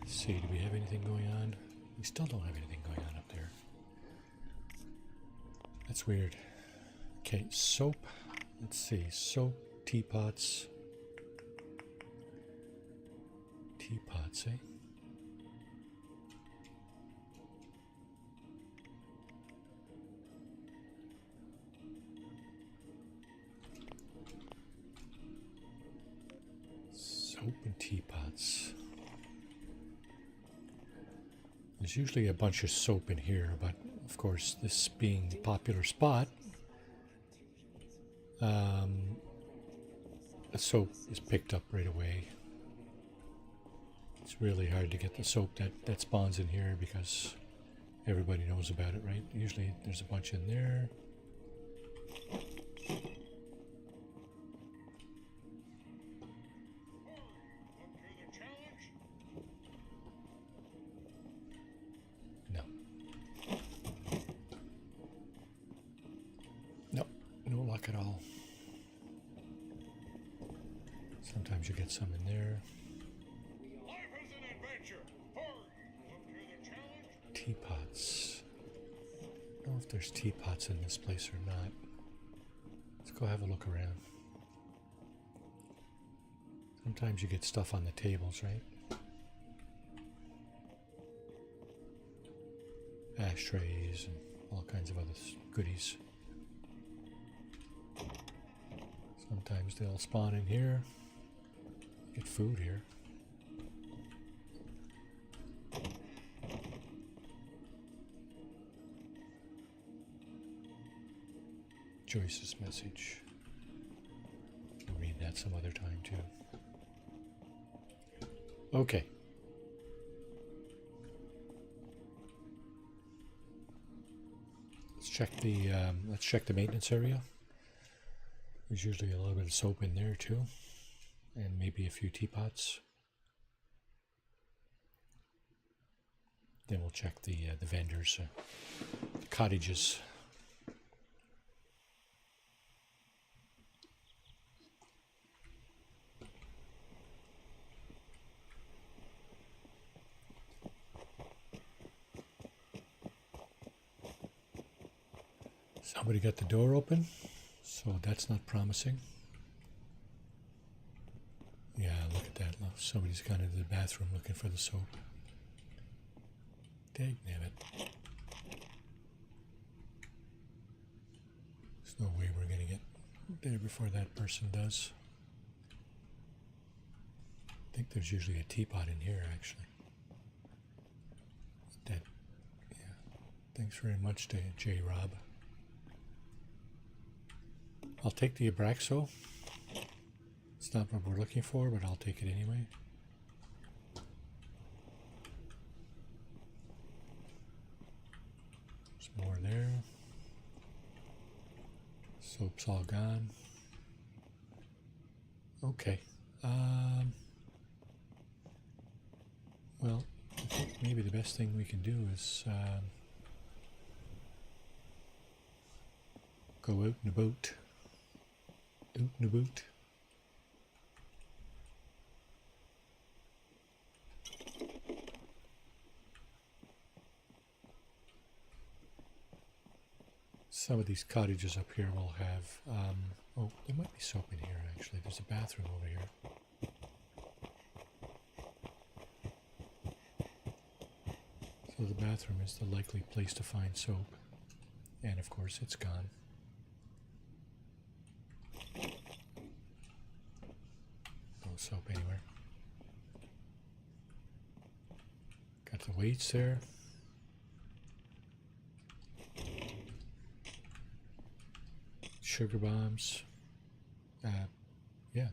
see, do we have anything going on? We still don't have anything going on up there. That's weird. Okay, soap. Let's see. Soap, teapots. Teapots, eh? Soap and teapots. There's usually a bunch of soap in here, but of course, this being the popular spot, the soap is picked up right away. It's really hard to get the soap that spawns in here because everybody knows about it, right? Usually there's a bunch in there. No luck at all. Sometimes you get some in there. Teapots. I don't know if there's teapots in this place or not. Let's go have a look around. Sometimes you get stuff on the tables, right? Ashtrays and all kinds of other goodies. Sometimes they'll spawn in here. Get food here. Joyce's message. We'll read that some other time too. Okay. Let's check the maintenance area. There's usually a little bit of soap in there too, and maybe a few teapots. Then we'll check the vendors, the cottages. Somebody got the door open, so that's not promising. Yeah, look at that. Look, somebody's gone into the bathroom looking for the soap. Dang it. There's no way we're gonna get there before that person does. I think there's usually a teapot in here, actually. That, yeah. Thanks very much to J. Rob. I'll take the Abraxo. It's not what we're looking for, but I'll take it anyway. There's more there. Soap's all gone. Okay. Well, I think maybe the best thing we can do is go out and about. Out and about. Some of these cottages up here will have, oh, there might be soap in here actually. There's a bathroom over here. So the bathroom is the likely place to find soap. And of course it's gone. No soap anywhere. Got the weights there. Sugar bombs. Yeah.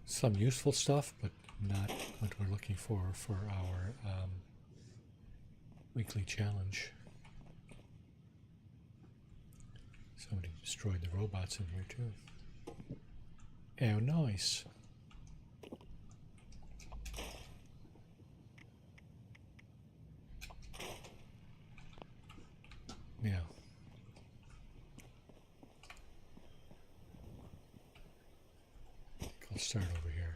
Some useful stuff, but not what we're looking for our weekly challenge. Somebody destroyed the robots in here too. Oh, nice. Yeah. I think I'll start over here.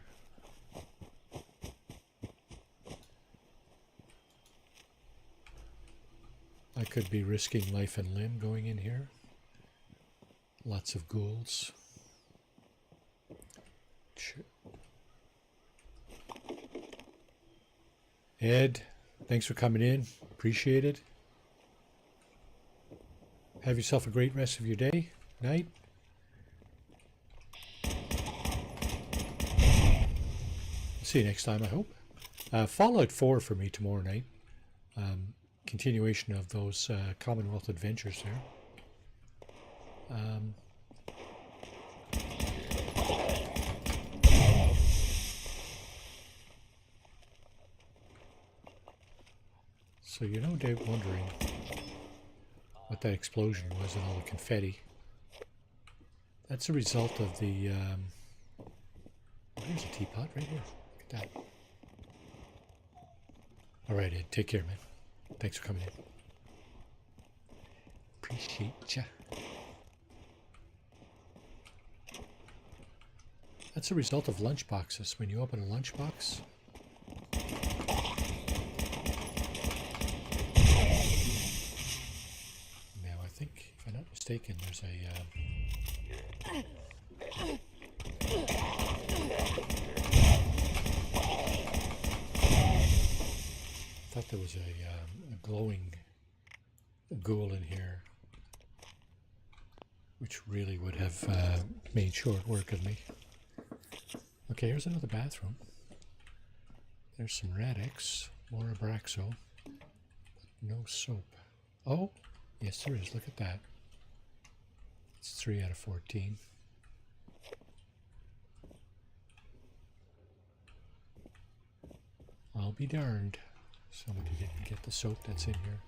I could be risking life and limb going in here. Lots of ghouls. Ed, thanks for coming in. Appreciate it. Have yourself a great rest of your day, night. See you next time, I hope. Fallout 4 for me tomorrow night. Continuation of those Commonwealth adventures there. So you know, Dave, wondering what that explosion was and all the confetti. That's a result of the, there's a teapot right here. Look at that. Alright, Ed, take care, man. Thanks for coming in. Appreciate ya. That's a result of lunchboxes. When you open a lunchbox, I think, if I'm not mistaken, there's a I thought there was a glowing ghoul in here, which really would have made short work of me. Okay, here's another bathroom. There's some Radix, more Abraxo, but no soap. Oh! Yes, there is. Look at that. It's 3 out of 14. I'll be darned. Somebody didn't get the soap that's in here.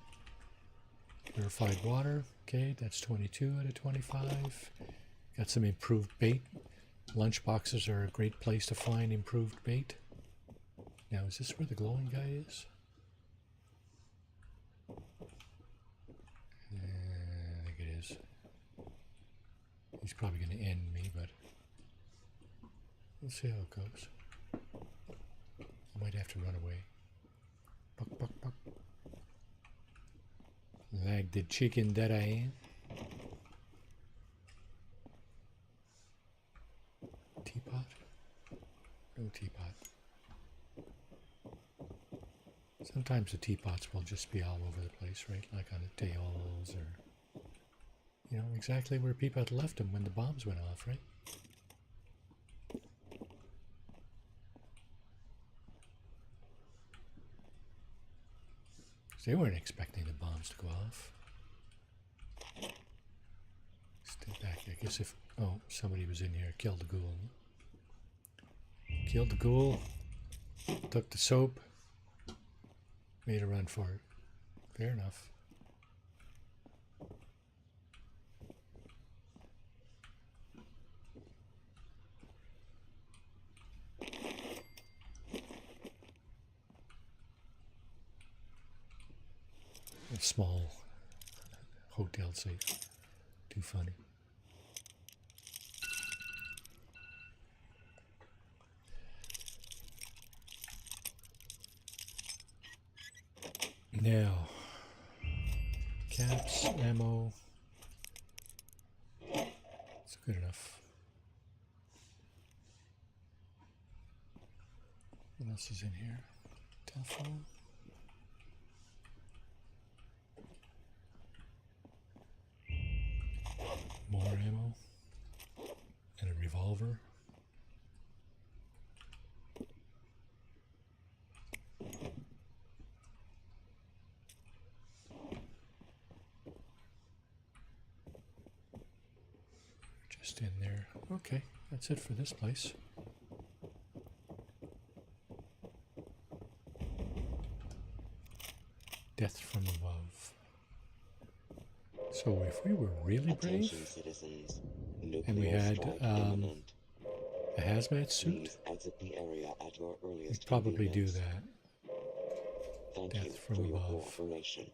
Purified water. Okay, that's 22 out of 25. Got some improved bait. Lunch boxes are a great place to find improved bait. Now, is this where the glowing guy is? He's probably going to end me, but we'll see how it goes. I might have to run away. Buck, buck, buck. Like the chicken that I am. Teapot? No teapot. Is that Sometimes the teapots will just be all over the place, right? Like on the tails or, you know, exactly where people had left them when the bombs went off, right? They weren't expecting the bombs to go off. Stay back. I guess if... Oh, somebody was in here. Killed the ghoul. Killed the ghoul. Took the soap. Made a run for it. Fair enough. A small hotel safe. Too funny. Now, caps, ammo. It's good enough. What else is in here? Telephone. More ammo. And a revolver. Just in there. Okay, that's it for this place. Death from above. So if we were really brave, citizens. and we had a hazmat suit, we'd probably do that. Thank Death you from for your above. cooperation.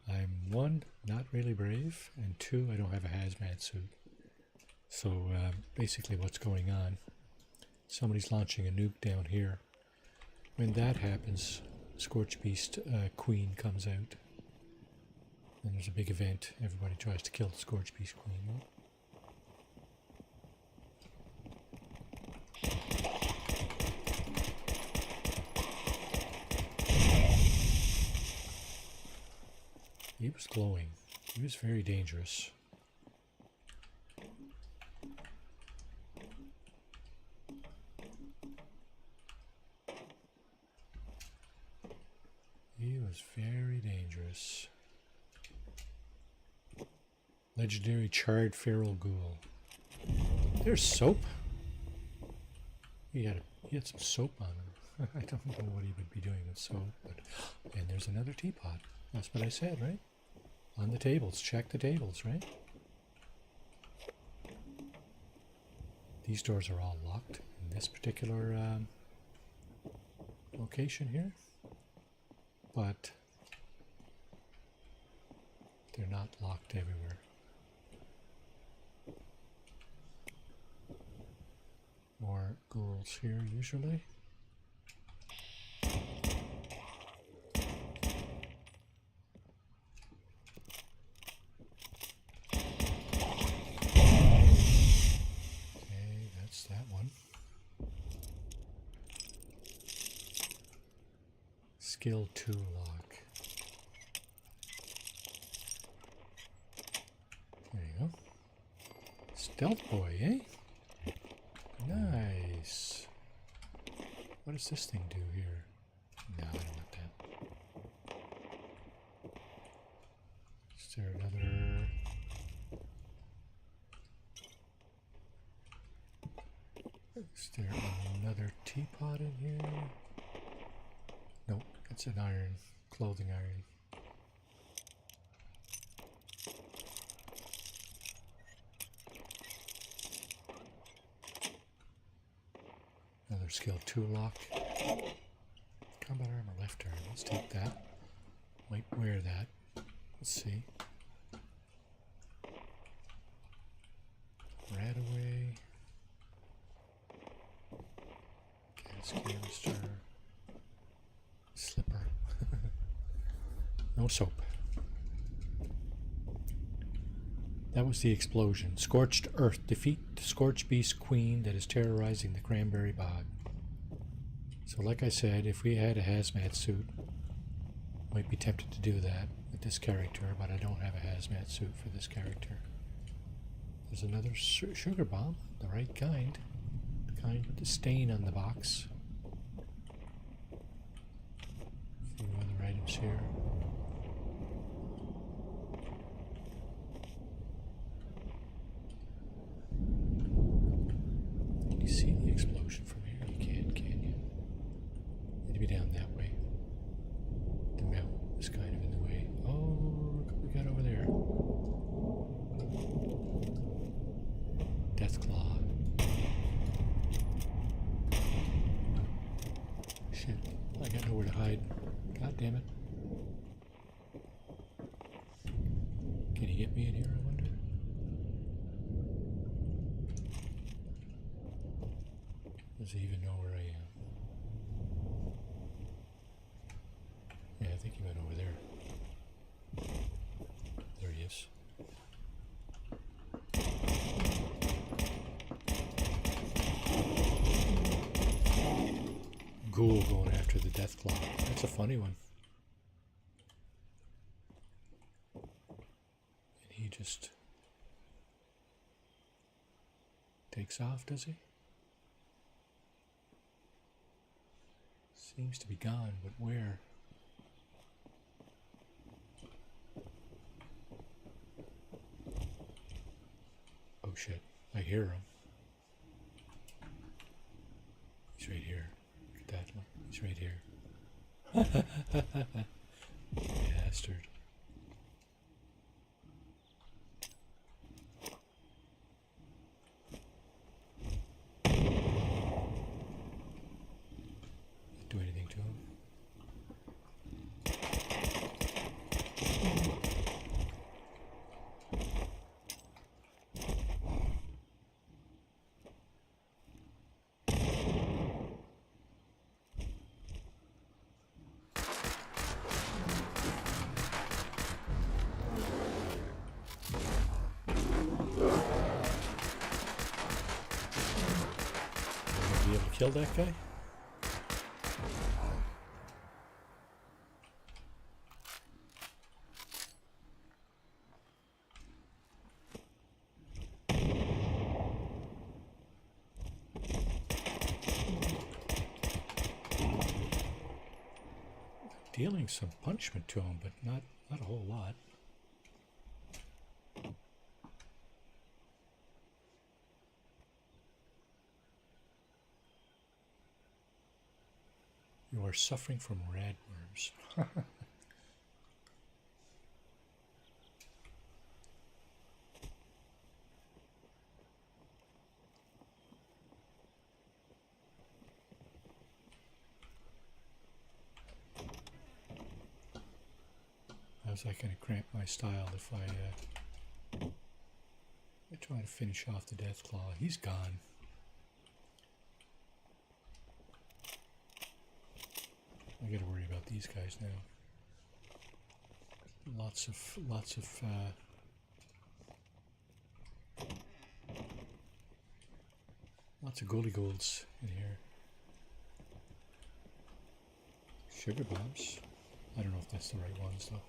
I'm one, not really brave, and two, I don't have a hazmat suit. So basically what's going on, somebody's launching a nuke down here. When that happens, Scorchbeast Queen comes out. And there's a big event. Everybody tries to kill the Scorchbeast Queen. Right? He was glowing. He was very dangerous. He was very dangerous. Legendary charred feral ghoul. There's soap. He had some soap on him. I don't know what he would be doing with soap, but and there's another teapot. That's what I said, right? On the tables. Check the tables, right? These doors are all locked in this particular location here, but they're not locked everywhere. More ghouls here usually. Okay, that's that one. Skill 2 lock. There you go. Stealth boy, eh? Nice. What does this thing do here? No, I don't want that. Is there another... Is there another teapot in here? Nope, it's an iron, clothing iron. Another skill 2 lock. Combat armor left arm. Let's take that. Might wear that. Let's see. Rat away. Gas canister. Slipper. No soap. That was the explosion. Scorched earth. Defeat the Scorchbeast Queen that is terrorizing the Cranberry Bog. So like I said, if we had a hazmat suit, might be tempted to do that with this character, but I don't have a hazmat suit for this character. There's another sugar bomb, the right kind. The kind with the stain on the box. A few other items here. Can you see the explosion from here? You can't you? Need to be down that way. The mountain is kind of in the way. Oh, look what we got over there. Death Claw. Shit, I got nowhere to hide. God damn it. Can he get me in here, I wonder? Does he even know where I am? Yeah, I think he went over there. There he is. Ghoul going after the Death Claw. That's a funny one. And he just takes off, does he? Seems to be gone, but where? Oh shit, I hear him. He's right here. Look at that, look. He's right here. Bastard. Do anything to him? Be able to kill that guy? Dealing some punishment to him, but not a whole lot. You are suffering from radworms. How's that going to cramp my style if I try to finish off the Death Claw? He's gone. I got to worry about these guys now. Lots of goalie goals in here. Sugar bombs. I don't know if that's the right ones though.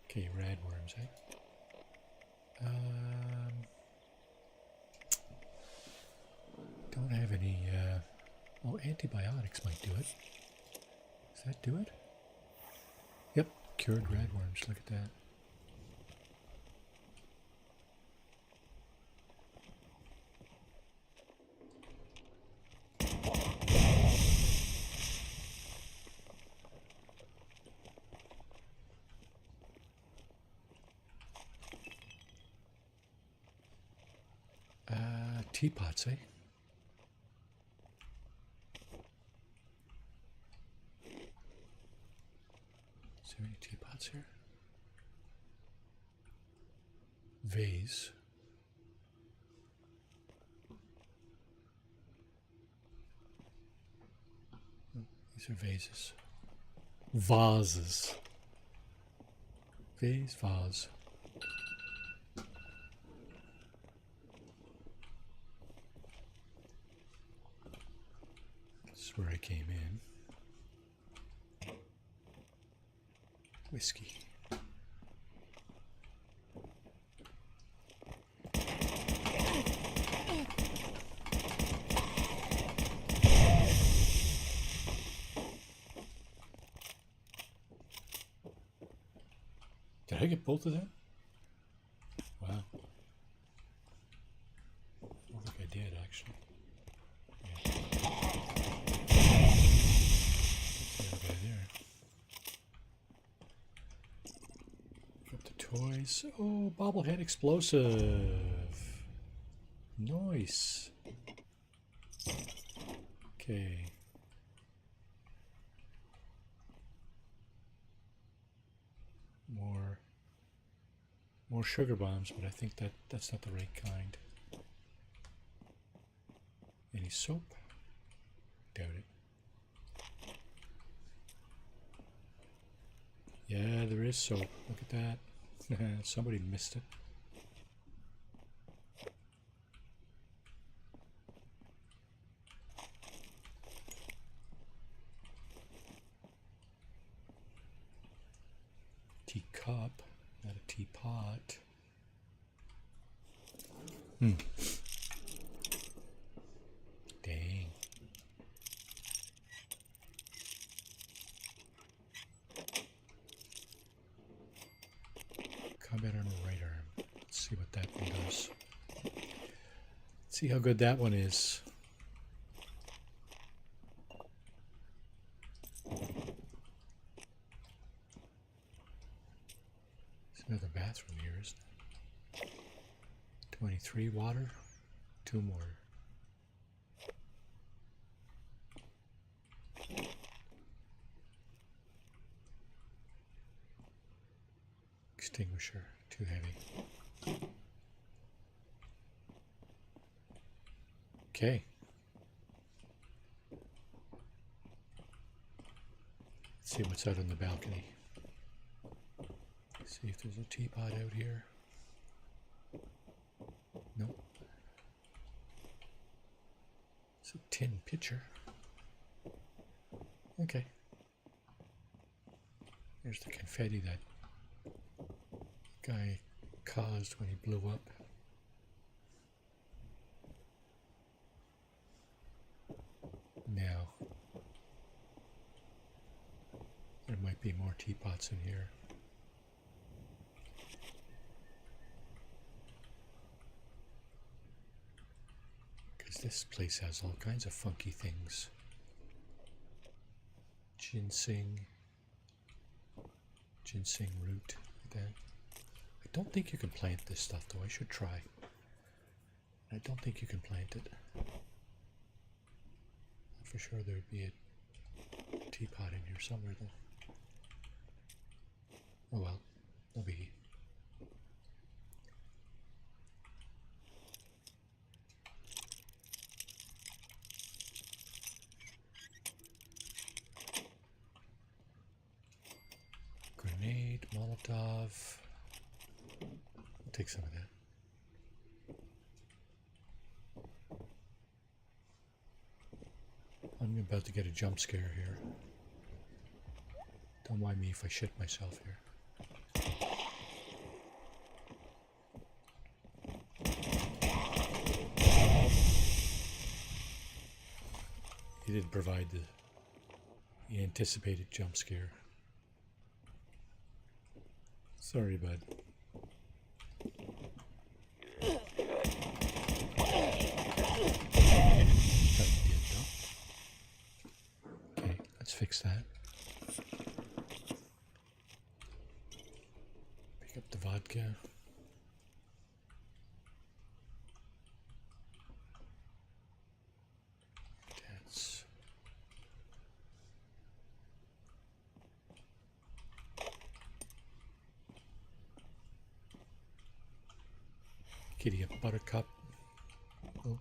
Okay, radworms, eh? Don't have any, oh, antibiotics might do it. Does that do it? Yep, cured radworms, look at that. Teapots, eh? Is there any teapots here? Vase. These are vases. Vases. Vase, vase. is where I came in. Whiskey. Did I get both of them? Wow. I don't think I did, actually. Yeah. That's the other guy there. Got the toys. Oh, bobblehead explosive. Nice. Okay. More sugar bombs, but I think that's not the right kind. Any soap? Doubt it. Yeah, there is soap. Look at that. Somebody missed it. Teacup, not a teapot. Dang. Combat armor right arm. Let's see what that one does. Let's see how good that one is. There's another bathroom here, isn't it? 23 water, 2 more. Extinguisher, too heavy. Okay. Let's see what's out on the balcony. See if there's a teapot out here. Nope. It's a tin pitcher. Okay. There's the confetti that guy caused when he blew up. Now, there might be more teapots in here. Because this place has all kinds of funky things. Ginseng root, like that. I don't think you can plant this stuff, though. I should try. I don't think you can plant it. For sure there'd be a teapot in here somewhere, though. Oh well, no biggie. Grenade, Molotov. I'll take some of that. I'm about to get a jump scare here. Don't mind me if I shit myself here. He didn't provide the anticipated jump scare. Sorry, bud. Okay, let's fix that. Pick up the vodka. That's kitty up buttercup. Oh.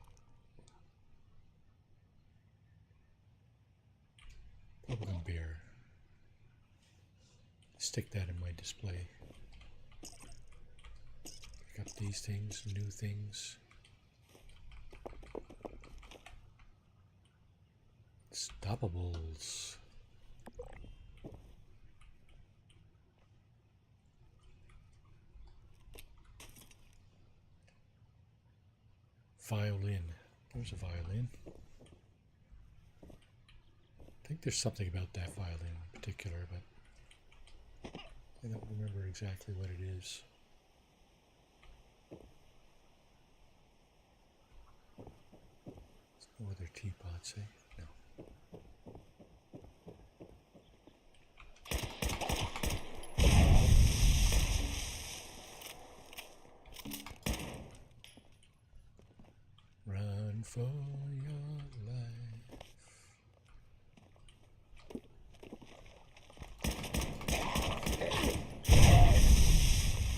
Bubblegum beer. Stick that in my display. Pick up these things, new things. Stop. Unstoppables. Violin. There's a violin. I think there's something about that violin in particular, but I don't remember exactly what it is. There's no other teapots, eh? No. Run for your life.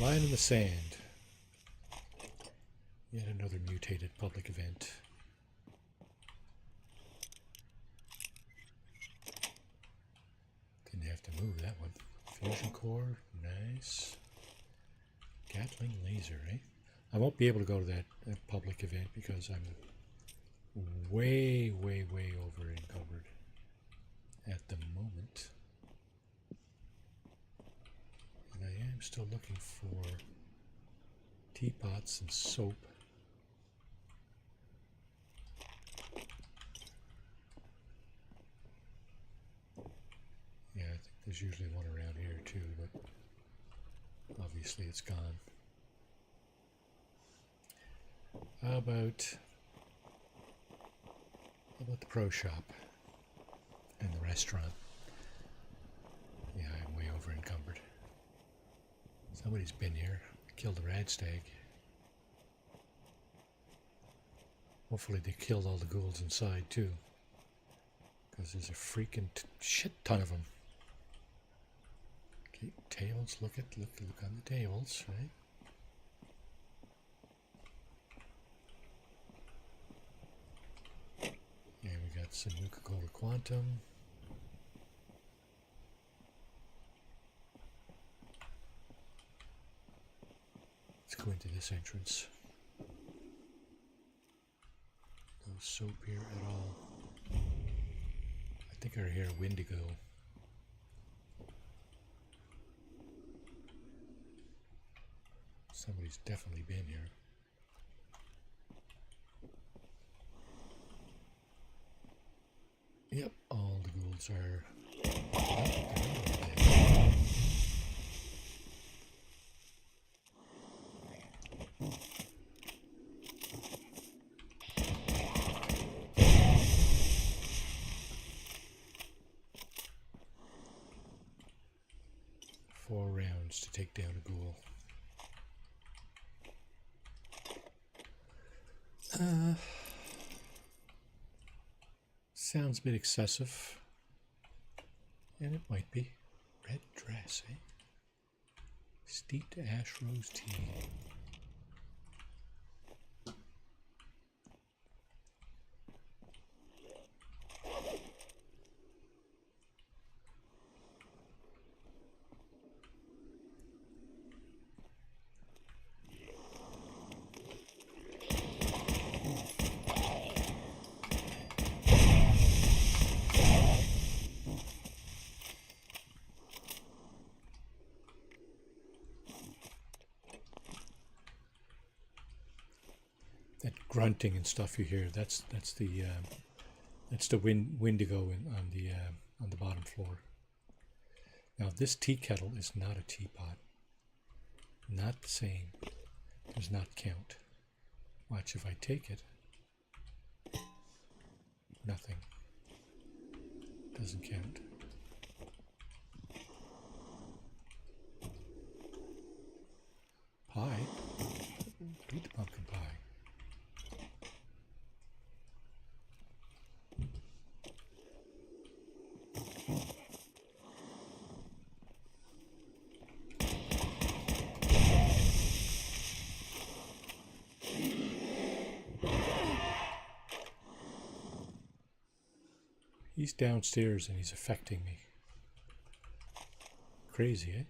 Line in the sand. Yet another mutated public event. Didn't have to move that one. Fusion core, nice. Gatling laser, eh? I won't be able to go to that public event because I'm way over encumbered at the moment. And I am still looking for teapots and soap. Yeah, I think there's usually one around here too, but obviously it's gone. How about the pro shop and the restaurant? Yeah, I'm way over encumbered. Somebody's been here, killed a rad stag. Hopefully they killed all the ghouls inside too, because there's a freaking shit ton of them. Okay, tables. Look on the tables, right? And we got some Nuka-Cola Quantum. Let's go into this entrance. No soap here at all. I think I hear Wendigo. Somebody's definitely been here. Yep, all the ghouls are. Four rounds to take down a ghoul. Sounds a bit excessive, and it might be. Red dress, eh? Steeped ash rose tea. That grunting and stuff you hear, that's the Wendigo on the bottom floor. Now this tea kettle is not a teapot. Not the same. Does not count. Watch if I take it. Nothing. Doesn't count. Pie. Eat the pumpkin pie. He's downstairs and he's affecting me. Crazy, eh?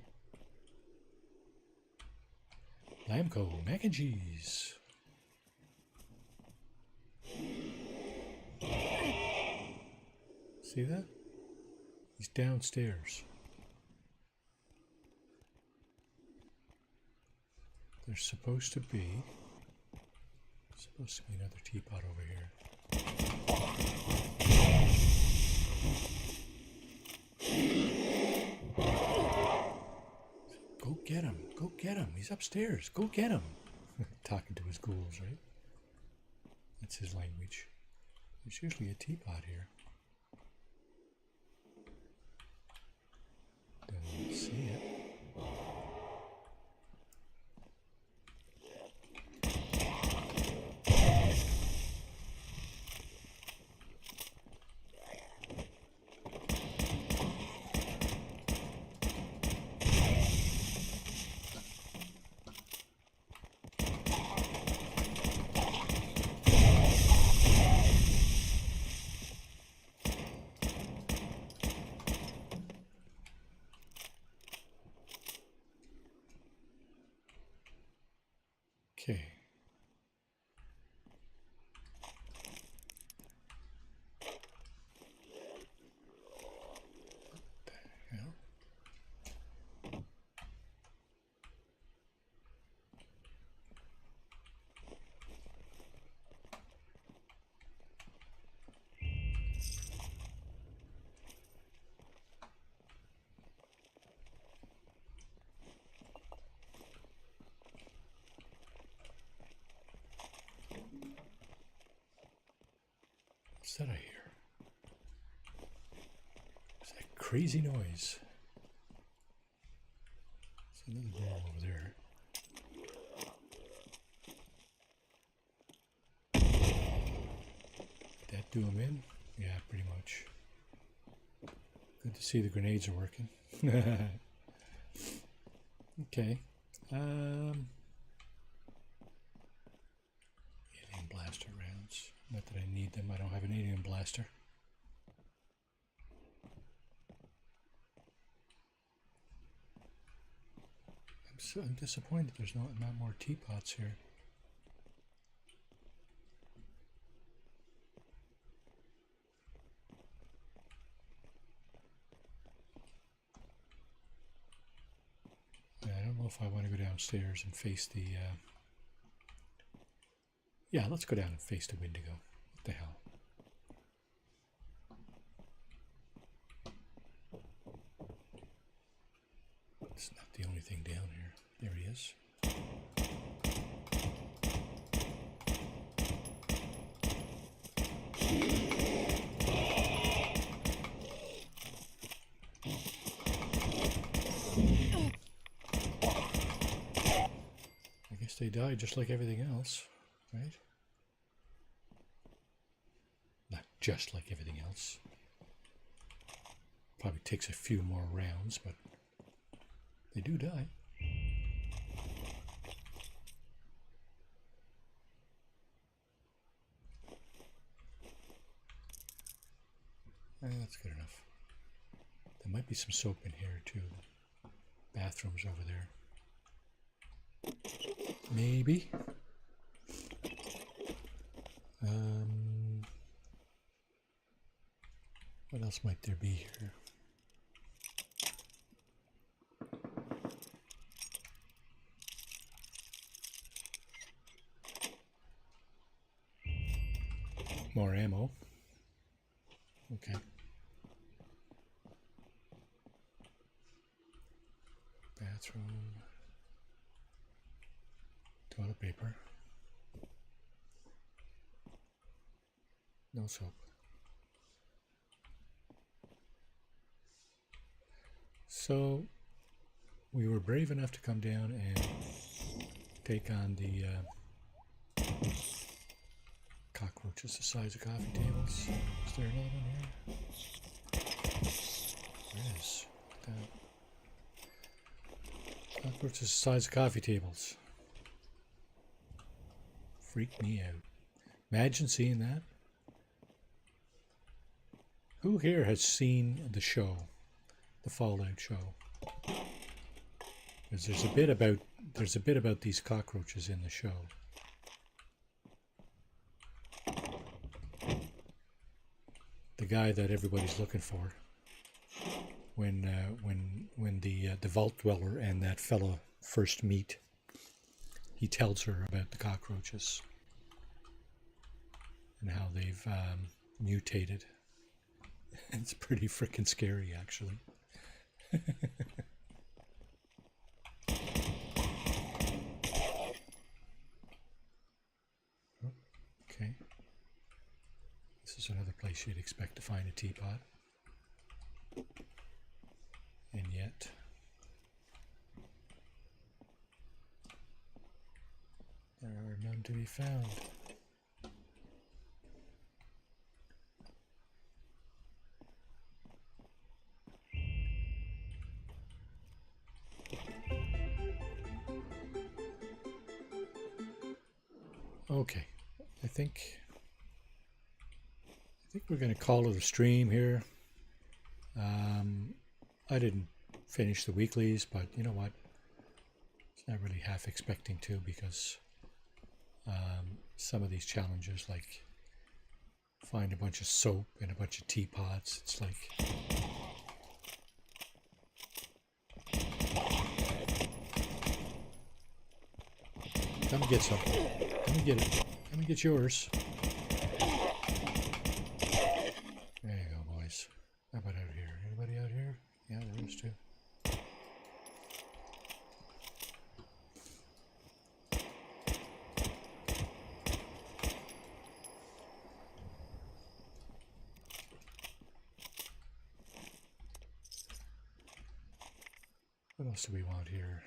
Lamco, mac and cheese. See that? He's downstairs. There's supposed to be another teapot over here. Go get him. Go get him. He's upstairs. Go get him. Talking to his ghouls, right? That's his language. There's usually a teapot here. Don't see it. Okay. What the hell? What's that I hear? What's that crazy noise? There's another door over there. Did that do him in? Yeah, pretty much. Good to see the grenades are working. Okay. Alien blaster rounds. Not that I need them. I don't have an alien blaster. I'm disappointed there's not more teapots here. I don't know if I want to go downstairs and face the... Yeah, let's go down and face the Wendigo. What the hell? It's not the only thing down here. There he is. I guess they died just like everything else, right? Not just like everything else. Probably takes a few more rounds, but they do die. That's good enough. There might be some soap in here too. Bathrooms over there. Maybe. What else might there be here? More ammo. Okay. Bathroom. Toilet paper. No soap. So we were brave enough to come down and take on the cockroaches the size of coffee tables. Is there another one here? There is. Cockroaches the size of coffee tables. Freaked me out. Imagine seeing that. Who here has seen the show, the Fallout show? Because there's a bit about these cockroaches in the show. The guy that everybody's looking for. When the vault dweller and that fellow first meet, he tells her about the cockroaches and how they've mutated. It's pretty freaking scary, actually. Okay. This is another place you'd expect to find a teapot. And yet, there are none to be found. Okay, I think we're going to call it a stream here. I didn't finish the weeklies, but you know what? It's not really half expecting to, because some of these challenges, like find a bunch of soap and a bunch of teapots, it's like come get some. Let me get it. Let me get yours. There you go, boys. How about out here? Anybody out here? Yeah, there is too. What else do we want here?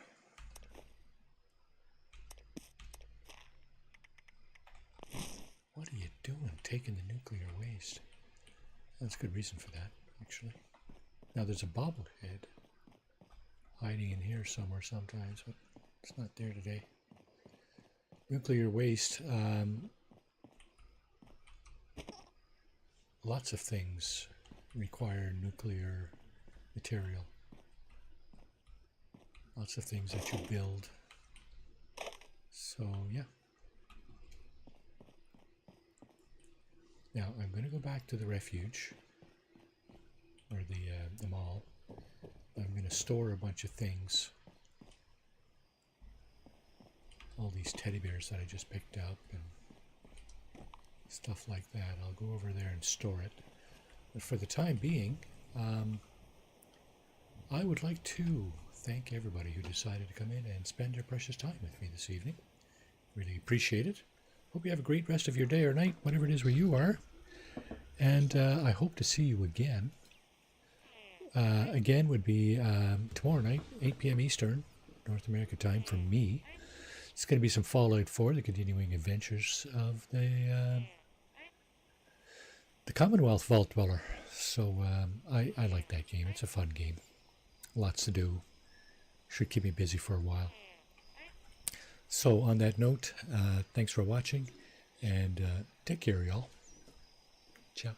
What are you doing, taking the nuclear waste? That's a good reason for that, actually. Now there's a bobblehead hiding in here somewhere sometimes, but it's not there today. Nuclear waste. Lots of things require nuclear material. Lots of things that you build. So, yeah. Now, I'm going to go back to the refuge, or the mall. I'm going to store a bunch of things. All these teddy bears that I just picked up and stuff like that. I'll go over there and store it. But for the time being, I would like to thank everybody who decided to come in and spend their precious time with me this evening. Really appreciate it. Hope you have a great rest of your day or night, whatever it is where you are. And I hope to see you again. Again would be tomorrow night, 8 p.m. Eastern, North America time for me. It's going to be some Fallout 4, the continuing adventures of the Commonwealth Vault Dweller. So I like that game. It's a fun game. Lots to do. Should keep me busy for a while. So on that note, thanks for watching, and take care, y'all. Ciao.